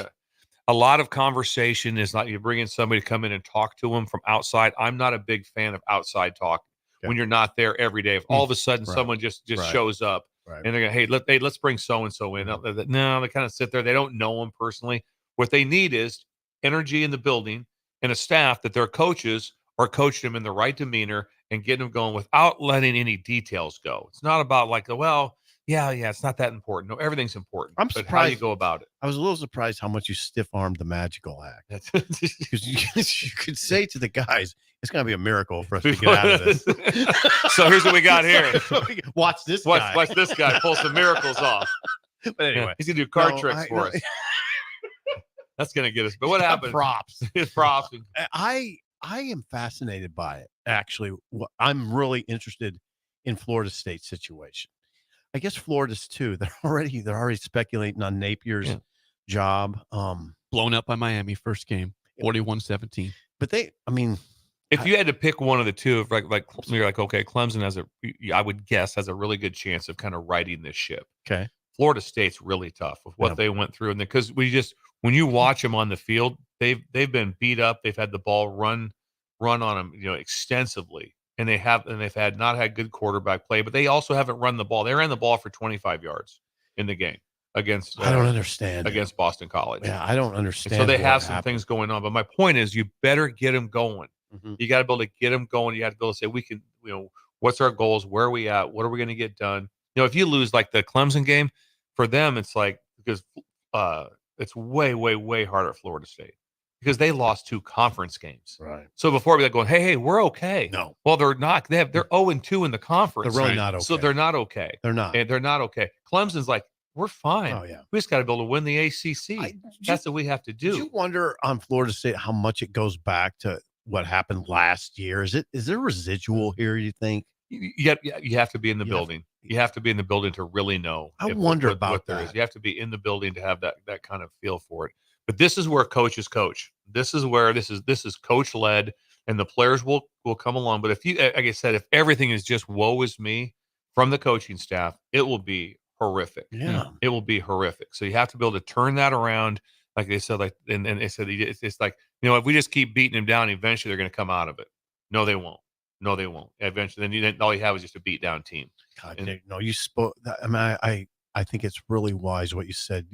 A lot of conversation is not, you bring in somebody to come in and talk to them from outside. I'm not a big fan of outside talk. When you're not there every day, if all of a sudden someone just shows up and they're going, hey, let's bring so-and-so in. No, they kind of sit there. They don't know them personally. What they need is energy in the building and a staff that their coaches are coaching them in the right demeanor and getting them going without letting any details go. It's not about like, well, yeah, it's not that important. No, everything's important. I'm surprised how you go about it. I was a little surprised how much you stiff-armed the magical act. Because you could say to the guys, it's going to be a miracle for us to get out of this. So here's what we got here. Watch this guy. Watch this guy pull some miracles off. But anyway. He's going to do card tricks for us. That's going to get us. But what happened? Props. It's props. I am fascinated by it, actually. I'm really interested in Florida State's situation. I guess Florida's too. They're already speculating on Napier's job. Blown up by Miami first game, 41-17. But if you had to pick one of the two, like you're like, okay, Clemson I would guess has a really good chance of kind of righting this ship. Okay. Florida State's really tough with what they went through, and because when you watch them on the field, they've been beat up. They've had the ball run on them, extensively. And they've not had good quarterback play, but they also haven't run the ball. They ran the ball for 25 yards in the game against. I don't understand against Boston College. Yeah, I don't understand. And so they have some things going on, but my point is, you better get them going. Mm-hmm. You got to be able to get them going. You have to be able to say, we can. What's our goals? Where are we at? What are we going to get done? If you lose like the Clemson game, for them, it's like because it's way, way, way harder at Florida State. Because they lost 2 conference games. Right. So before we going, hey, we're okay. No. Well, they're not. They're 0-2 in the conference. They're really not okay. So they're not okay. They're not. And they're not okay. Clemson's like, We're fine. Oh, yeah. We just got to be able to win the ACC. That's what we have to do. Do you wonder on Florida State how much it goes back to what happened last year? Is there residual here, you think? You have to be in the building. You have to be in the building to really know. I wonder about what there that. is. You have to be in the building to have that kind of feel for it. But this is where coaches coach. This is where this is coach led, and the players will come along. But if you, like I said, if everything is just woe is me from the coaching staff, it will be horrific. Yeah, it will be horrific. So you have to be able to turn that around. Like they said, and they said it's like, if we just keep beating them down, eventually they're going to come out of it. No, they won't. No, they won't. Eventually, then all you have is just a beat down team. God, Nick, no, you spoke. I mean, I think it's really wise what you said.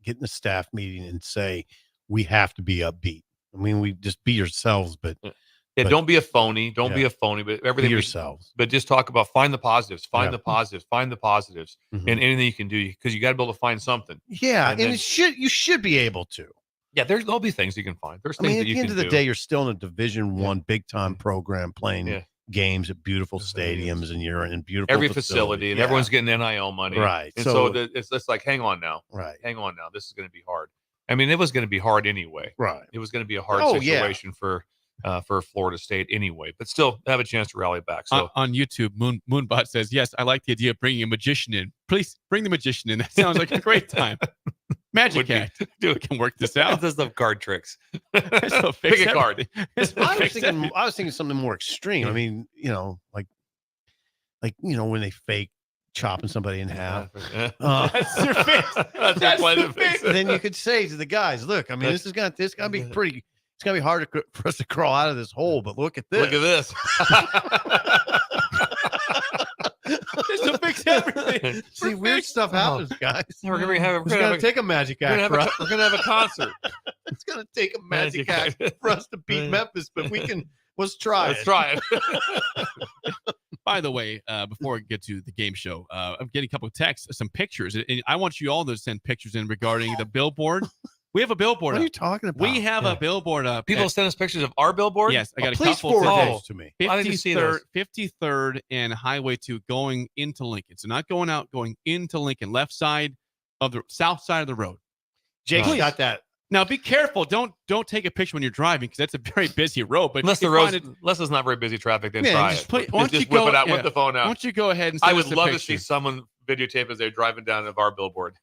Get in a staff meeting and say we have to be upbeat. I mean, we just be yourselves, but don't be a phony. Don't be a phony. But everything be yourselves. But just talk about find the positives. Find Yeah. the positives. Find the positives, Mhm. and anything you can do because you got to be able to find something. Yeah, and then- you should be able to. Yeah, there'll be things you can find. There's I things mean, that at you the end can of the do. day, you're still in a Division I big time program playing games at beautiful stadiums, and you're in beautiful Every facilities. facility, and Yeah. everyone's getting NIL money, Right. And So- it's like, hang on now, Right. Hang on now. This is going to be hard. I mean, it was going to be hard anyway. Right. It was going to be a hard Oh, yeah. situation for Florida State anyway, but still have a chance to rally back. So On YouTube, Moonbot says, yes, I like the idea of bringing a magician in. Please bring the magician in. That sounds like a great time. Magic act. We can work this out. There's some card tricks. So Pick a card. I was thinking something more extreme. I mean, like when they fake chopping somebody in half. That's your face. That's your face. Then you could say to the guys, "Look, I mean, this is gonna be pretty. It's gonna be hard for us to crawl out of this hole, but look at this. Look at this. This will fix everything. See, weird stuff happens, guys. We're gonna It's gonna take a magic act. We're gonna have a concert. It's gonna take a magic act for us to beat Memphis, but we can. Let's try Let's it. try it. By the way, before we get to the game show, I'm getting a couple of texts, some pictures, and I want you all to send pictures in regarding the billboard. We have a billboard. What are up. you talking about? We have a billboard up. People send us pictures of our billboard. Yes, I got a Please couple forward today. those to me. I didn't see those. 53rd and Highway 2 going into Lincoln. So not going out, going into Lincoln, left side of the south side of the road. Jake's Please. got that. Now be careful. Don't take a picture when you're driving because that's a very busy road. But Unless you the road, find it- unless it's not very busy traffic, then Yeah, try just it. put- why don't Just you whip go- it out, yeah. whip the phone out. Why don't you go ahead and I send would us a love to picture. see someone videotape as they're driving down of our billboard.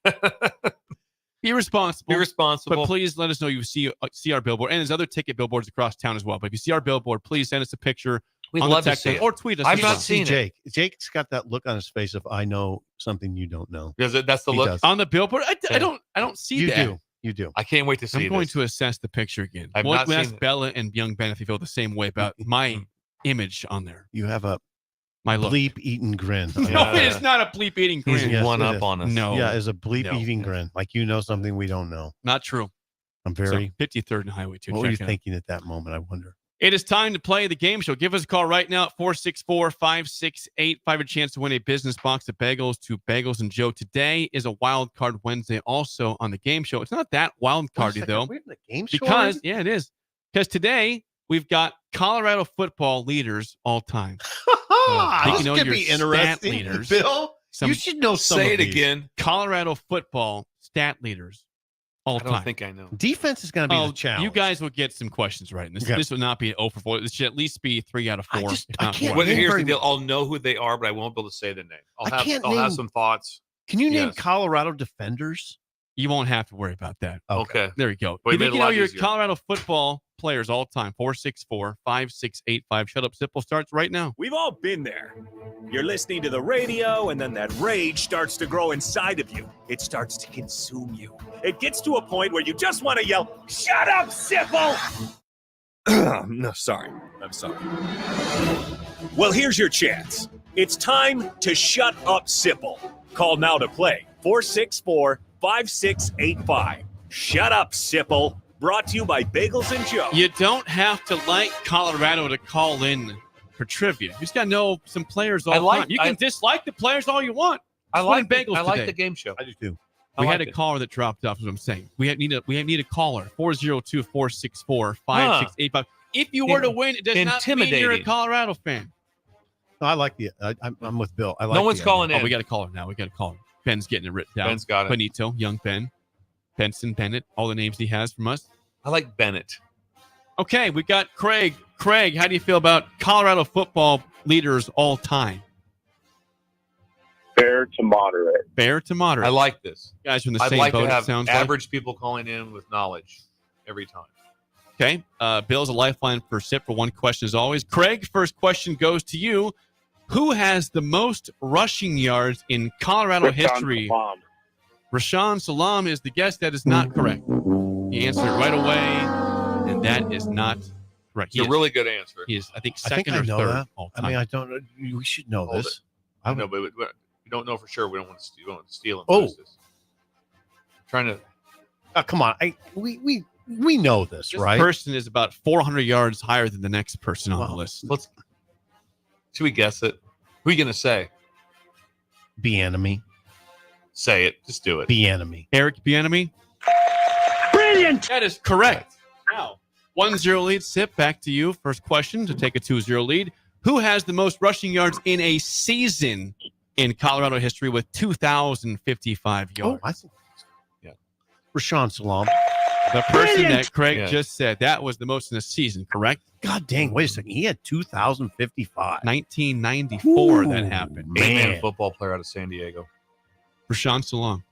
Be responsible. Be responsible. But please let us know you see our billboard. And there's other ticket billboards across town as well. But if you see our billboard, please send us a picture. We'd on the love to text see line it. or tweet us. I've as not well. seen it. Jake. Jake's got that look on his face of I know something you don't know. That's the He look. does. on the billboard. I Yeah. don't see You that. do. You do. I can't wait to see I'm going this. to assess the picture again. I've We'll not ask seen it. Bella and young Ben if they feel the same way about my image on there. You have a My look. bleep eating grin. No, it is not a bleep eating He's grin. Yes, one it up is. on us. No, Yeah, is a bleep No. eating grin. Like you know something we don't know. not true. I'm very. So, 53rd and Highway 2. What were you Check it out. thinking at that moment? I wonder. It is time to play the game show. Give us a call right now at 464-5685. A chance to win a business box of bagels to Bagels and Joe. Today is a wild card Wednesday also on the game show. It's not that wild cardy though. We're in the game show Because, already? yeah, it is. Because today we've got Colorado football leaders all time. This you know could your be stat interesting. leaders. Bill, Some- you should know some Say of it these. again. Colorado football stat leaders all I time. don't think I know. Defense is going to be Oh, the challenge. you guys will get some questions right. This, Okay. this will not be an 0 for 4. This should at least be 3 out of 4. if I not can't more. name Here's very the deal. I'll know who they are, but I won't be able to say the name. I can't I'll have name- some thoughts. Can you name Yes. Colorado defenders? You won't have to worry about that. Okay. There you go. Well, You you think made you it a know lot your easier. Colorado football players all time. 464-5685. Shut Up Simple starts right now. We've all been there. You're listening to the radio, and then that rage starts to grow inside of you. It starts to consume you. It gets to a point where you just want to yell, "Shut up, Sipple!" No, sorry. I'm sorry. Well, here's your chance. It's time to shut up, Sipple. Call now to play. 464-5685. Shut up, Sipple. Brought to you by Bagels and Joe. You don't have to like Colorado to call in for trivia. You just got to know some players all I the like- time. You can dislike the players all you want. I Just like win Bagels I like today. the game show. I just do. I We like had a it. caller that dropped off, is what I'm saying. We need a caller. 402-464-5685. If you were to win, it does not mean you're a Intimidating. Colorado fan. No, I like the. I'm with Bill. I like. No one's the calling Oh, in. we got a caller now. We got a caller. Ben's getting it written down. Ben's got it. Benito, young Ben, Benson, Bennett, all the names he has from us. I like Bennett. Okay, we got Craig. Craig, how do you feel about Colorado football leaders all time? Fair to moderate. Fair to moderate. I like this. You guys are in the I'd same like boat, to it have sounds average people calling in with knowledge every time. Okay. Bill's a lifeline for SIP for one question as always. Craig, first question goes to you. Who has the most rushing yards in Colorado history? Rashawn Salam is the guess. That is not correct. He answered it right away, and that is not correct. It's a really good answer. He is, I think, I think second I or know third. that. all I mean, time. I don't know. We should know Hold this. I know, but we don't know for sure. We don't want to steal him. Oh. Trying to. Come on. We know this, This right? person is about 400 yards higher than the next person on the list. Should we guess it? Who are you going to say? Bieniemy. Say it. Just do it. Bieniemy. Eric Bieniemy. Brilliant. That is correct. Now, 1-0 lead. SIP, back to you. First question to take a 2-0 lead. Who has the most rushing yards in a season in Colorado history with 2,055 yards? Oh, I think. Yeah. Rashawn Salam. The person Brilliant. that Craig Yeah. just said, that was the most in a season, correct? God dang. Wait a second. He had 2,055. 1994 that Ooh, happened. Man, Man. football player out of San Diego. Rashawn Salam.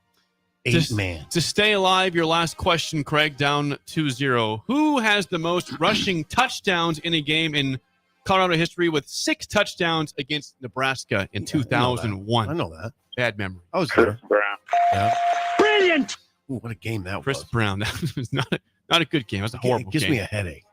8-man. To stay alive, your last question, Craig, down 2-0. Who has the most rushing touchdowns in a game in Colorado history with 6 touchdowns against Nebraska in 2001? I know that. Bad memory. I was Chris there. Brown. Yeah. Brilliant. Ooh, what a game that Chris was. Brown. That was not a good game. That was a horrible It gives game. me a headache.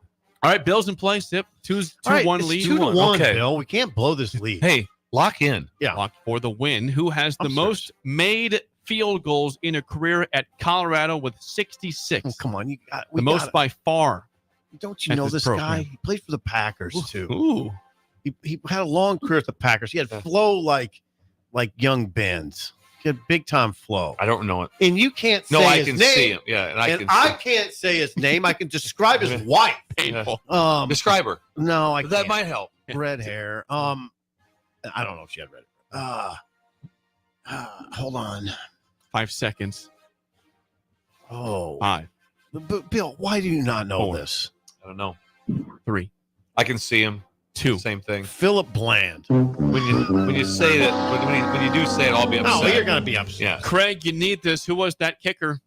All right, Bills in play. SIP. 2-1 All right, lead. it's 2-1, Okay. Bill. We can't blow this lead. Hey, lock in. Yeah. Lock for the win. Who has the I'm most made field goals in a career at Colorado with 66? Oh, come on. The most by far. Don't you at know this this program. guy? He played for the Packers, too. Ooh. He had a long career at the Packers. He had flow like young Ben's. He had big time flow. I don't know it. And you can't say No, I his can name. see him. Yeah, and I can. I see. can't say his name. I can describe his wife. Painful. Describe her. No, I That can't. might help. Red hair. I don't know if she had red hair. Hold on. 5 seconds. Oh. 5, But Bill, why do you not know 4. this? I don't know. 3, I can see him. 2. Same thing. Philip Bland. When you say that, when you do say it, I'll be upset. No, you're gonna be upset. Yeah. Craig, you need this. Who was that kicker?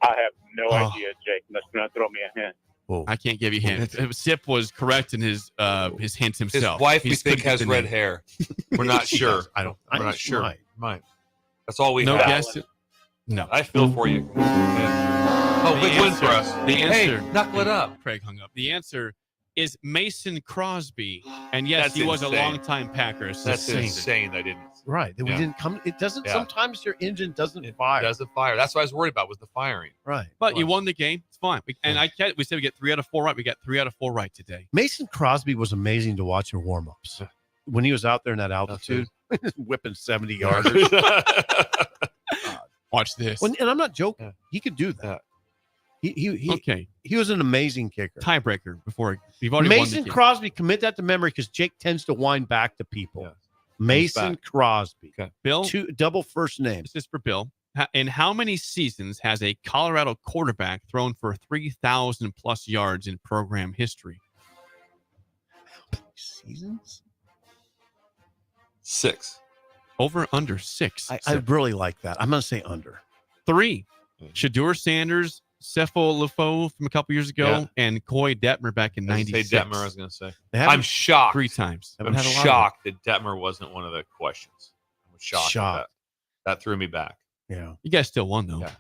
I have no Oh. idea, Jake. Let's not throw me a hint. I can't give you hints. SIP was correct in his hints His himself. wife, we He's think, good with has the red name. hair. We're not She sure. does. I don't. We're not she sure. might. Might. That's all we No have. guess. No. I feel for you. Yeah. Oh, The big win for answer- us. the answer- Hey, knuckle it up. Craig hung up. The answer is Mason Crosby. And yes, That's he was a insane. longtime Packer. That's assistant. insane. I didn't. Right. We Yeah. didn't come. It doesn't. Yeah. Sometimes your engine doesn't fire. Doesn't fire. That's what I was worried about was the firing. Right. But you won the game. It's fine. We said we get 3 out of 4 right. We got 3 out of 4 right today. Mason Crosby was amazing to watch in warm-ups when he was out there in that altitude, whipping 70 yarders. Watch this. And I'm not joking. He could do that. Okay. He was an amazing kicker. Tiebreaker before you've already won the Mason game. Crosby, commit that to memory because Jake tends to wind back to people. Mason back. Crosby. Okay. Bill, Double first name. This is for Bill. In how many seasons has a Colorado quarterback thrown for 3,000 plus yards in program history? Seasons? 6. Over under 6. I really like that. I'm going to say under. 3. Shadur Sanders, Cepho Lefaux from a couple years ago, Yeah. and Coy Detmer back in I was gonna '96. say Detmer, I was going to say. They haven't- I'm shocked. 3 times. I'm Haven't had a lot of shocked that Detmer wasn't one of the questions. I'm shocked. at Shocked. That threw me back. Yeah. You guys still won, though. Yeah.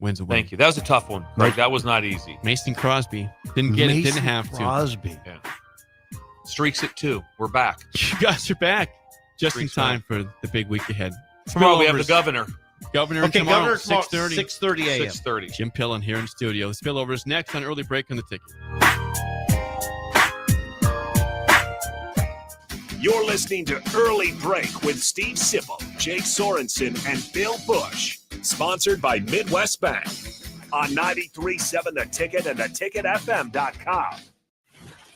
Wins a win. Thank you. That was a tough one. Craig. That was not easy. Mason Crosby. Didn't get it. Didn't Mason have to. Crosby. Yeah. Streaks at 2. We're back. You guys are back. Just in Streaks time for the big week ahead. Tomorrow we have the governor. Governor Okay, tomorrow, Governor tomorrow, 6:30. 6:30 a.m. 6:30. Jim Pillen here in studio. The spillover is next on Early Break on the Ticket. You're listening to Early Break with Steve Sipple, Jake Sorensen, and Bill Busch. Sponsored by Midwest Bank on 93.7 The Ticket and theticketfm.com.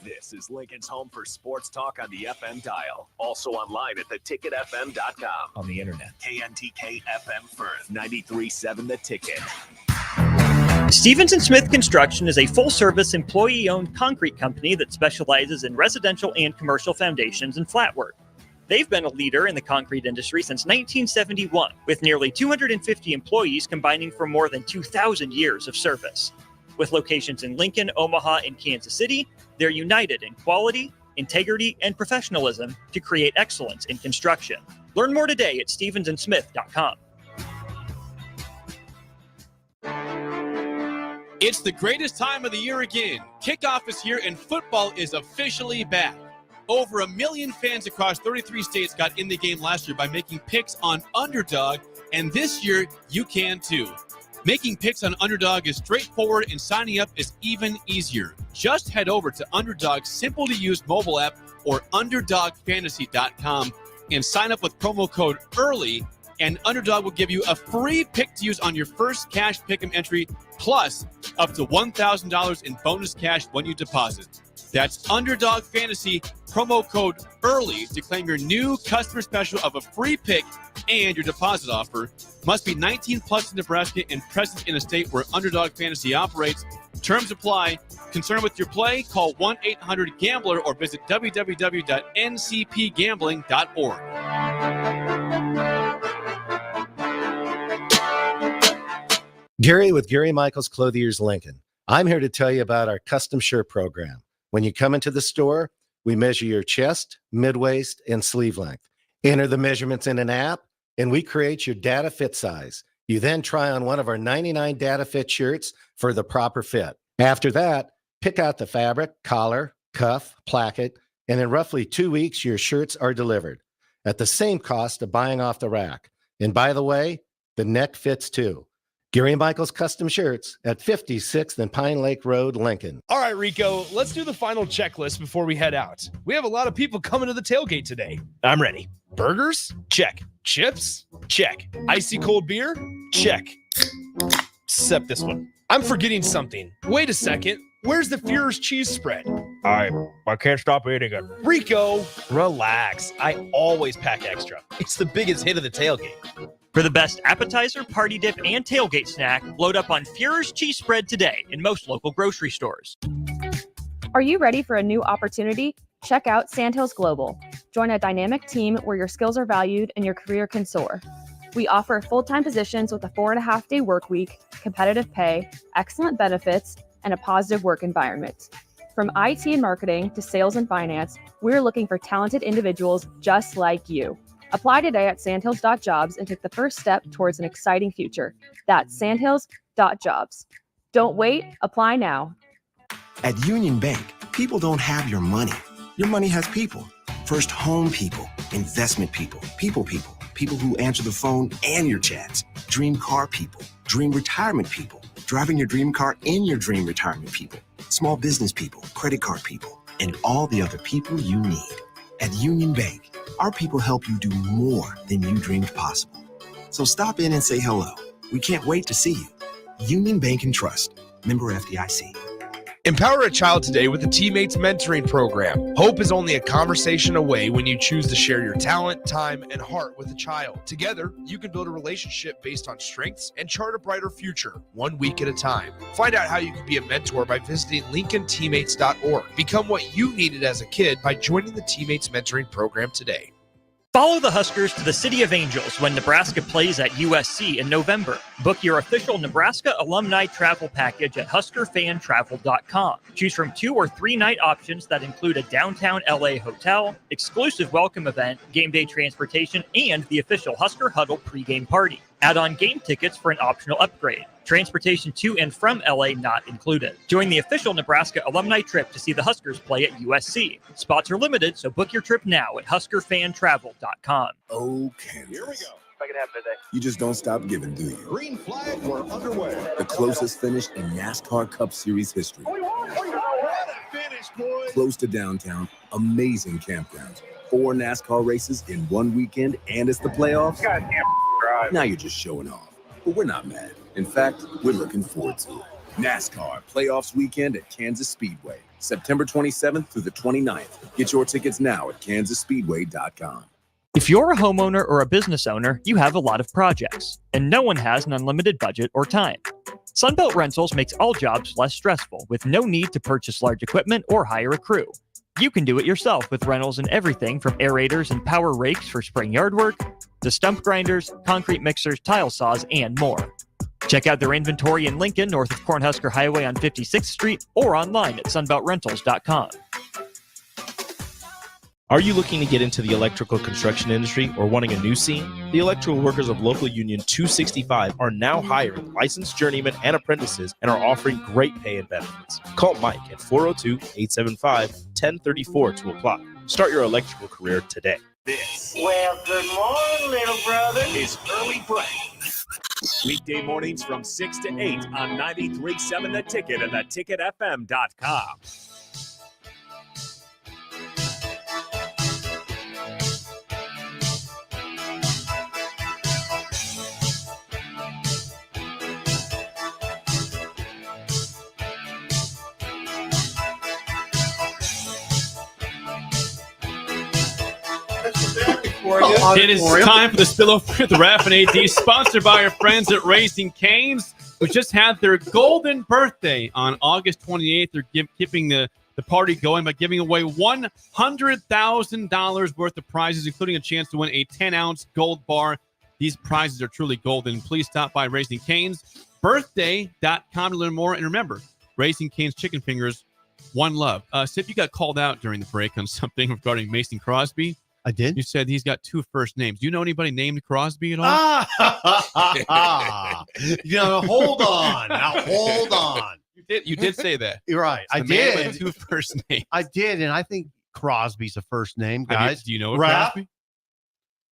This This is Lincoln's home for sports talk on the FM dial. Also online at theticketfm.com. On the internet. KNTK FM Firth, 93.7 The Ticket. Stevens & Smith Construction is a full-service, employee-owned concrete company that specializes in residential and commercial foundations and flat work. They've been a leader in the concrete industry since 1971, with nearly 250 employees combining for more than 2,000 years of service. With locations in Lincoln, Omaha, and Kansas City, they're united in quality, integrity, and professionalism to create excellence in construction. Learn more today at stevensandsmith.com. It's the greatest time of the year again. Kickoff is here and football is officially back. Over 1 million fans across 33 states got in the game last year by making picks on Underdog, and this year you can too. Making picks on Underdog is straightforward and signing up is even easier. Just head over to Underdog's simple-to-use mobile app or UnderdogFantasy.com and sign up with promo code EARLY, and Underdog will give you a free pick to use on your first cash pick'em entry, plus up to $1,000 in bonus cash when you deposit. That's Underdog Fantasy, promo code EARLY to claim your new customer special of a free pick and your deposit offer. Must be 19 plus in Nebraska and present in a state where Underdog Fantasy operates. Terms apply. Concerned with your play? Call 1-800-GAMBLER or visit www.ncpgambling.org. Gary with Gary Michaels Clothiers Lincoln. I'm here to tell you about our custom shirt program. When you come into the store, we measure your chest, mid-waist, and sleeve length. Enter the measurements in an app, and we create your data fit size. You then try on one of our 99 data fit shirts for the proper fit. After that, pick out the fabric, collar, cuff, placket, and in roughly 2 weeks, your shirts are delivered at the same cost of buying off the rack. And by the way, the neck fits too. Gary Michaels Custom Shirts at 56th and Pine Lake Road, Lincoln. All right, Rico, let's do the final checklist before we head out. We have a lot of people coming to the tailgate today. I'm ready. Burgers? Check. Chips? Check. Icy cold beer? Check. Except this one. I'm forgetting something. Wait a second. Where's the Führer's cheese spread? I can't stop eating it. Rico, relax. I always pack extra. It's the biggest hit of the tailgate. For the best appetizer, party dip, and tailgate snack, load up on Führer's cheese spread today in most local grocery stores. Are you ready for a new opportunity? Check out Sandhills Global. Join a dynamic team where your skills are valued and your career can soar. We offer full-time positions with a 4.5-day work week, competitive pay, excellent benefits, and a positive work environment. From IT and marketing to sales and finance, we're looking for talented individuals just like you. Apply today at sandhills.jobs and take the first step towards an exciting future. That's sandhills.jobs. Don't wait, apply now. At Union Bank, people don't have your money. Your money has people. First home people, investment people, people who answer the phone and your chats, dream car people, dream retirement people, driving your dream car in your dream retirement people, small business people, credit card people, and all the other people you need. At Union Bank, our people help you do more than you dreamed possible. So stop in and say hello. We can't wait to see you. Union Bank and Trust. Member FDIC. Empower a child today with the Teammates Mentoring Program. Hope is only a conversation away when you choose to share your talent, time, and heart with a child. Together, you can build a relationship based on strengths and chart a brighter future, 1 week at a time. Find out how you can be a mentor by visiting LincolnTeammates.org. Become what you needed as a kid by joining the Teammates Mentoring Program today. Follow the Huskers to the City of Angels when Nebraska plays at USC in November. Book your official Nebraska alumni travel package at HuskerFanTravel.com. Choose from 2 or 3 night options that include a downtown LA hotel, exclusive welcome event, game day transportation, and the official Husker Huddle pregame party. Add on game tickets for an optional upgrade. Transportation to and from LA not included. Join the official Nebraska alumni trip to see the Huskers play at USC. Spots are limited, so book your trip now at HuskerFanTravel.com. Oh, Kansas. Here we go. If I can have today. You just don't stop giving, do you? Green flag, we're underway. The closest finish in NASCAR Cup Series history. What a finish, boys. Close to downtown, amazing campgrounds. 4 NASCAR races in 1 weekend, and it's the playoffs. Goddamn drive. Now you're just showing off. But we're not mad. In fact, we're looking forward to it. NASCAR Playoffs Weekend at Kansas Speedway. September 27th through the 29th. Get your tickets now at kansasspeedway.com. If you're a homeowner or a business owner, you have a lot of projects, and no one has an unlimited budget or time. Sunbelt Rentals makes all jobs less stressful with no need to purchase large equipment or hire a crew. You can do it yourself with rentals and everything from aerators and power rakes for spring yard work to stump grinders, concrete mixers, tile saws, and more. Check out their inventory in Lincoln, north of Cornhusker Highway on 56th Street, or online at sunbeltrentals.com. Are you looking to get into the electrical construction industry or wanting a new scene? The electrical workers of Local Union 265 are now hiring licensed journeymen and apprentices and are offering great pay and benefits. Call Mike at 402-875-1034 to apply. Start your electrical career today. This Well, good morning, little brother. is Early Break. Weekday mornings from 6 to 8 on 93.7 The Ticket and theticketfm.com. It is time for the spillover with Raf and AD, sponsored by our friends at Raising Cane's, who just had their golden birthday on August 28th. They're keeping the party going by giving away $100,000 worth of prizes, including a chance to win a 10-ounce gold bar. These prizes are truly golden. Please stop by Raising Cane's, birthday.com to learn more. And remember, Raising Cane's chicken fingers, one love. Sip, you got called out during the break on something regarding Mason Crosby. I did. You said he's got two first names. Do you know anybody named Crosby at all? Hold on. Now, hold on. You did say that. You're right. It's I the man did. with two first names. I did, and I think Crosby's a first name, guys. Do you know Rap? Crosby?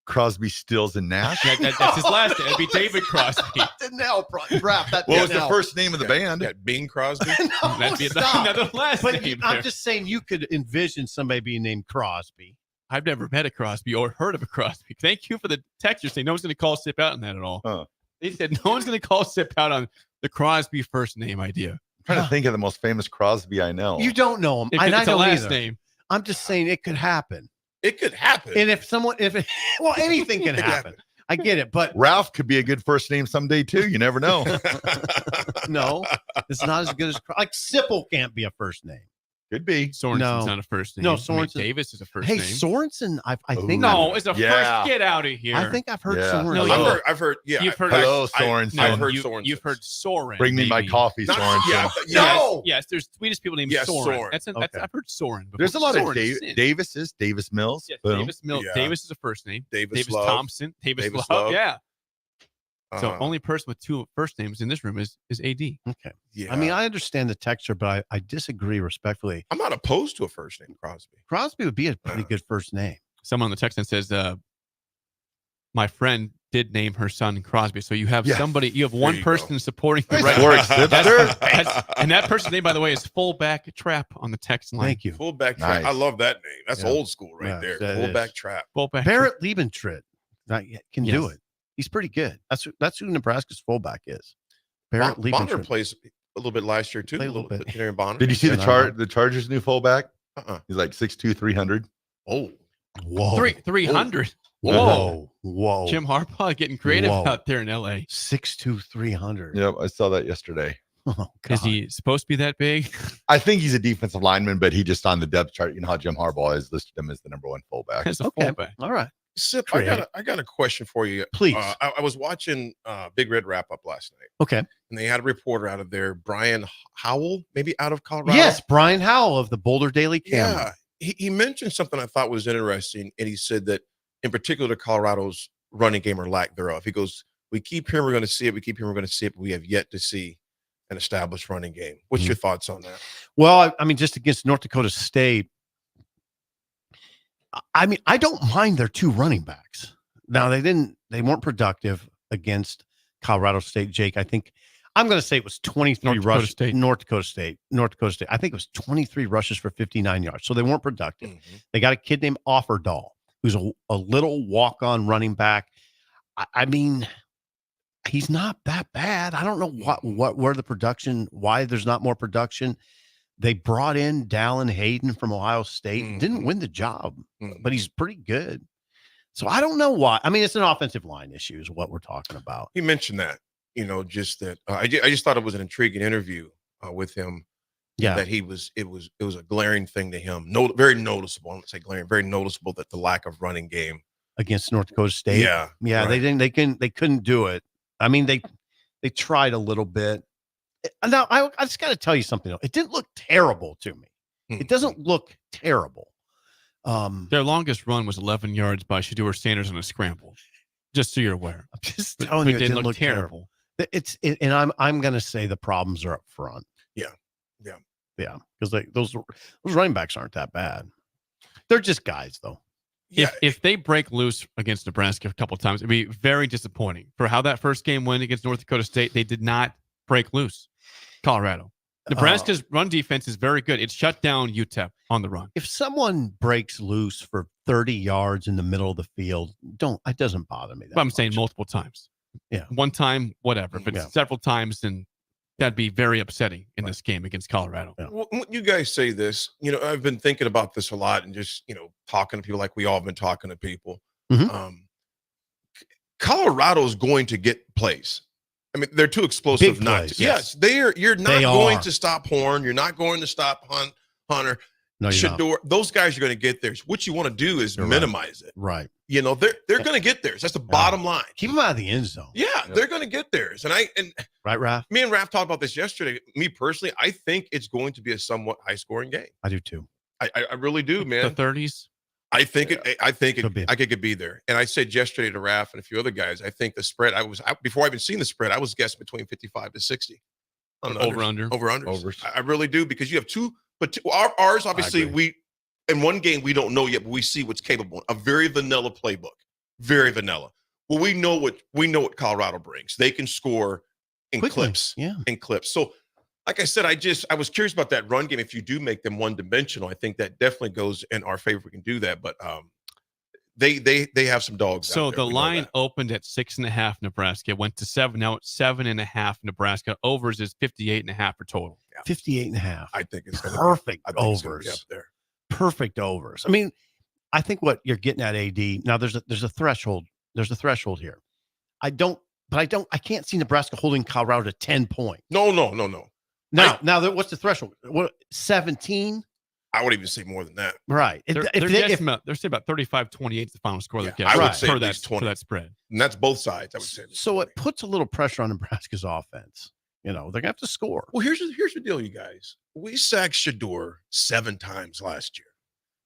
Crosby, Stills, and Nash. That's his last name. It'd be David Crosby. What was the first name of the band? Bing Crosby. That'd be stop. another last But name. I'm there. just saying you could envision somebody being named Crosby. I've never met a Crosby or heard of a Crosby. Thank you for the text. You're saying no one's going to call Sip out on that at all. They said no one's going to call Sip out on the Crosby first name idea. I'm trying to think of the most famous Crosby I know. You don't know him. If I it's a don't last either. name. I'm just saying it could happen. It could happen. And anything can happen. I get it, but Ralph could be a good first name someday too. You never know. no, it's not as good as like Sipple can't be a first name. Could be. Sorensen's not a first name. No, I mean, Sorensen. Davis is a first Hey, name. Sorensen, I think. No, it's a first. Get out of here. I think I've heard Yeah. Sorensen. No, I've heard. Yeah. You've heard. Hello, Sorensen. I've heard Sorensen. You've heard Soren. Bring me my maybe. coffee, Not- Sorensen. yeah, No. Yes, there's Swedish people named Yes, Soren. Soren. That's Okay. I've heard Soren. Before. There's a lot of Sorensen. Davises. Davis Mills. Yes, Boom. Davis Mills. Yeah. Davis is a first name. Davis Love. Thompson. Davis Davis Love. Love. Yeah. So Uh, only person with two first names in this room is AD. Okay. yeah. I mean, I understand the texture, but I disagree respectfully. I'm not opposed to a first name Crosby. Crosby would be a pretty good first name. Someone on the text line says, my friend did name her son Crosby. So you have somebody, you have one you person go. supporting the Nice right. work, Sipster. And that person's name, by the way, is Fullback Trap on the text line. Thank you. Fullback Trap. Nice. I love that name. That's Yeah. old school right Yeah, there. that Fullback is. Trap. Fullback Barrett Liebentritt can do Yes. it. He's pretty good. That's who Nebraska's fullback is. Barrett Bonner Liebentritt. plays a little bit last year too. Played a little bit. Aaron Bonner. Did you see Yeah, the Chargers' new fullback? Uh-uh. He's like 6'2", 300. Oh, Whoa. 300. Whoa. Jim Harbaugh getting creative Whoa. out there in LA. 6'2", 300. Yep, I saw that yesterday. Oh, God. Is he supposed to be that big? I think he's a defensive lineman, but he just on the depth chart. You know how Jim Harbaugh has listed him as the number one fullback. As a Okay. fullback. All right. Sip, Creative. I got a question for you. Please. I was watching Big Red Wrap Up last night, Okay. and they had a reporter out of there, Brian Howell, maybe out of Colorado. Yes, Brian Howell of the Boulder Daily Camera. Yeah, he mentioned something I thought was interesting, and he said that in particular Colorado's running game or lack thereof. He goes, "We keep hearing we're going to see it. We keep hearing we're going to see it, but we have yet to see an established running game." What's your thoughts on that? Well, I mean, just against North Dakota State, I mean, I don't mind their two running backs. Now they weren't productive against Colorado State. Jake, I think I'm going to say it was 23 rushes. North Dakota State. I think it was 23 rushes for 59 yards. So they weren't productive. They got a kid named Offerdahl, who's a little walk-on running back. I mean, he's not that bad. I don't know where the production, why there's not more production. They brought in Dallin Hayden from Ohio State. Didn't win the job, but he's pretty good. So I don't know why. I mean, it's an offensive line issue is what we're talking about. He mentioned that, just that. I just thought it was an intriguing interview with him. Yeah, that it was a glaring thing to him. Very noticeable. I don't say glaring, very noticeable that the lack of running game against North Dakota State. Yeah. Right. They couldn't do it. I mean, they tried a little bit. Now I just got to tell you something. It didn't look terrible to me. It doesn't look terrible. Their longest run was 11 yards by Shedeur Sanders on a scramble. Just so you're aware. I'm just telling you, it didn't look terrible. And I'm going to say the problems are up front. Yeah, because those running backs aren't that bad. They're just guys, though. Yeah. If they break loose against Nebraska a couple of times, it'd be very disappointing. For how that first game went against North Dakota State, they did not break loose. Colorado. Nebraska's run defense is very good. It shut down UTEP on the run. If someone breaks loose for 30 yards in the middle of the field, it doesn't bother me. But I'm saying multiple times. Yeah. One time, whatever. But several times, then that'd be very upsetting in this game against Colorado. Yeah. Well, you guys say this, I've been thinking about this a lot and just, talking to people like we all have been talking to people. Colorado's going to get plays. I mean, they're too explosive Big not plays, to. yes. You're not going to stop Horn. You're not going to stop Hunter. No, you're Shedeur. Those guys are going to get theirs. What you want to do is minimize it. Right. They're going to get theirs. That's the bottom line. Keep them out of the end zone. Yeah, they're going to get theirs. And right, Raph? Me and Raph talked about this yesterday. Me personally, I think it's going to be a somewhat high-scoring game. I do too. I really do, man. The 30s. I think it could be there. And I said yesterday to Raph and a few other guys, I think the spread. Before I even seen the spread, I was guessing between 55 to 60. Over-under. Overs. I really do, because you have two. But ours, obviously, in one game we don't know yet, but we see what's capable. A very vanilla playbook, very vanilla. Well, we know what Colorado brings. They can score in quickly. Clips. Yeah, in clips. So, like I said, I was curious about that run game. If you do make them one dimensional, I think that definitely goes in our favor. We can do that, but they have some dogs. So out there. the line opened at 6.5 Nebraska, went to 7. Now it's 7.5 Nebraska. Overs is 58.5 for total. 58.5. I think it's perfect overs overs. Up there. Perfect overs. I mean, I think what you're getting at, AD. Now there's a threshold. There's a threshold here. I can't see Nebraska holding Colorado to 10 points. No. Now what's the threshold? What, 17? I would even say more than that. Right. They're saying about 35-28 is the final score. Yeah, I would say for at least 20 for that spread. And that's both sides, I would say. So it puts a little pressure on Nebraska's offense. They're gonna have to score. Well, here's the deal, you guys. We sacked Shedeur 7 times last year.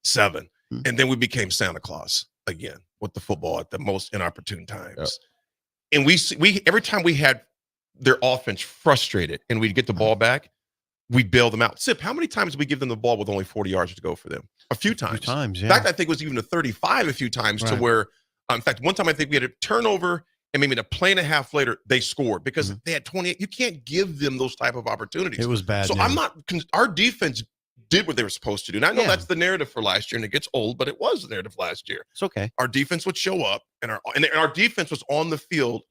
7. And then we became Santa Claus again with the football at the most inopportune times. Yep. And we every time we had their offense frustrated and we'd get the ball back, we'd bail them out. Sip, how many times did we give them the ball with only 40 yards to go for them? A few times. Yeah. In fact, I think it was even a 35 a few times to where, in fact, one time I think we had a turnover and maybe a play and a half later, they scored because they had 28. You can't give them those type of opportunities. It was bad. So our defense did what they were supposed to do. And I know that's the narrative for last year and it gets old, but it was the narrative last year. It's okay. Our defense would show up and our defense was on the field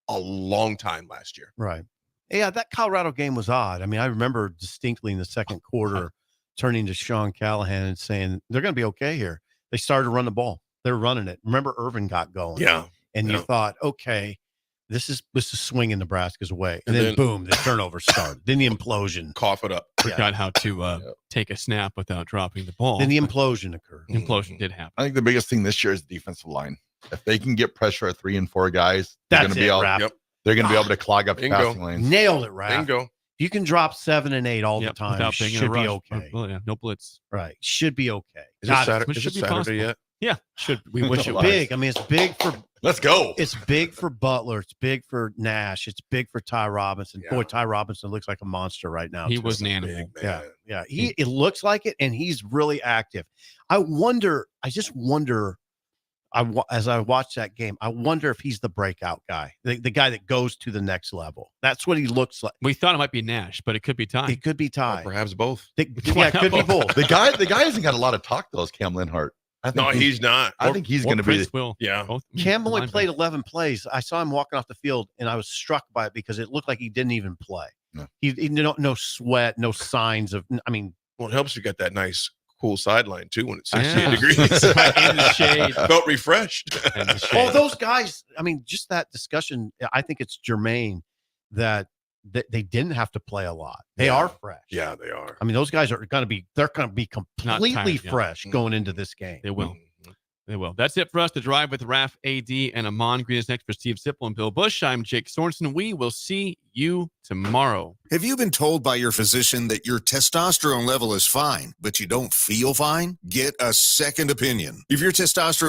a long time last year. Right. Yeah, that Colorado game was odd. I mean, I remember distinctly in the second quarter turning to Sean Callahan and saying, they're going to be okay here. They started to run the ball. They're running it. Remember, Irvin got going. Yeah. And you thought, okay, this is swinging Nebraska's way. And then boom, the turnover started. Then the implosion. Cough it up. Forgot how to take a snap without dropping the ball. Then the implosion occurred. The implosion did happen. I think the biggest thing this year is the defensive line. If they can get pressure at 3 and 4 guys, they're going to be able. They're going to be able to clog up the passing lanes. Nailed it, Raph. Bingo. You can drop 7 and 8 all the time. Should be okay. No blitz. Right. Should be okay. Is it Saturday yet? Yeah. Should we wish it was big? I mean, it's big for. Let's go. It's big for Butler. It's big for Nash. It's big for Ty Robinson. Yeah. Boy, Ty Robinson looks like a monster right now. He was an animal. Yeah. It looks like it, and he's really active. I just wonder. As I watch that game, I wonder if he's the breakout guy, the guy that goes to the next level. That's what he looks like. We thought it might be Nash, but it could be Ty. It could be Ty. Or perhaps both. It could be both. The guy hasn't got a lot of talk though. Is Cam Linhart? He's not. I think he's going to be. Cam only played 11 plays. I saw him walking off the field, and I was struck by it because it looked like he didn't even play. No sweat, no signs of. I mean, well, it helps you get that nice cool sideline too when it's 68 Yeah. degrees. In the shade. Felt refreshed. Oh, those guys. I mean, just that discussion. I think it's germane that they didn't have to play a lot. They are fresh. Yeah, they are. I mean, those guys are going to be. They're going to be completely tired, yeah. fresh going into this game. They will. They will. That's it for us to drive with Raf, AD, and Amon. Green is next for Steve Sipple and Bill Busch. I'm Jake Sorensen. We will see you tomorrow. Have you been told by your physician that your testosterone level is fine, but you don't feel fine? Get a second opinion. If your testosterone